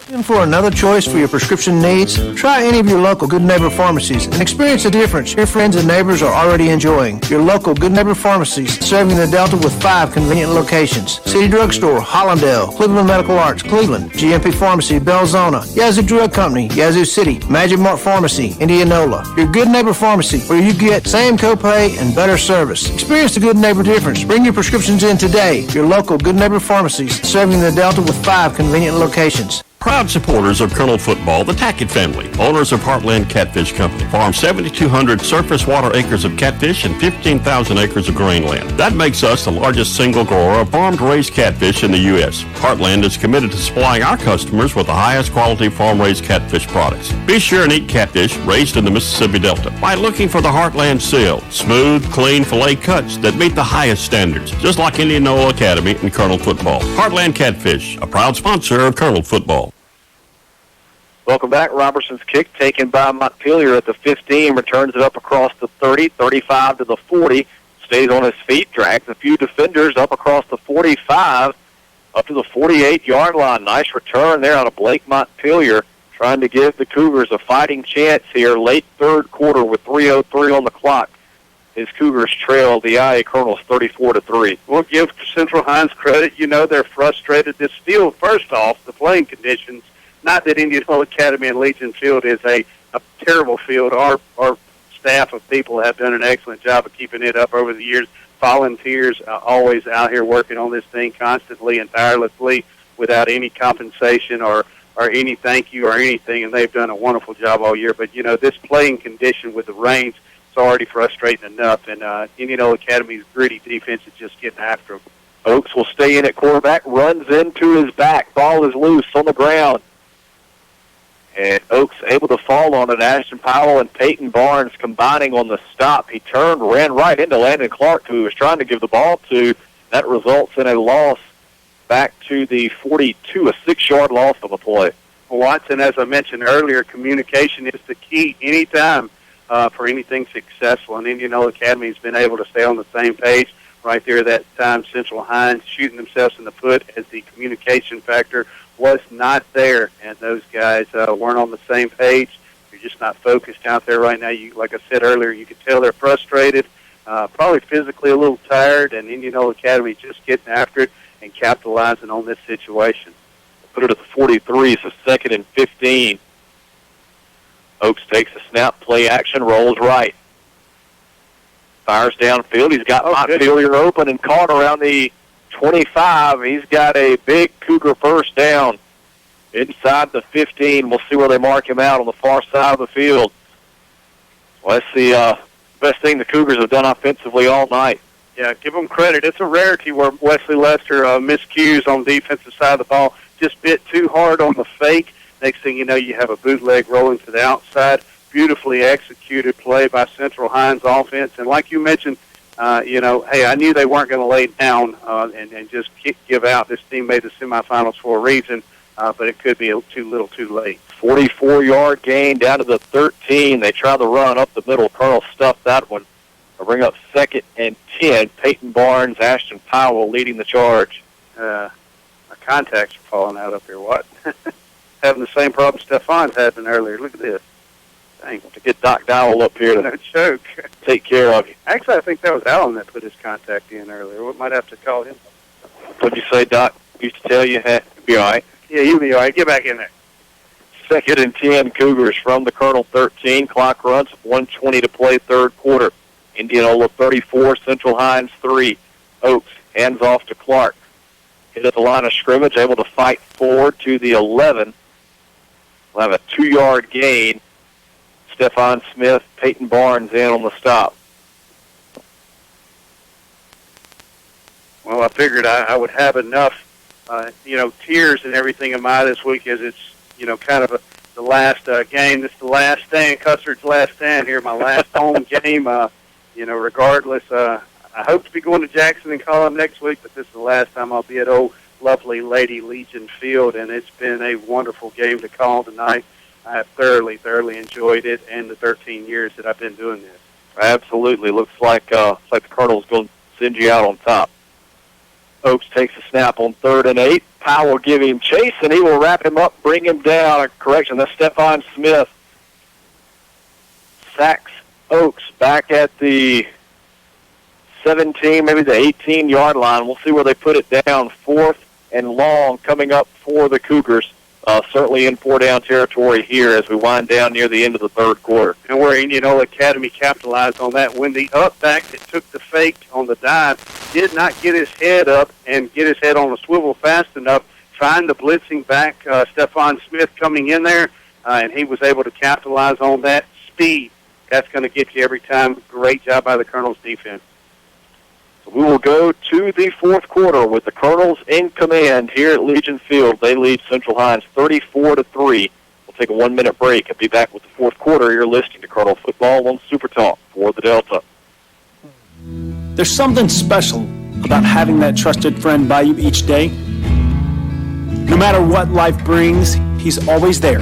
Speaker 9: Looking for another choice for your prescription needs? Try any of your local Good Neighbor pharmacies and experience the difference your friends and neighbors are already enjoying. Your local Good Neighbor pharmacies serving the Delta with 5 convenient locations. City Drugstore, Hollandale, Cleveland Medical Arts, Cleveland, GMP Pharmacy, Belzona, Yazoo Drug Company, Yazoo City, Magic Mart Pharmacy, Indianola. Your Good Neighbor Pharmacy where you get same copay and better service. Experience the Good Neighbor difference. Bring your prescriptions in today. Your local Good Neighbor pharmacies serving the Delta with 5 convenient locations.
Speaker 10: Proud supporters of Colonel Football, the Tackett family, owners of Heartland Catfish Company, farm 7,200 surface water acres of catfish and 15,000 acres of grain land. That makes us the largest single grower of farm-raised catfish in the U.S. Heartland is committed to supplying our customers with the highest quality farm-raised catfish products. Be sure and eat catfish raised in the Mississippi Delta by looking for the Heartland seal. Smooth, clean fillet cuts that meet the highest standards, just like Indianola Academy and Colonel Football. Heartland Catfish, a proud sponsor of Colonel Football.
Speaker 2: Welcome back. Robertson's kick taken by Montpelier at the 15, returns it up across the 30, 35 to the 40, stays on his feet, drags a few defenders up across the 45, up to the 48-yard line. Nice return there out of Blake Montpelier, trying to give the Cougars a fighting chance here late third quarter with 3:03 on the clock. His Cougars trail the IA Colonels 34-3.
Speaker 1: We'll give Central Hines credit. You know, they're frustrated. This field, first off, the playing conditions. Not that Indianola Academy and Legion Field is a terrible field. Our staff of people have done an excellent job of keeping it up over the years. volunteers always out here working on this thing constantly and tirelessly without any compensation or any thank you or anything, and they've done a wonderful job all year. But, this playing condition with the rains is already frustrating enough, and Indianola Academy's gritty defense is just getting after them.
Speaker 2: Oaks will stay in at quarterback, runs into his back. Ball is loose on the ground. And Oaks able to fall on it. Ashton Powell and Peyton Barnes combining on the stop. He turned, ran right into Landon Clark, who he was trying to give the ball to. That results in a loss back to the 42, a 6-yard loss of a play.
Speaker 1: Watson, as I mentioned earlier, communication is the key anytime for anything successful. And Indianola Academy has been able to stay on the same page. Right there that time, Central Hines shooting themselves in the foot as the communication factor was not there, and those guys weren't on the same page. They're just not focused out there right now. Like I said earlier, you could tell they're frustrated, probably physically a little tired, and Indianola Academy just getting after it and capitalizing on this situation.
Speaker 2: Put it at the 43, so 2nd and 15. Oaks takes a snap, play action, rolls right. Fires downfield. He's got Montpelier open and caught around the 25. He's got a big Cougar first down inside the 15. We'll see where they mark him out on the far side of the field. Well, that's the best thing the Cougars have done offensively all night.
Speaker 1: Yeah, give them credit. It's a rarity where Wesley Lester miscues on the defensive side of the ball. Just bit too hard on the fake. Next thing you know, you have a bootleg rolling to the outside. Beautifully executed play by Central Hines offense. And like you mentioned, hey, I knew they weren't going to lay down and just give out. This team made the semifinals for a reason, but it could be too little too late.
Speaker 2: 44-yard gain down to the 13. They try the run up the middle. Colonel stuffed that one. They'll bring up 2nd and 10. Peyton Barnes, Ashton Powell leading the charge.
Speaker 1: My contacts are falling out up here. What? Having the same problem Stefan's having earlier. Look at this. Dang.
Speaker 2: To get Doc Dowell up here to
Speaker 1: joke.
Speaker 2: Take care of you.
Speaker 1: Actually, I think that was Alan that put his contact in earlier. We might have to call him.
Speaker 2: What'd you say, Doc? Used to tell you, you'll be all right.
Speaker 1: Yeah, you'll be all right. Get back in there.
Speaker 2: 2nd and 10, Cougars from the Colonel 13. Clock runs, 1:20 to play, third quarter. Indianola 34, Central Hines 3. Oaks hands off to Clark. Hit at the line of scrimmage, able to fight forward to the 11. We'll have a 2-yard gain. Stephon Smith, Peyton Barnes in on the stop.
Speaker 1: Well, I figured I would have enough, tears and everything in my this week as it's, kind of the last game. This is the last stand, Custer's last stand here, my last home game. Regardless, I hope to be going to Jackson and call them next week, but this is the last time I'll be at old lovely Lady Legion Field, and it's been a wonderful game to call tonight. I have thoroughly enjoyed it, and the 13 years that I've been doing this.
Speaker 2: Absolutely. Looks like the Colonel's going to send you out on top. Oaks takes a snap on 3rd and 8. Powell will give him chase, and he will wrap him up, bring him down. Correction, that's Stephon Smith. Sacks Oaks back at the 17, maybe the 18-yard line. We'll see where they put it down. 4th and long coming up for the Cougars. Certainly in 4-down territory here as we wind down near the end of the third quarter.
Speaker 1: And where Indianola Academy capitalized on that, when the up-back that took the fake on the dive did not get his head up and get his head on a swivel fast enough, find the blitzing back, Stephon Smith coming in there, and he was able to capitalize on that speed. That's going to get you every time. Great job by the Colonel's defense.
Speaker 2: We will go to the fourth quarter with the Colonels in command here at Legion Field. They lead Central Hines 34-3. We'll take a 1-minute break and be back with the fourth quarter. You're listening to Colonel Football on Super Talk for the Delta.
Speaker 15: There's something special about having that trusted friend by you each day. No matter what life brings, he's always there,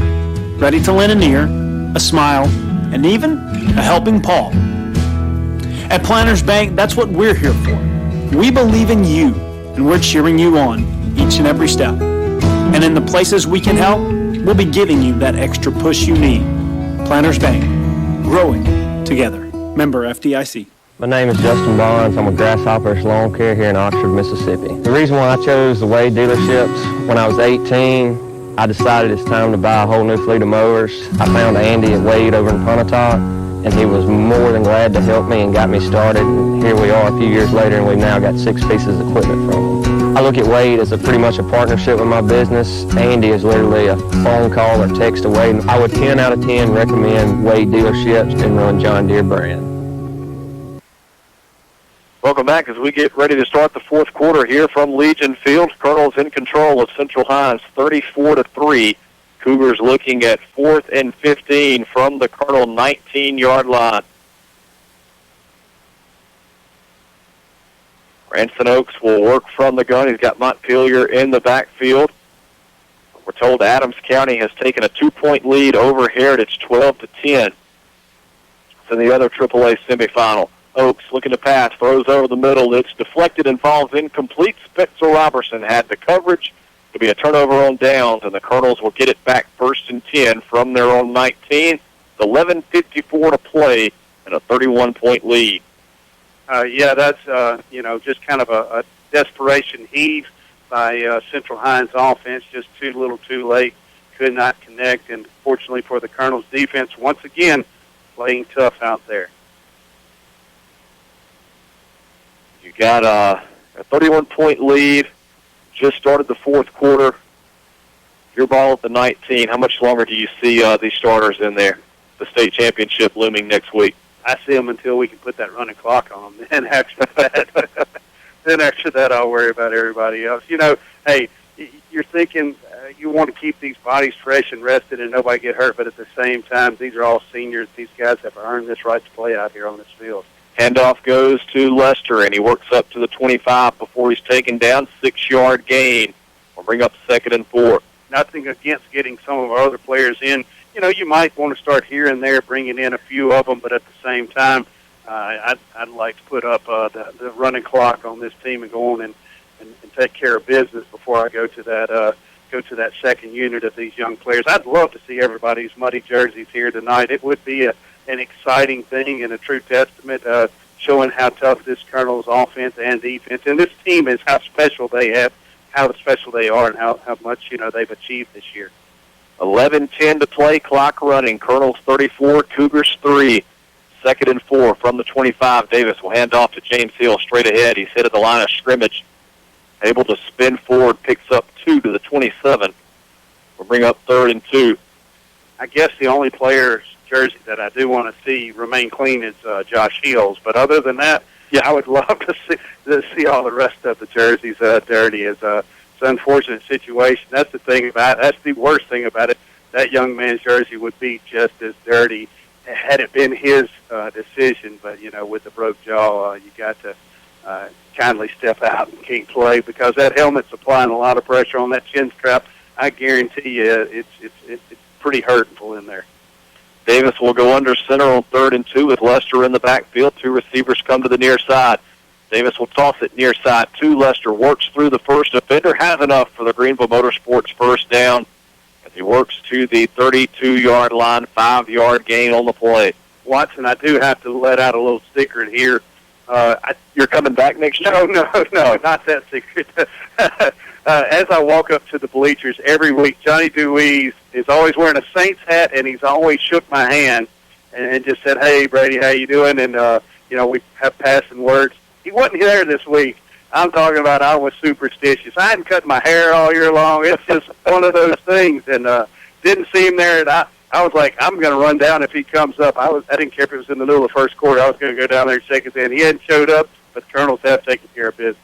Speaker 15: ready to lend an ear, a smile, and even a helping paw. At Planters Bank, that's what we're here for. We believe in you, and we're cheering you on each and every step. And in the places we can help, we'll be giving you that extra push you need. Planters Bank, growing together. Member FDIC.
Speaker 11: My name is Justin Barnes. I'm a Grasshopper's Lawn Care here in Oxford, Mississippi. The reason why I chose the Wade dealerships, when I was 18, I decided it's time to buy a whole new fleet of mowers. I found Andy at Wade over in Pontotoc. and he was more than glad to help me and got me started. And here we are a few years later, and we've now got 6 pieces of equipment from him. I look at Wade as pretty much a partnership with my business. Andy is literally a phone call or text away. I would 10 out of 10 recommend Wade dealerships and run John Deere brand.
Speaker 2: Welcome back as we get ready to start the fourth quarter here from Legion Field. Colonel's in control of Central Hines, 34-3. Cougars looking at 4th and 15 from the Colonel 19-yard line. Branson Oaks will work from the gun. He's got Montpelier in the backfield. We're told Adams County has taken a 2-point lead over Heritage, 12-10. It's in the other AAA semifinal. Oaks looking to pass, throws over the middle. It's deflected and falls incomplete. Spencer Robertson had the coverage. It'll be a turnover on downs, and the Colonels will get it back 1st and 10 from their own 19. 11:54 to play and a 31-point lead.
Speaker 1: That's, just kind of a desperation heave by Central Hines offense, just too little too late, could not connect, and fortunately for the Colonels defense, once again, playing tough out there.
Speaker 2: You got a 31-point lead, just started the fourth quarter. Your ball at the 19. How much longer do you see these starters in there? The state championship looming next week.
Speaker 1: I see them until we can put that running clock on them. And after that, I'll worry about everybody else. Hey, you're thinking you want to keep these bodies fresh and rested and nobody get hurt, but at the same time, these are all seniors. These guys have earned this right to play out here on this field.
Speaker 2: Handoff goes to Lester, and he works up to the 25 before he's taken down. 6-yard gain. We'll bring up 2nd and 4.
Speaker 1: Nothing against getting some of our other players in. You might want to start here and there, bringing in a few of them, but at the same time, I'd like to put up the running clock on this team and go on and take care of business before I go to that second unit of these young players. I'd love to see everybody's muddy jerseys here tonight. It would be an exciting thing and a true testament showing how tough this Colonel's offense and defense and this team is, how special they are, and how much they've achieved this year.
Speaker 2: 11:10 to play, clock running. Colonels 34, Cougars 3. 2nd and 4 from the 25. Davis will hand off to James Hill straight ahead. He's hit at the line of scrimmage. Able to spin forward, picks up 2 to the 27. We'll bring up 3rd and 2.
Speaker 1: I guess the only player's jersey that I do want to see remain clean is Josh Hill's. But other than that, I would love to see all the rest of the jerseys dirty. It's an unfortunate situation. That's the worst thing about it. That young man's jersey would be just as dirty had it been his decision. But, with the broke jaw, you got to kindly step out and can't play because that helmet's applying a lot of pressure on that chin strap. I guarantee you it's pretty hurtful in there.
Speaker 2: Davis will go under center on 3rd and 2 with Lester in the backfield. 2 receivers come to the near side. Davis will toss it near side to Lester. Works through the first defender. Has enough for the Greenville Motorsports first down. As he works to the 32-yard line, 5-yard gain on the play.
Speaker 1: Watson, I do have to let out a little secret here.
Speaker 2: You're coming back next year?
Speaker 1: No, not that secret. As I walk up to the bleachers every week, Johnny Dewey is always wearing a Saints hat, and he's always shook my hand and just said, "Hey, Brady, how you doing?" And, we have passing words. He wasn't there this week. I'm talking about I was superstitious. I hadn't cut my hair all year long. It's just one of those things, and didn't see him there. And I was like, I'm going to run down if he comes up. I didn't care if it was in the middle of the first quarter. I was going to go down there and shake his hand. He hadn't showed up, but the Colonels have taken care of business.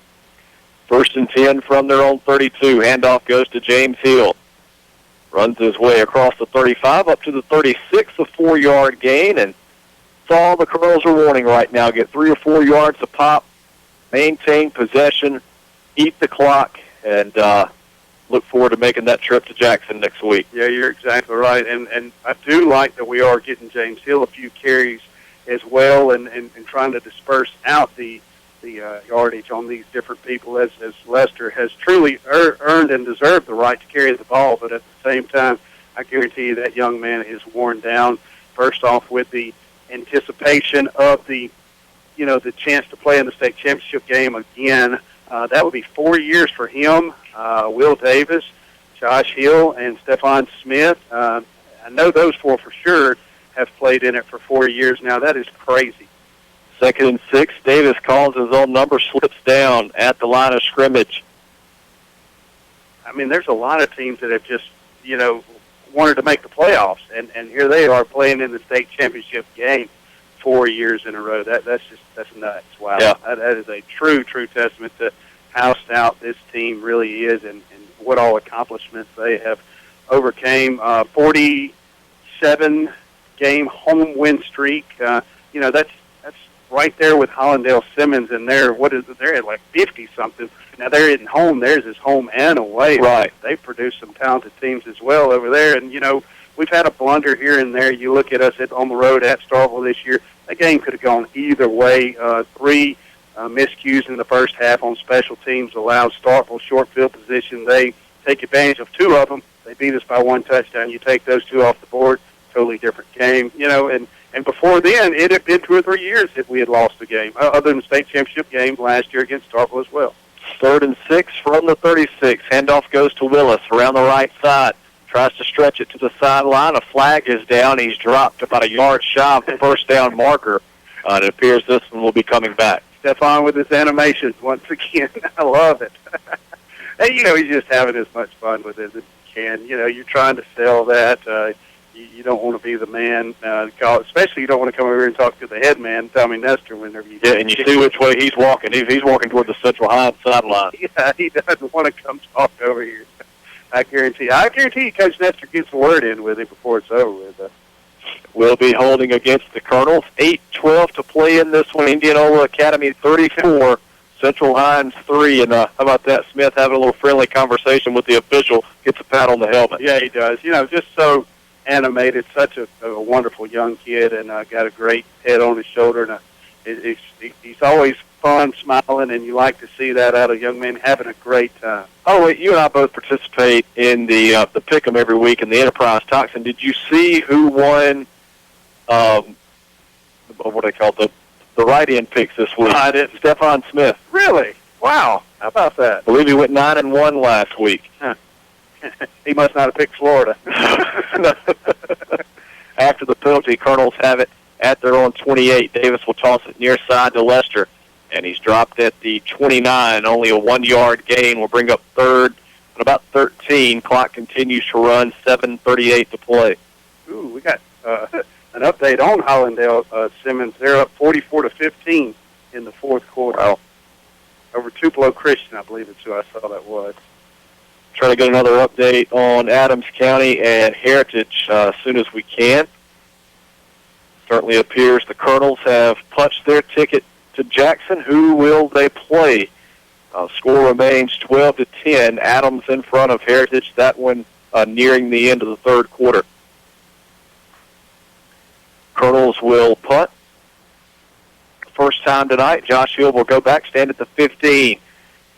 Speaker 2: 1st and 10 from their own 32. Handoff goes to James Hill. Runs his way across the 35 up to the 36, a 4-yard gain, and that's all the Colonels are wanting right now. Get 3 or 4 yards a pop, maintain possession, eat the clock, and look forward to making that trip to Jackson next week.
Speaker 1: Yeah, you're exactly right, and I do like that we are getting James Hill a few carries as well and trying to disperse out the yardage on these different people as Lester has truly earned and deserved the right to carry the ball, but at the same time, I guarantee you that young man is worn down, first off with the anticipation of the chance to play in the state championship game again. That would be 4 years for him, Will Davis, Josh Hill, and Stephon Smith. I know those 4 for sure have played in it for 4 years now. That is crazy.
Speaker 2: 2nd and 6. Davis calls his own number, slips down at the line of scrimmage.
Speaker 1: I mean, there's a lot of teams that have just, wanted to make the playoffs, and here they are playing in the state championship game 4 years in a row. That's nuts. Wow.
Speaker 2: Yeah.
Speaker 1: That is a true testament to how stout this team really is and what all accomplishments they have overcame. 47-game home win streak. That's right there with Hollandale Simmons, and they're at like 50-something. Now, they're at home. Theirs is home and away.
Speaker 2: Right.
Speaker 1: They've produced some talented teams as well over there. And, we've had a blunder here and there. You look at us on the road at Starkville this year. That game could have gone either way. 3 miscues in the first half on special teams allowed Starkville short field position. They take advantage of 2 of them. They beat us by 1 touchdown. You take those 2 off the board, totally different game. And before then, it had been 2 or 3 years that we had lost the game, other than the state championship game last year against Starkville as well.
Speaker 2: 3rd and 6 from the 36. Handoff goes to Willis around the right side. Tries to stretch it to the sideline. A flag is down. He's dropped about a yard shy of the first down marker. It appears this one will be coming back.
Speaker 1: Stephon with his animations once again. I love it. And, he's just having as much fun with it as he can. You're trying to sell that. You don't want to be the man, especially you don't want to come over here and talk to the head man, Tommy Nestor, whenever you
Speaker 2: Yeah, and you see which way he's walking. He's walking toward the Central High sideline.
Speaker 1: Yeah, he doesn't want to come talk over here. I guarantee you Coach Nestor gets the word in with him before it's over with.
Speaker 2: We'll be holding against the Colonels. 8:12 to play in this one. Indianola Academy 34, Central Hines 3. And how about that? Smith having a little friendly conversation with the official, gets a pat on the helmet.
Speaker 1: Yeah, he does. Just so animated, such a wonderful young kid, and got a great head on his shoulder. And he's always fun, smiling, and you like to see that out of a young man having a great time.
Speaker 2: Oh, wait, you and I both participate in the Pick'em every week in the Enterprise Talks. And did you see who won? What do they call it? The write-in picks this week?
Speaker 1: I didn't.
Speaker 2: Stephon Smith.
Speaker 1: Really? Wow. How about that?
Speaker 2: I believe he went 9-1 last week.
Speaker 1: Huh. He must not have picked Florida.
Speaker 2: After the penalty, Colonels have it at their own 28. Davis will toss it near side to Lester, and he's dropped at the 29. Only a 1-yard gain will bring up 3rd at about 13. Clock continues to run. 7:38 to play.
Speaker 1: Ooh, we got an update on Hollandale Simmons. They're up 44-15 in the 4th quarter.
Speaker 2: Wow.
Speaker 1: Over Tupelo Christian, I believe it's who I saw that was.
Speaker 2: Try to get another update on Adams County and Heritage as soon as we can. Certainly appears the Colonels have punched their ticket to Jackson. Who will they play? Score remains 12-10. Adams in front of Heritage. That one nearing the end of the 3rd quarter. Colonels will punt. First time tonight. Josh Hill will go back, stand at the 15.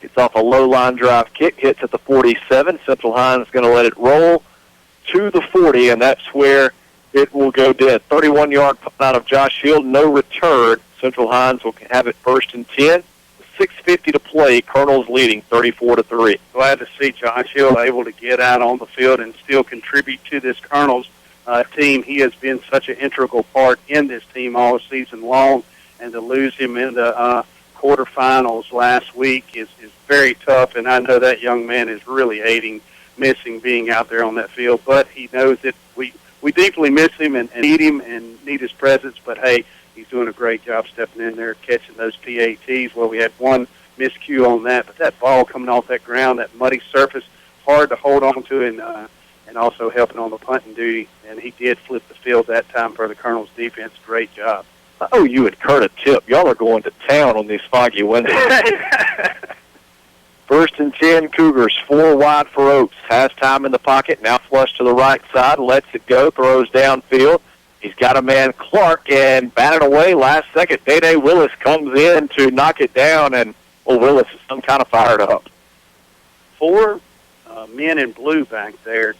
Speaker 2: Gets off a low line drive kick, hits at the 47. Central Hines is going to let it roll to the 40, and that's where it will go dead. 31-yard punt out of Josh Hill, no return. Central Hines will have it 1st and 10. 6:50 to play. Colonels leading 34-3.
Speaker 1: Glad to see Josh Hill able to get out on the field and still contribute to this Colonels team. He has been such an integral part in this team all season long, and to lose him in the quarterfinals last week is very tough, and I know that young man is really missing being out there on that field, but he knows that we deeply miss him and need him and need his presence, but hey, he's doing a great job stepping in there, catching those PATs. Well, we had one miscue on that, but that ball coming off that ground, that muddy surface, hard to hold on to, and also helping on the punting duty, and he did flip the field that time for the Colonels defense. Great job.
Speaker 2: I owe you and Kurt a tip. Y'all are going to town on these foggy Wednesdays. 1st and 10, Cougars, 4 wide for Oaks. Has time in the pocket, now flush to the right side, lets it go, throws downfield. He's got a man, Clark, and batted away last second. Day-Day Willis comes in to knock it down, and Willis is some kind of fired up.
Speaker 1: 4 men in blue back there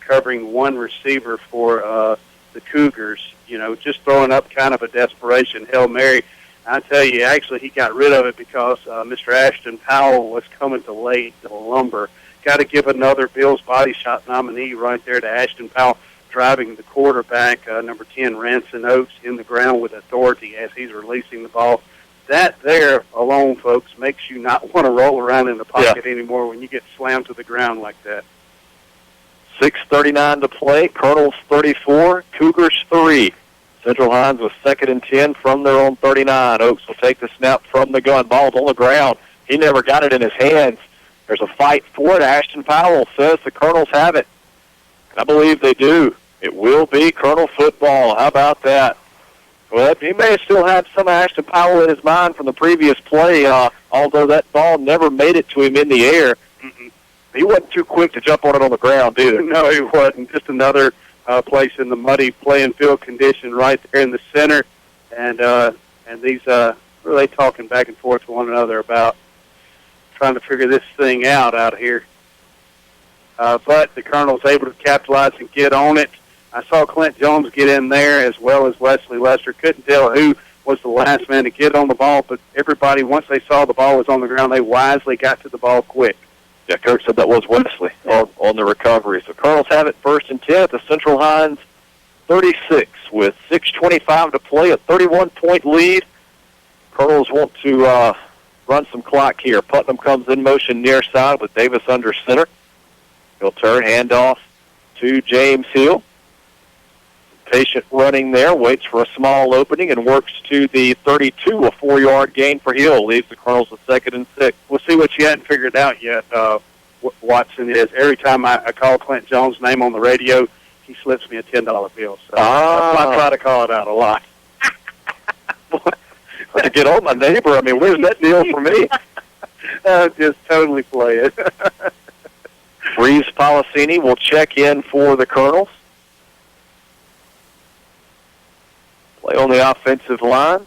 Speaker 1: covering one receiver for the Cougars, just throwing up kind of a desperation Hail Mary. I tell you, actually, he got rid of it because Mr. Ashton Powell was coming to late the lumber. Got to give another Bill's Body Shop nominee right there to Ashton Powell. driving the quarterback, number 10, Ranson Oates, in the ground with authority as he's releasing the ball. That there alone, folks, makes you not want to roll around in the pocket anymore when you get slammed to the ground like that.
Speaker 2: 6:39 to play. Colonels 34, Cougars 3. Central Hines with 2nd and 10 from their own 39. Oaks will take the snap from the gun. Ball's on the ground. He never got it in his hands. There's a fight for it. Ashton Powell says the Colonels have it. And I believe they do. It will be Colonel football. How about that? Well, he may have still had some Ashton Powell in his mind from the previous play, although that ball never made it to him in the air. He wasn't too quick to jump on it on the ground, either.
Speaker 1: No, he wasn't. Just another place in the muddy playing field condition right there in the center. And these really talking back and forth to one another about trying to figure this thing out here. But the Colonel's able to capitalize and get on it. I saw Clint Jones get in there as well as Wesley Lester. Couldn't tell who was the last man to get on the ball, but everybody, once they saw the ball was on the ground, they wisely got to the ball quick.
Speaker 2: Yeah, Kirk said that was Wesley on the recovery. So Colonels have it 1st and 10 at the Central Hines 36 with 6:25 to play, a 31-point lead. Colonels want to run some clock here. Putnam comes in motion near side with Davis under center. He'll turn, handoff to James Hill. Patient running there, waits for a small opening and works to the 32, a 4-yard gain for Hill. Leaves the Colonels with 2nd and 6.
Speaker 1: We'll see what you hadn't figured out yet, Watson, is every time I call Clint Jones' name on the radio, he slips me a $10 bill. So I try to call it out a lot.
Speaker 2: To get on my neighbor, I mean, where's that deal for me?
Speaker 1: Just totally play it.
Speaker 2: Reeves Policini will check in for the Colonels. Play on the offensive line.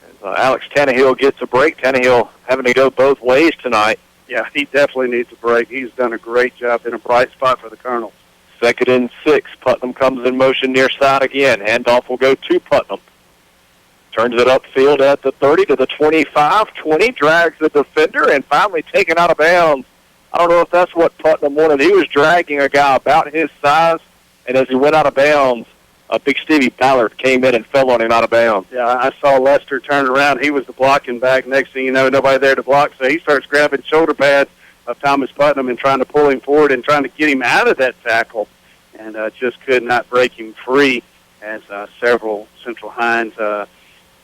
Speaker 2: As, Alex Tannehill gets a break. Tannehill having to go both ways tonight.
Speaker 1: Yeah, he definitely needs a break. He's done a great job in a bright spot for the Colonels.
Speaker 2: 2nd and 6. Putnam comes in motion near side again. Handoff will go to Putnam. Turns it upfield at the 30 to the 25. 20, drags the defender, and finally taken out of bounds. I don't know if that's what Putnam wanted. He was dragging a guy about his size, and as he went out of bounds, Big Stevie Ballard came in and fell on him out of bounds.
Speaker 1: Yeah, I saw Lester turn around. He was the blocking back. Next thing you know, nobody there to block, so he starts grabbing shoulder pads of Thomas Putnam and trying to pull him forward and trying to get him out of that tackle, and just could not break him free as several Central Hines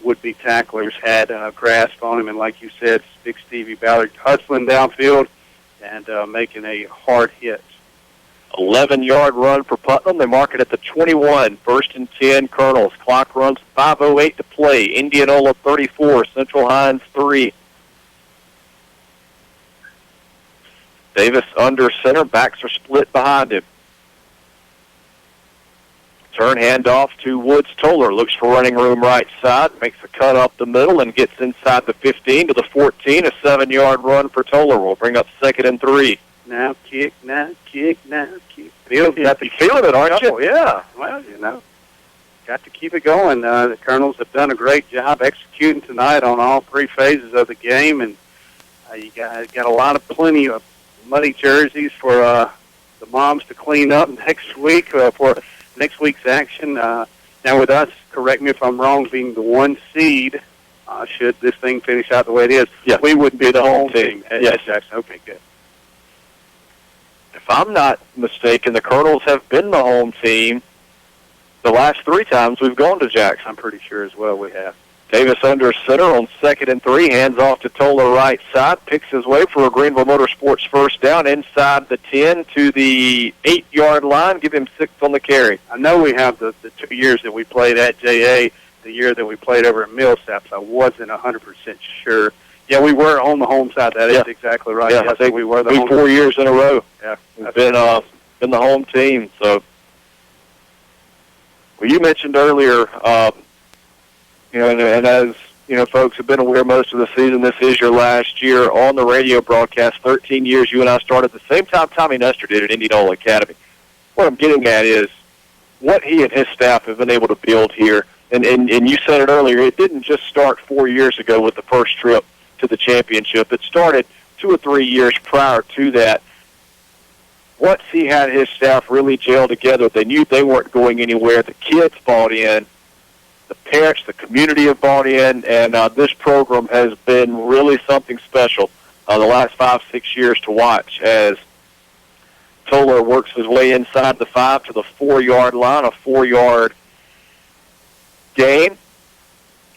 Speaker 1: would-be tacklers had a grasp on him. And like you said, Big Stevie Ballard hustling downfield and making a hard hit.
Speaker 2: 11-yard run for Putnam. They mark it at the 21. 1st and 10, Colonels. Clock runs 5:08 to play. Indianola 34, Central Hines 3. Davis under center. Backs are split behind him. Turn handoff to Woods Toller. Looks for running room right side. Makes a cut up the middle and gets inside the 15 to the 14. A 7-yard run for Toller will bring up 2nd and 3.
Speaker 1: Now kick, now kick, now kick.
Speaker 2: Got to be feeling it, aren't you?
Speaker 1: Yeah. Well, got to keep it going. The Colonels have done a great job executing tonight on all 3 phases of the game, and you got plenty of muddy jerseys for the moms to clean up next week for next week's action. Now with us, correct me if I'm wrong, being the 1 seed, should this thing finish out the way it is, we wouldn't be the home team.
Speaker 2: Yes,
Speaker 1: Jackson. Okay, good.
Speaker 2: If I'm not mistaken, the Colonels have been the home team the last 3 times we've gone to Jackson.
Speaker 1: I'm pretty sure as well we have.
Speaker 2: Davis under center on 2nd and 3, hands off to Toller right side, picks his way for a Greenville Motorsports first down inside the 10 to the 8-yard line. Give him 6 on the carry.
Speaker 1: I know we have the 2 years that we played at JA, the year that we played over at Millsaps. I wasn't 100% sure. Yeah, we were on the home side. That is exactly right.
Speaker 2: Yeah,
Speaker 1: I think we were the home
Speaker 2: 4 years in a row.
Speaker 1: Yeah,
Speaker 2: we've been the home team. So, well, you mentioned earlier, and as folks have been aware most of the season, this is your last year on the radio broadcast. 13 years. You and I started at the same time Tommy Nestor did at Indianola Academy. What I'm getting at is what he and his staff have been able to build here. And you said it earlier. It didn't just start 4 years ago with the first trip to the championship. It started 2 or 3 years prior to that. once he had his staff really gel together, they knew they weren't going anywhere. The kids bought in. The parents, the community have bought in, and this program has been really something special the last 5-6 years to watch as Toller works his way inside the 5 to the 4-yard line, a 4-yard gain.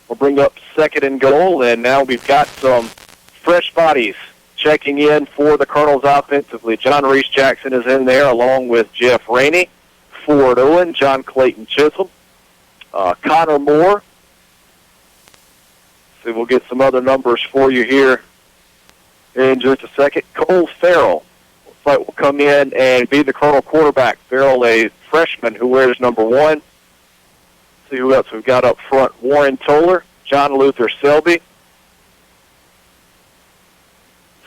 Speaker 2: We'll bring up 2nd and goal, and now we've got some fresh bodies checking in for the Colonels offensively. John Reese Jackson is in there along with Jeff Rainey, Ford Owen, John Clayton Chisholm, Connor Moore. So we'll get some other numbers for you here in just a second. Cole Farrell will come in and be the Colonel quarterback. Farrell, a freshman who wears number 1. See who else we've got up front. Warren Toller, John Luther Selby.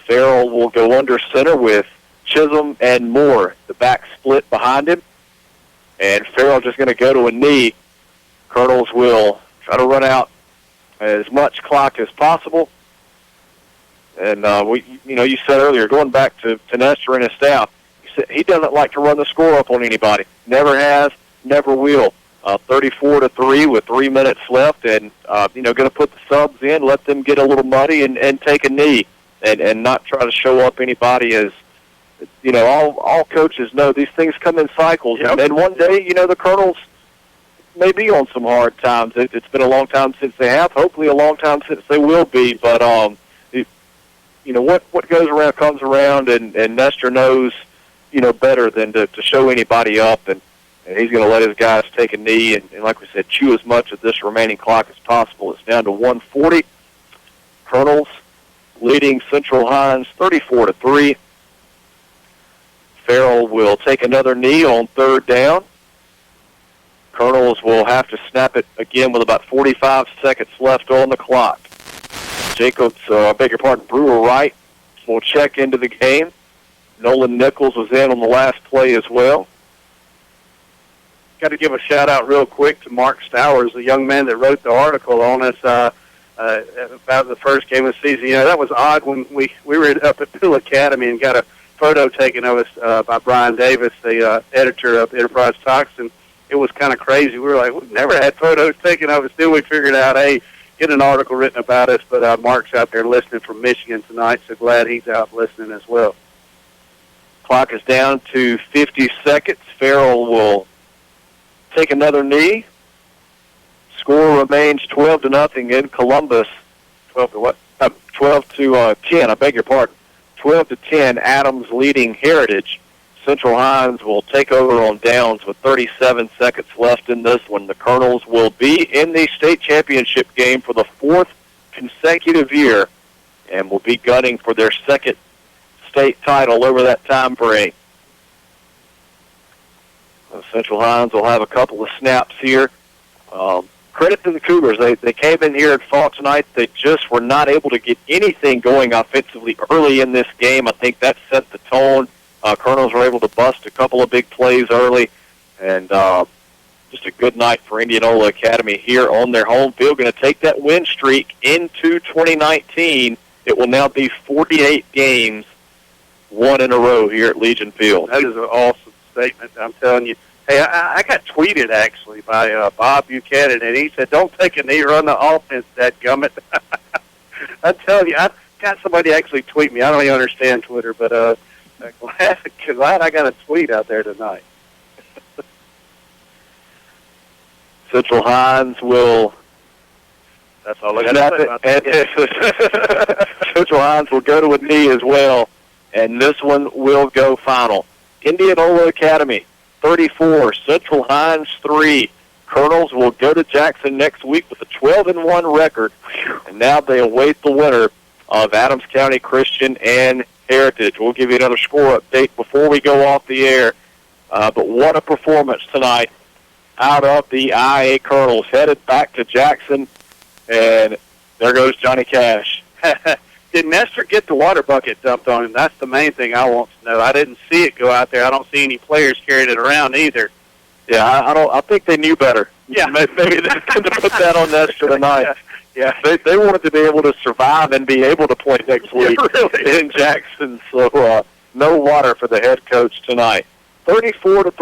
Speaker 2: Farrell will go under center with Chisholm and Moore. The back split behind him. And Farrell just going to go to a knee. Colonels will try to run out as much clock as possible. And you said earlier, going back to Nestor and his staff, he doesn't like to run the score up on anybody. Never has, never will. 34-3 with 3 minutes left, and going to put the subs in, let them get a little muddy and take a knee, and not try to show up anybody as. All coaches know these things come in cycles, and one day, the Colonels may be on some hard times. It's been a long time since they have. Hopefully, a long time since they will be. But what goes around comes around, and Nestor knows better than to show anybody up, and he's going to let his guys take a knee and, like we said, chew as much of this remaining clock as possible. It's down to 1:40. Colonels leading Central Hines 34-3. Farrell will take another knee on 3rd down. Colonels will have to snap it again with about 45 seconds left on the clock. Brewer Wright will check into the game. Nolan Nichols was in on the last play as well.
Speaker 1: Got to give a shout-out real quick to Mark Stowers, the young man that wrote the article on us about the first game of the season. That was odd when we were up at Bill Academy and got a photo taken of us by Brian Davis, the editor of Enterprise Talks, and it was kind of crazy. We were like, we've never had photos taken of us. Then we figured out, hey, get an article written about us, but Mark's out there listening from Michigan tonight, so glad he's out listening as well.
Speaker 2: Clock is down to 50 seconds. Farrell will take another knee. Score remains 12-0 in Columbus. 12-10. I beg your pardon. 12-10. Adams leading Heritage. Central Hines will take over on downs with 37 seconds left in this one. The Colonels will be in the state championship game for the 4th consecutive year and will be gunning for their 2nd state title over that time frame. Central Hines will have a couple of snaps here. Credit to the Cougars. They came in here and fought tonight. They just were not able to get anything going offensively early in this game. I think that set the tone. Colonels were able to bust a couple of big plays early, and just a good night for Indianola Academy here on their home field. Going to take that win streak into 2019. It will now be 48 games, won in a row here at Legion Field.
Speaker 1: That is an awesome statement, I'm telling you. Hey, I got tweeted, actually, by Bob Buchanan, and he said, don't take a knee, run the offense, dadgummit. I'm telling you, I got somebody actually tweet me. I don't even understand Twitter, but glad I got a tweet out there tonight.
Speaker 2: Central Hines will...
Speaker 1: That's all I got to say about that.
Speaker 2: Central Hines will go to a knee as well, and this one will go final. Indianola Academy, 34, Central Hines 3. Colonels will go to Jackson next week with a 12-1 record, and now they await the winner of Adams County Christian and Heritage. We'll give you another score update before we go off the air. But what a performance tonight out of the IA Colonels. Headed back to Jackson, and there goes Johnny Cash.
Speaker 1: Did Nestor get the water bucket dumped on him? That's the main thing I want to know. I didn't see it go out there. I don't see any players carrying it around either.
Speaker 2: Yeah, I think they knew better. Yeah, maybe they couldn't have put that on Nestor tonight.
Speaker 1: Yeah.
Speaker 2: They wanted to be able to survive and be able to play next week in Jackson. So no water for the head coach tonight. 34-3.